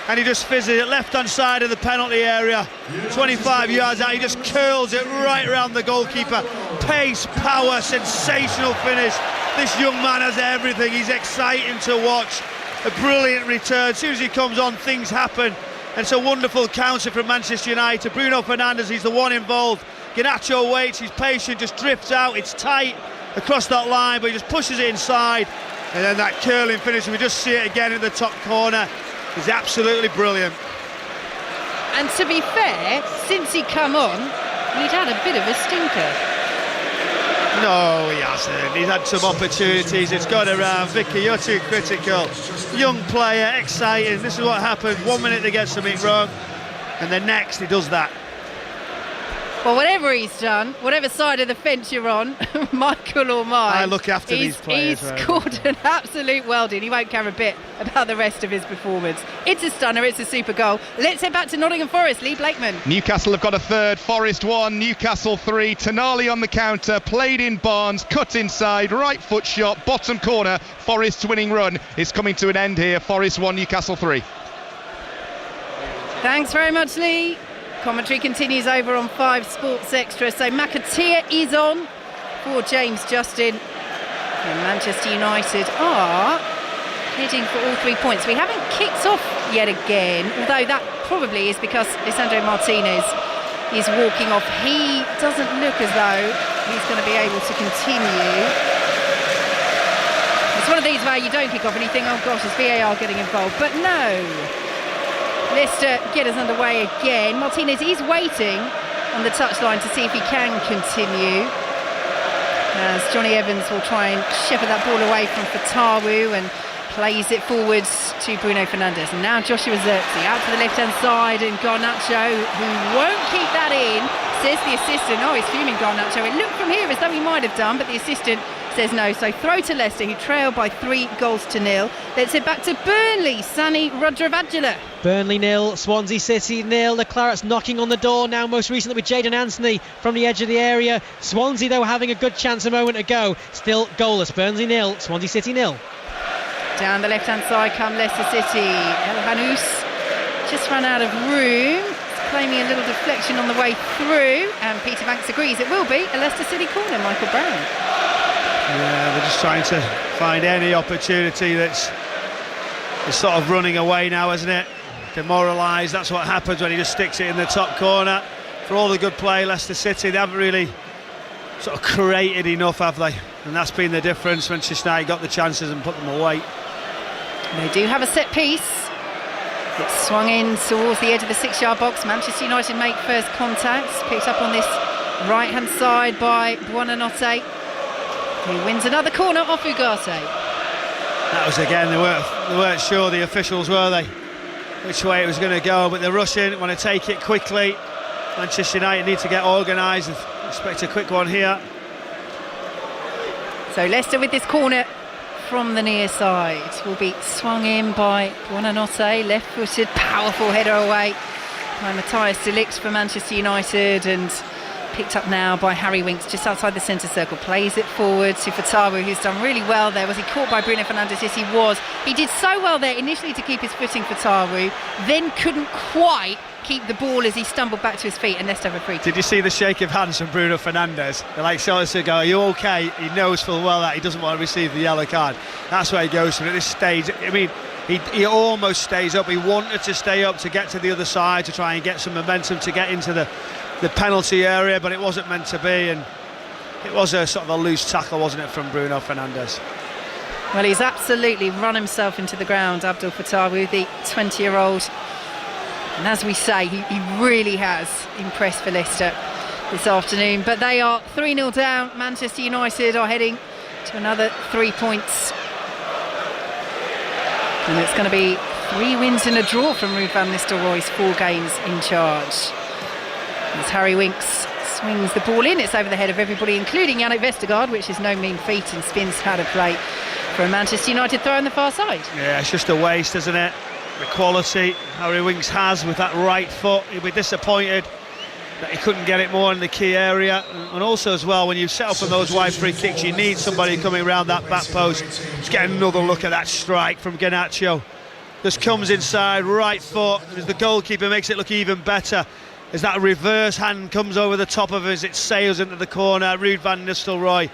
and he just fizzed it left-hand side of the penalty area, 25 yards out. He just curls it right around the goalkeeper. Pace, power, sensational finish. This young man has everything. He's exciting to watch. A brilliant return. As soon as he comes on, things happen. And it's a wonderful counter from Manchester United. Bruno Fernandes, he's the one involved. Garnacho waits, he's patient, just drifts out. It's tight across that line, but he just pushes it inside. And then that curling finish, we just see it again in the top corner. It's absolutely brilliant. And to be fair, since he come on, he'd had a bit of a stinker. No, he hasn't. He's had some opportunities. It's gone around. Vicky, you're too critical. Young player, exciting. This is what happens. 1 minute they get something wrong, and the next he does that. Well, whatever he's done, whatever side of the fence you're on, Michael or mine, I look after these players. He's scored an absolute welding. He won't care a bit about the rest of his performance. It's a stunner, it's a super goal. Let's head back to Nottingham Forest. Lee Blakeman. Newcastle have got a third. Forest 1, Newcastle 3. Tonali on the counter, played in Barnes, cut inside, right foot shot, bottom corner. Forest's winning run is coming to an end here. Forest 1, Newcastle 3. Thanks very much, Lee. Commentary continues over on 5 Sports Extra. So McAteer is on for James Justin. And Manchester United are heading for all 3 points. We haven't kicked off yet again, although that probably is because Lisandro Martinez is walking off. He doesn't look as though he's going to be able to continue. It's one of these where you don't kick off and you think, oh gosh, is VAR getting involved? But no. Leicester get us underway again. Martinez is waiting on the touchline to see if he can continue, as Johnny Evans will try and shepherd that ball away from Fatawu and plays it forwards to Bruno Fernandes. And now Joshua Zirkzee out to the left-hand side, and Garnacho, who won't keep that in, says the assistant. Oh, he's fuming, Garnacho. It looked from here as though he might have done, but the assistant says no. So throw to Leicester, who trail by 3-0. Let's head back to Burnley. Sani Radravajula. Burnley 0, Swansea City 0. The Clarets knocking on the door now, most recently with Jayden Anthony from the edge of the area. Swansea, though, having a good chance a moment ago. Still goalless. Burnley 0, Swansea City 0. Down the left-hand side come Leicester City. El Hanous just run out of room. It's claiming a little deflection on the way through, and Peter Banks agrees it will be a Leicester City corner. Michael Brown. Yeah, they're just trying to find any opportunity that's sort of running away now, isn't it? Demoralised, that's what happens when he just sticks it in the top corner. For all the good play, Leicester City, they haven't really sort of created enough, have they? And that's been the difference. Manchester United got the chances and put them away. They do have a set piece. It's swung in towards the edge of the 6-yard box. Manchester United make first contact. Picked up on this right-hand side by Buonanotte. He wins another corner off Ugarte. That was again, they weren't sure, the officials, were they, which way it was going to go, but they're rushing, want to take it quickly. Manchester United need to get organised and expect a quick one here. So Leicester with this corner from the near side will be swung in by Buonanotte, left-footed, powerful header away by Matthias de Ligt for Manchester United, and picked up now by Harry Winks just outside the centre circle. Plays it forward to Fatawu, who's done really well there. Was he caught by Bruno Fernandes? Yes, he was. He did so well there initially to keep his footing, Fatawu, then couldn't quite keep the ball as he stumbled back to his feet, and Leicester have a free kick. Did you see the shake of hands from Bruno Fernandes? They're like, so to go, are you okay? He knows full well that he doesn't want to receive the yellow card. That's where he goes to at this stage. I mean, he almost stays up. He wanted to stay up to get to the other side, to try and get some momentum to get into the penalty area, but it wasn't meant to be, and it was a sort of a loose tackle, wasn't it, from Bruno Fernandes? Well, he's absolutely run himself into the ground, Abdul Fatawu, the 20-year-old. And as we say, he really has impressed for Leicester this afternoon. But they are 3-0 down. Manchester United are heading to another 3 points. And it's going to be 3 wins and a draw from Ruud van Nistelrooy's 4 games in charge. As Harry Winks swings the ball in, it's over the head of everybody, including Yannick Vestergaard, which is no mean feat, and spins out of play for a Manchester United throw on the far side. Yeah, it's just a waste, isn't it? The quality Harry Winks has with that right foot. He'll be disappointed that he couldn't get it more in the key area, and also as well, when you set up on those wide free kicks, you need somebody coming around that back post. Just get another look at that strike from Garnacho. Just comes inside, right foot, as the goalkeeper makes it look even better. As that reverse hand comes over the top of us, it sails into the corner. Ruud van Nistelrooy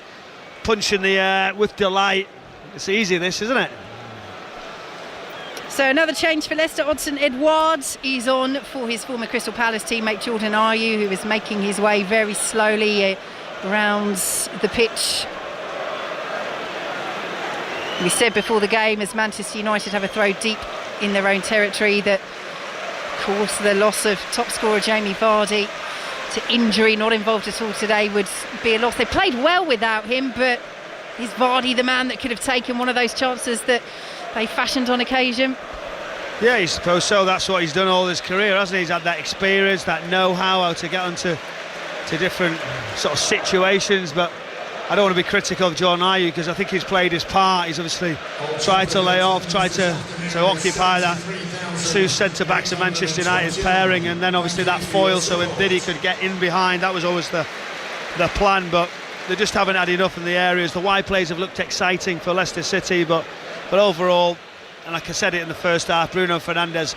punching the air with delight. It's easy, this, isn't it? So another change for Leicester. Odsonne Edouard is on for his former Crystal Palace teammate Jordan Ayew, who is making his way very slowly around the pitch. We said before the game, as Manchester United have a throw deep in their own territory, that of course the loss of top scorer Jamie Vardy to injury, not involved at all today, would be a loss. They played well without him, but is Vardy the man that could have taken one of those chances that they fashioned on occasion? Yeah, I suppose so. That's what he's done all his career, hasn't he? He's had that experience, that know-how, how to get onto to different sort of situations, but I don't want to be critical of Jordan Ayew because I think he's played his part. He's obviously tried to lay off, tried to occupy that two centre-backs of Manchester United's pairing, and then obviously that foil so Ndidi could get in behind. That was always the plan, but they just haven't had enough in the areas. The wide plays have looked exciting for Leicester City, but overall, and like I said it in the first half, Bruno Fernandes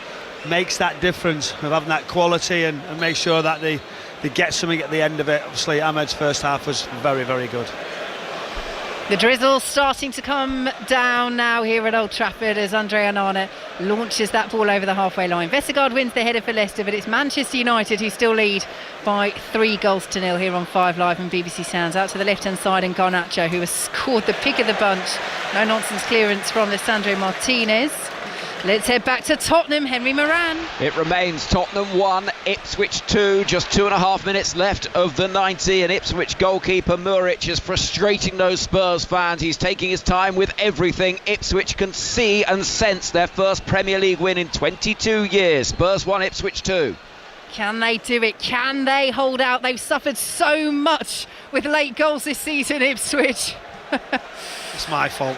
makes that difference of having that quality and make sure that they get something at the end of it. Obviously Ahmed's first half was very, very good. The drizzle's starting to come down now here at Old Trafford as Andre Onana launches that ball over the halfway line. Vestergaard wins the header for Leicester, but it's Manchester United who still lead by 3-0 here on 5 Live and BBC Sounds. Out to the left-hand side, and Garnacho, who has scored the pick of the bunch. No-nonsense clearance from Lisandro Martinez. Let's head back to Tottenham. Henry Moran. It remains Tottenham 1, Ipswich 2. Just 2.5 minutes left of the 90, and Ipswich goalkeeper Muric is frustrating those Spurs fans. He's taking his time with everything. Ipswich can see and sense their first Premier League win in 22 years. Spurs 1, Ipswich 2. Can they do it? Can they hold out? They've suffered so much with late goals this season, Ipswich. It's my fault.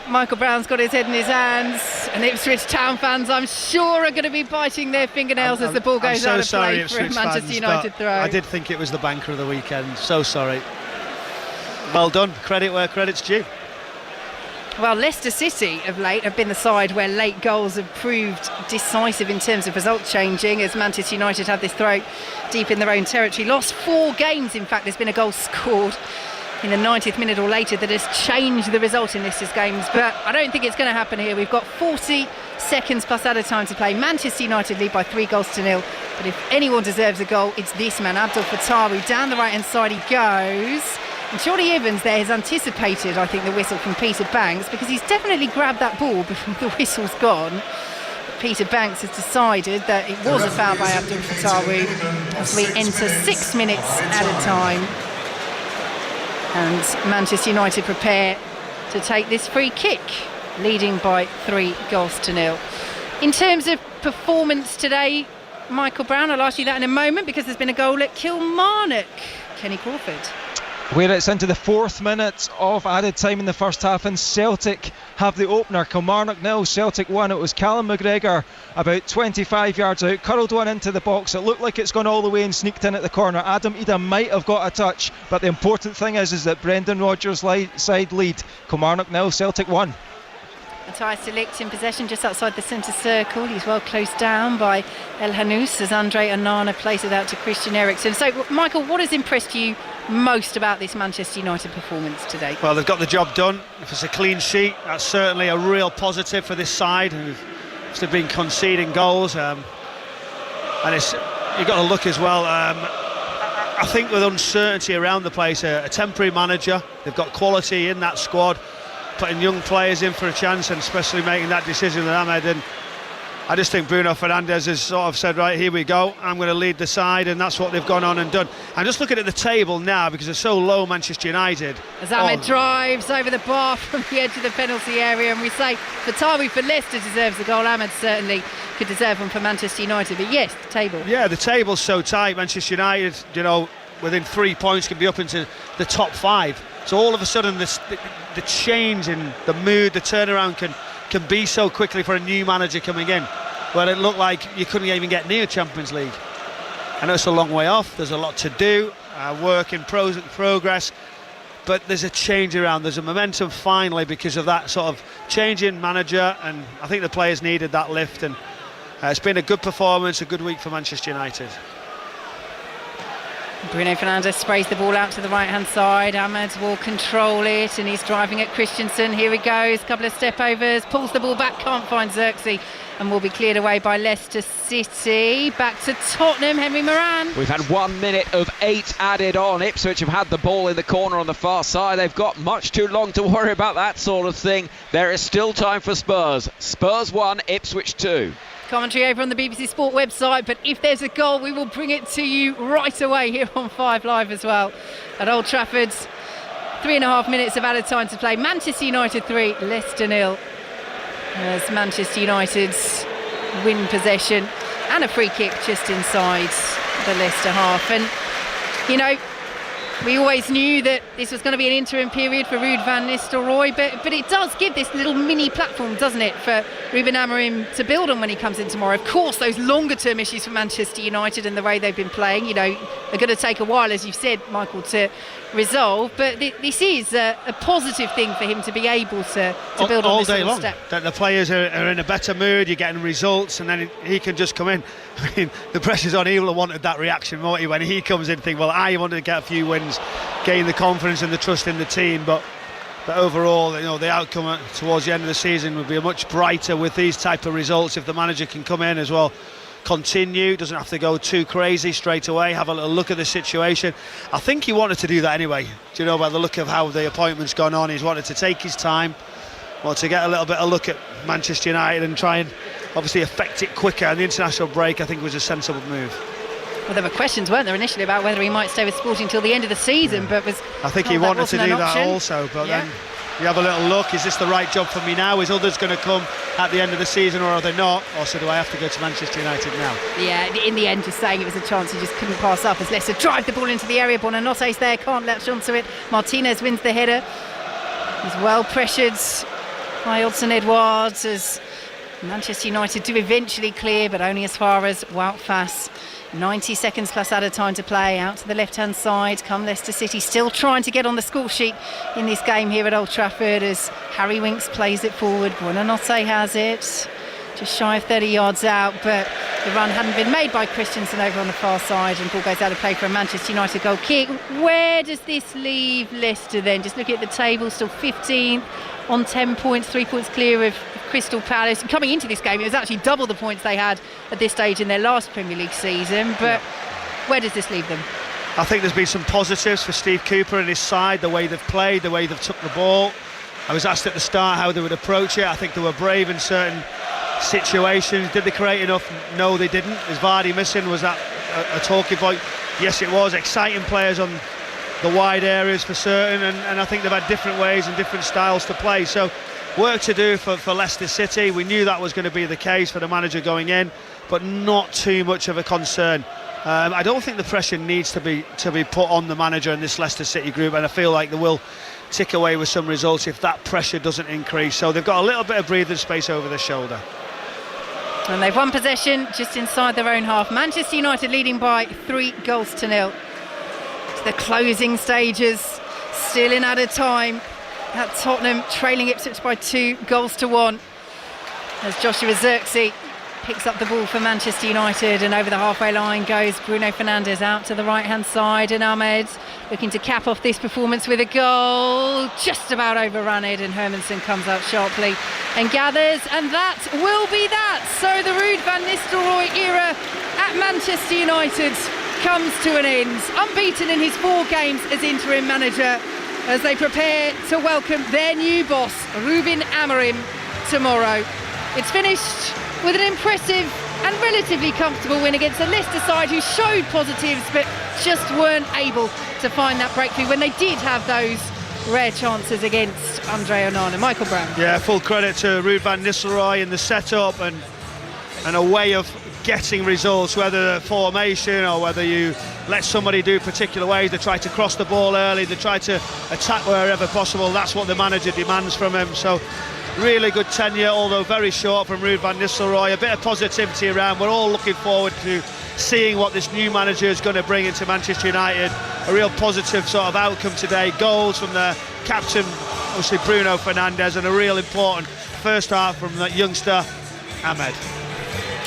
Michael Brown's got his head in his hands, and Ipswich Town fans, I'm sure, are going to be biting their fingernails as the ball goes out of play for a Manchester United throw. I did think it was the banker of the weekend. So sorry. Well done. Credit where credit's due. Well, Leicester City of late have been the side where late goals have proved decisive in terms of result changing, as Manchester United had this throw deep in their own territory. Lost 4 games, in fact. There's been a goal scored in the 90th minute or later that has changed the result in Leicester's games, but I don't think it's going to happen here. We've got 40 seconds plus added time to play. Manchester United lead by 3-0, but if anyone deserves a goal, it's this man, Abdul Fattawi. Down the right hand side he goes, and Jordy Evans there has anticipated, I think, the whistle from Peter Banks, because he's definitely grabbed that ball before the whistle's gone. But Peter Banks has decided that it was a foul by Abdul Fattawi as we enter 6 minutes added time. And Manchester United prepare to take this free kick, leading by 3-0. In terms of performance today, Michael Brown, I'll ask you that in a moment, because there's been a goal at Kilmarnock. Kenny Crawford. Where it's into the 4th minute of added time in the first half, and Celtic have the opener. Kilmarnock 0, Celtic 1. It was Callum McGregor about 25 yards out, curled one into the box. It looked like it's gone all the way and sneaked in at the corner. Adam Ida might have got a touch, but the important thing is that Brendan Rodgers' side lead. Kilmarnock 0, Celtic 1. Matthias de Ligt in possession just outside the centre circle. He's well closed down by El Hanous as Andre Onana plays it out to Christian Eriksen. So, Michael, what has impressed you most about this Manchester United performance today? Well, they've got the job done. If it's a clean sheet, that's certainly a real positive for this side who've been conceding goals. And you've got to look as well. I think with uncertainty around the place, a temporary manager, they've got quality in that squad, putting young players in for a chance, and especially making that decision with Ahmed. And I just think Bruno Fernandes has sort of said, right, here we go, I'm going to lead the side, and that's what they've gone on and done. I'm just looking at the table now because they're so low, Manchester United. As Ahmed drives over the bar from the edge of the penalty area, and we say Fattawi for Leicester deserves the goal. Ahmed certainly could deserve one for Manchester United, but yes, the table. Yeah, the table's so tight. Manchester United, within 3 points can be up into the top 5. So all of a sudden the change in the mood, the turnaround can be so quickly for a new manager coming in, where it looked like you couldn't even get near Champions League. I know it's a long way off, there's a lot to do, work in progress, but there's a change around, there's a momentum finally because of that sort of change in manager, and I think the players needed that lift, and it's been a good performance, a good week for Manchester United. Bruno Fernandes sprays the ball out to the right hand side. Ahmed will control it, and he's driving at Christensen. Here he goes, couple of step overs, pulls the ball back, can't find Xerxes, and will be cleared away by Leicester City. Back to Tottenham, Henry Moran. We've had 1 minute of 8 added on. Ipswich have had the ball in the corner on the far side. They've got much too long to worry about that sort of thing. There is still time for Spurs. Spurs 1, Ipswich 2. Commentary over on the BBC Sport website, but if there's a goal, we will bring it to you right away here on 5 Live as well. At Old Trafford, 3.5 minutes of added time to play. Manchester United 3, Leicester 0. As Manchester United win possession, and a free kick just inside the Leicester half. And You know, we always knew that this was going to be an interim period for Ruud van Nistelrooy, but it does give this little mini platform, doesn't it, for Ruben Amorim to build on when he comes in tomorrow. Of course, those longer term issues for Manchester United and the way they've been playing, you know, are going to take a while, as you've said, Michael, to resolve. But this is a positive thing for him to be able to build on all this day long. step. That the players are in a better mood, you're getting results, and then he can just come in. I mean, the pressure's on. He will have wanted that reaction, won't he, when he comes in and think, well, I wanted to get a few wins, gain the confidence and the trust in the team, but overall, you know, the outcome towards the end of the season would be much brighter with these type of results if the manager can come in as well, continue, doesn't have to go too crazy straight away, have a little look at the situation. I think he wanted to do that anyway. Do you know, by the look of how the appointment's gone on, he's wanted to take his time, well, to get a little bit of look at Manchester United and try and obviously affect it quicker. And the international break, I think, was a sensible move. Well, there were questions, weren't there, initially about whether he might stay with Sporting until the end of the season, but I think he wanted to do that also, but then you have a little look, is this the right job for me now? Is others going to come at the end of the season, or are they not? Or so do I have to go to Manchester United now? Yeah, in the end, just saying it was a chance he just couldn't pass up as Leicester drive the ball into the area. Bonanote's there, can't latch onto it. Martinez wins the header. He's well pressured by Odsonne Edouard as Manchester United do eventually clear, but only as far as Wout Faes. 90 seconds plus added time to play. Out to the left-hand side come Leicester City, still trying to get on the score sheet in this game here at Old Trafford as Harry Winks plays it forward. Buonanotte has it, just shy of 30 yards out, but the run hadn't been made by Christensen over on the far side, and ball goes out of play for a Manchester United goal kick. Where does this leave Leicester then? Just looking at the table, still 15th on 10 points, 3 points clear of Crystal Palace. Coming into this game, it was actually double the points they had at this stage in their last Premier League season. But where does this leave them? I think there's been some positives for Steve Cooper and his side, the way they've played, the way they've took the ball. I was asked at the start how they would approach it. I think they were brave in certain situations. Did they create enough? No, they didn't. Is Vardy missing? Was that a talking point? Yes, it was. Exciting players on the wide areas for certain, and I think they've had different ways and different styles to play. So work to do for Leicester City. We knew that was going to be the case for the manager going in, but not too much of a concern. I don't think the pressure needs to be put on the manager in this Leicester City group, and I feel like they will tick away with some results if that pressure doesn't increase. So they've got a little bit of breathing space over their shoulder. And they've won possession just inside their own half. Manchester United leading by 3-0. To the closing stages, still in added time. At Tottenham, trailing Ipswich by 2-1 as Joshua Zirkzee picks up the ball for Manchester United, and over the halfway line goes Bruno Fernandes out to the right hand side, and Ahmed looking to cap off this performance with a goal, just about overrun it, and Hermansen comes out sharply and gathers, and that will be that. So the Ruud van Nistelrooy era at Manchester United comes to an end, unbeaten in his 4 games as interim manager, as they prepare to welcome their new boss, Ruben Amorim, tomorrow. It's finished with an impressive and relatively comfortable win against a Leicester side who showed positives but just weren't able to find that breakthrough when they did have those rare chances against Andre Onana. Michael Brown. Yeah, full credit to Ruud van Nistelrooy in the setup and a way of getting results, whether formation or whether you let somebody do particular ways. They try to cross the ball early, they try to attack wherever possible. That's what the manager demands from him. So really good tenure, although very short, from Ruud van Nistelrooy. A bit of positivity around. We're all looking forward to seeing what this new manager is going to bring into Manchester United. A real positive sort of outcome today. Goals from the captain, obviously Bruno Fernandes, and a real important first half from that youngster Ahmed.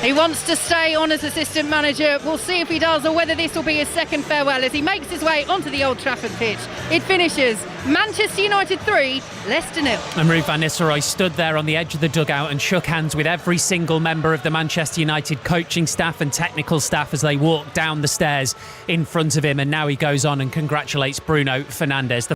He wants to stay on as assistant manager. We'll see if he does, or whether this will be his second farewell as he makes his way onto the Old Trafford pitch. It finishes Manchester United 3, Leicester 0. And Ruud van Nistelrooy stood there on the edge of the dugout and shook hands with every single member of the Manchester United coaching staff and technical staff as they walked down the stairs in front of him. And now he goes on and congratulates Bruno Fernandes.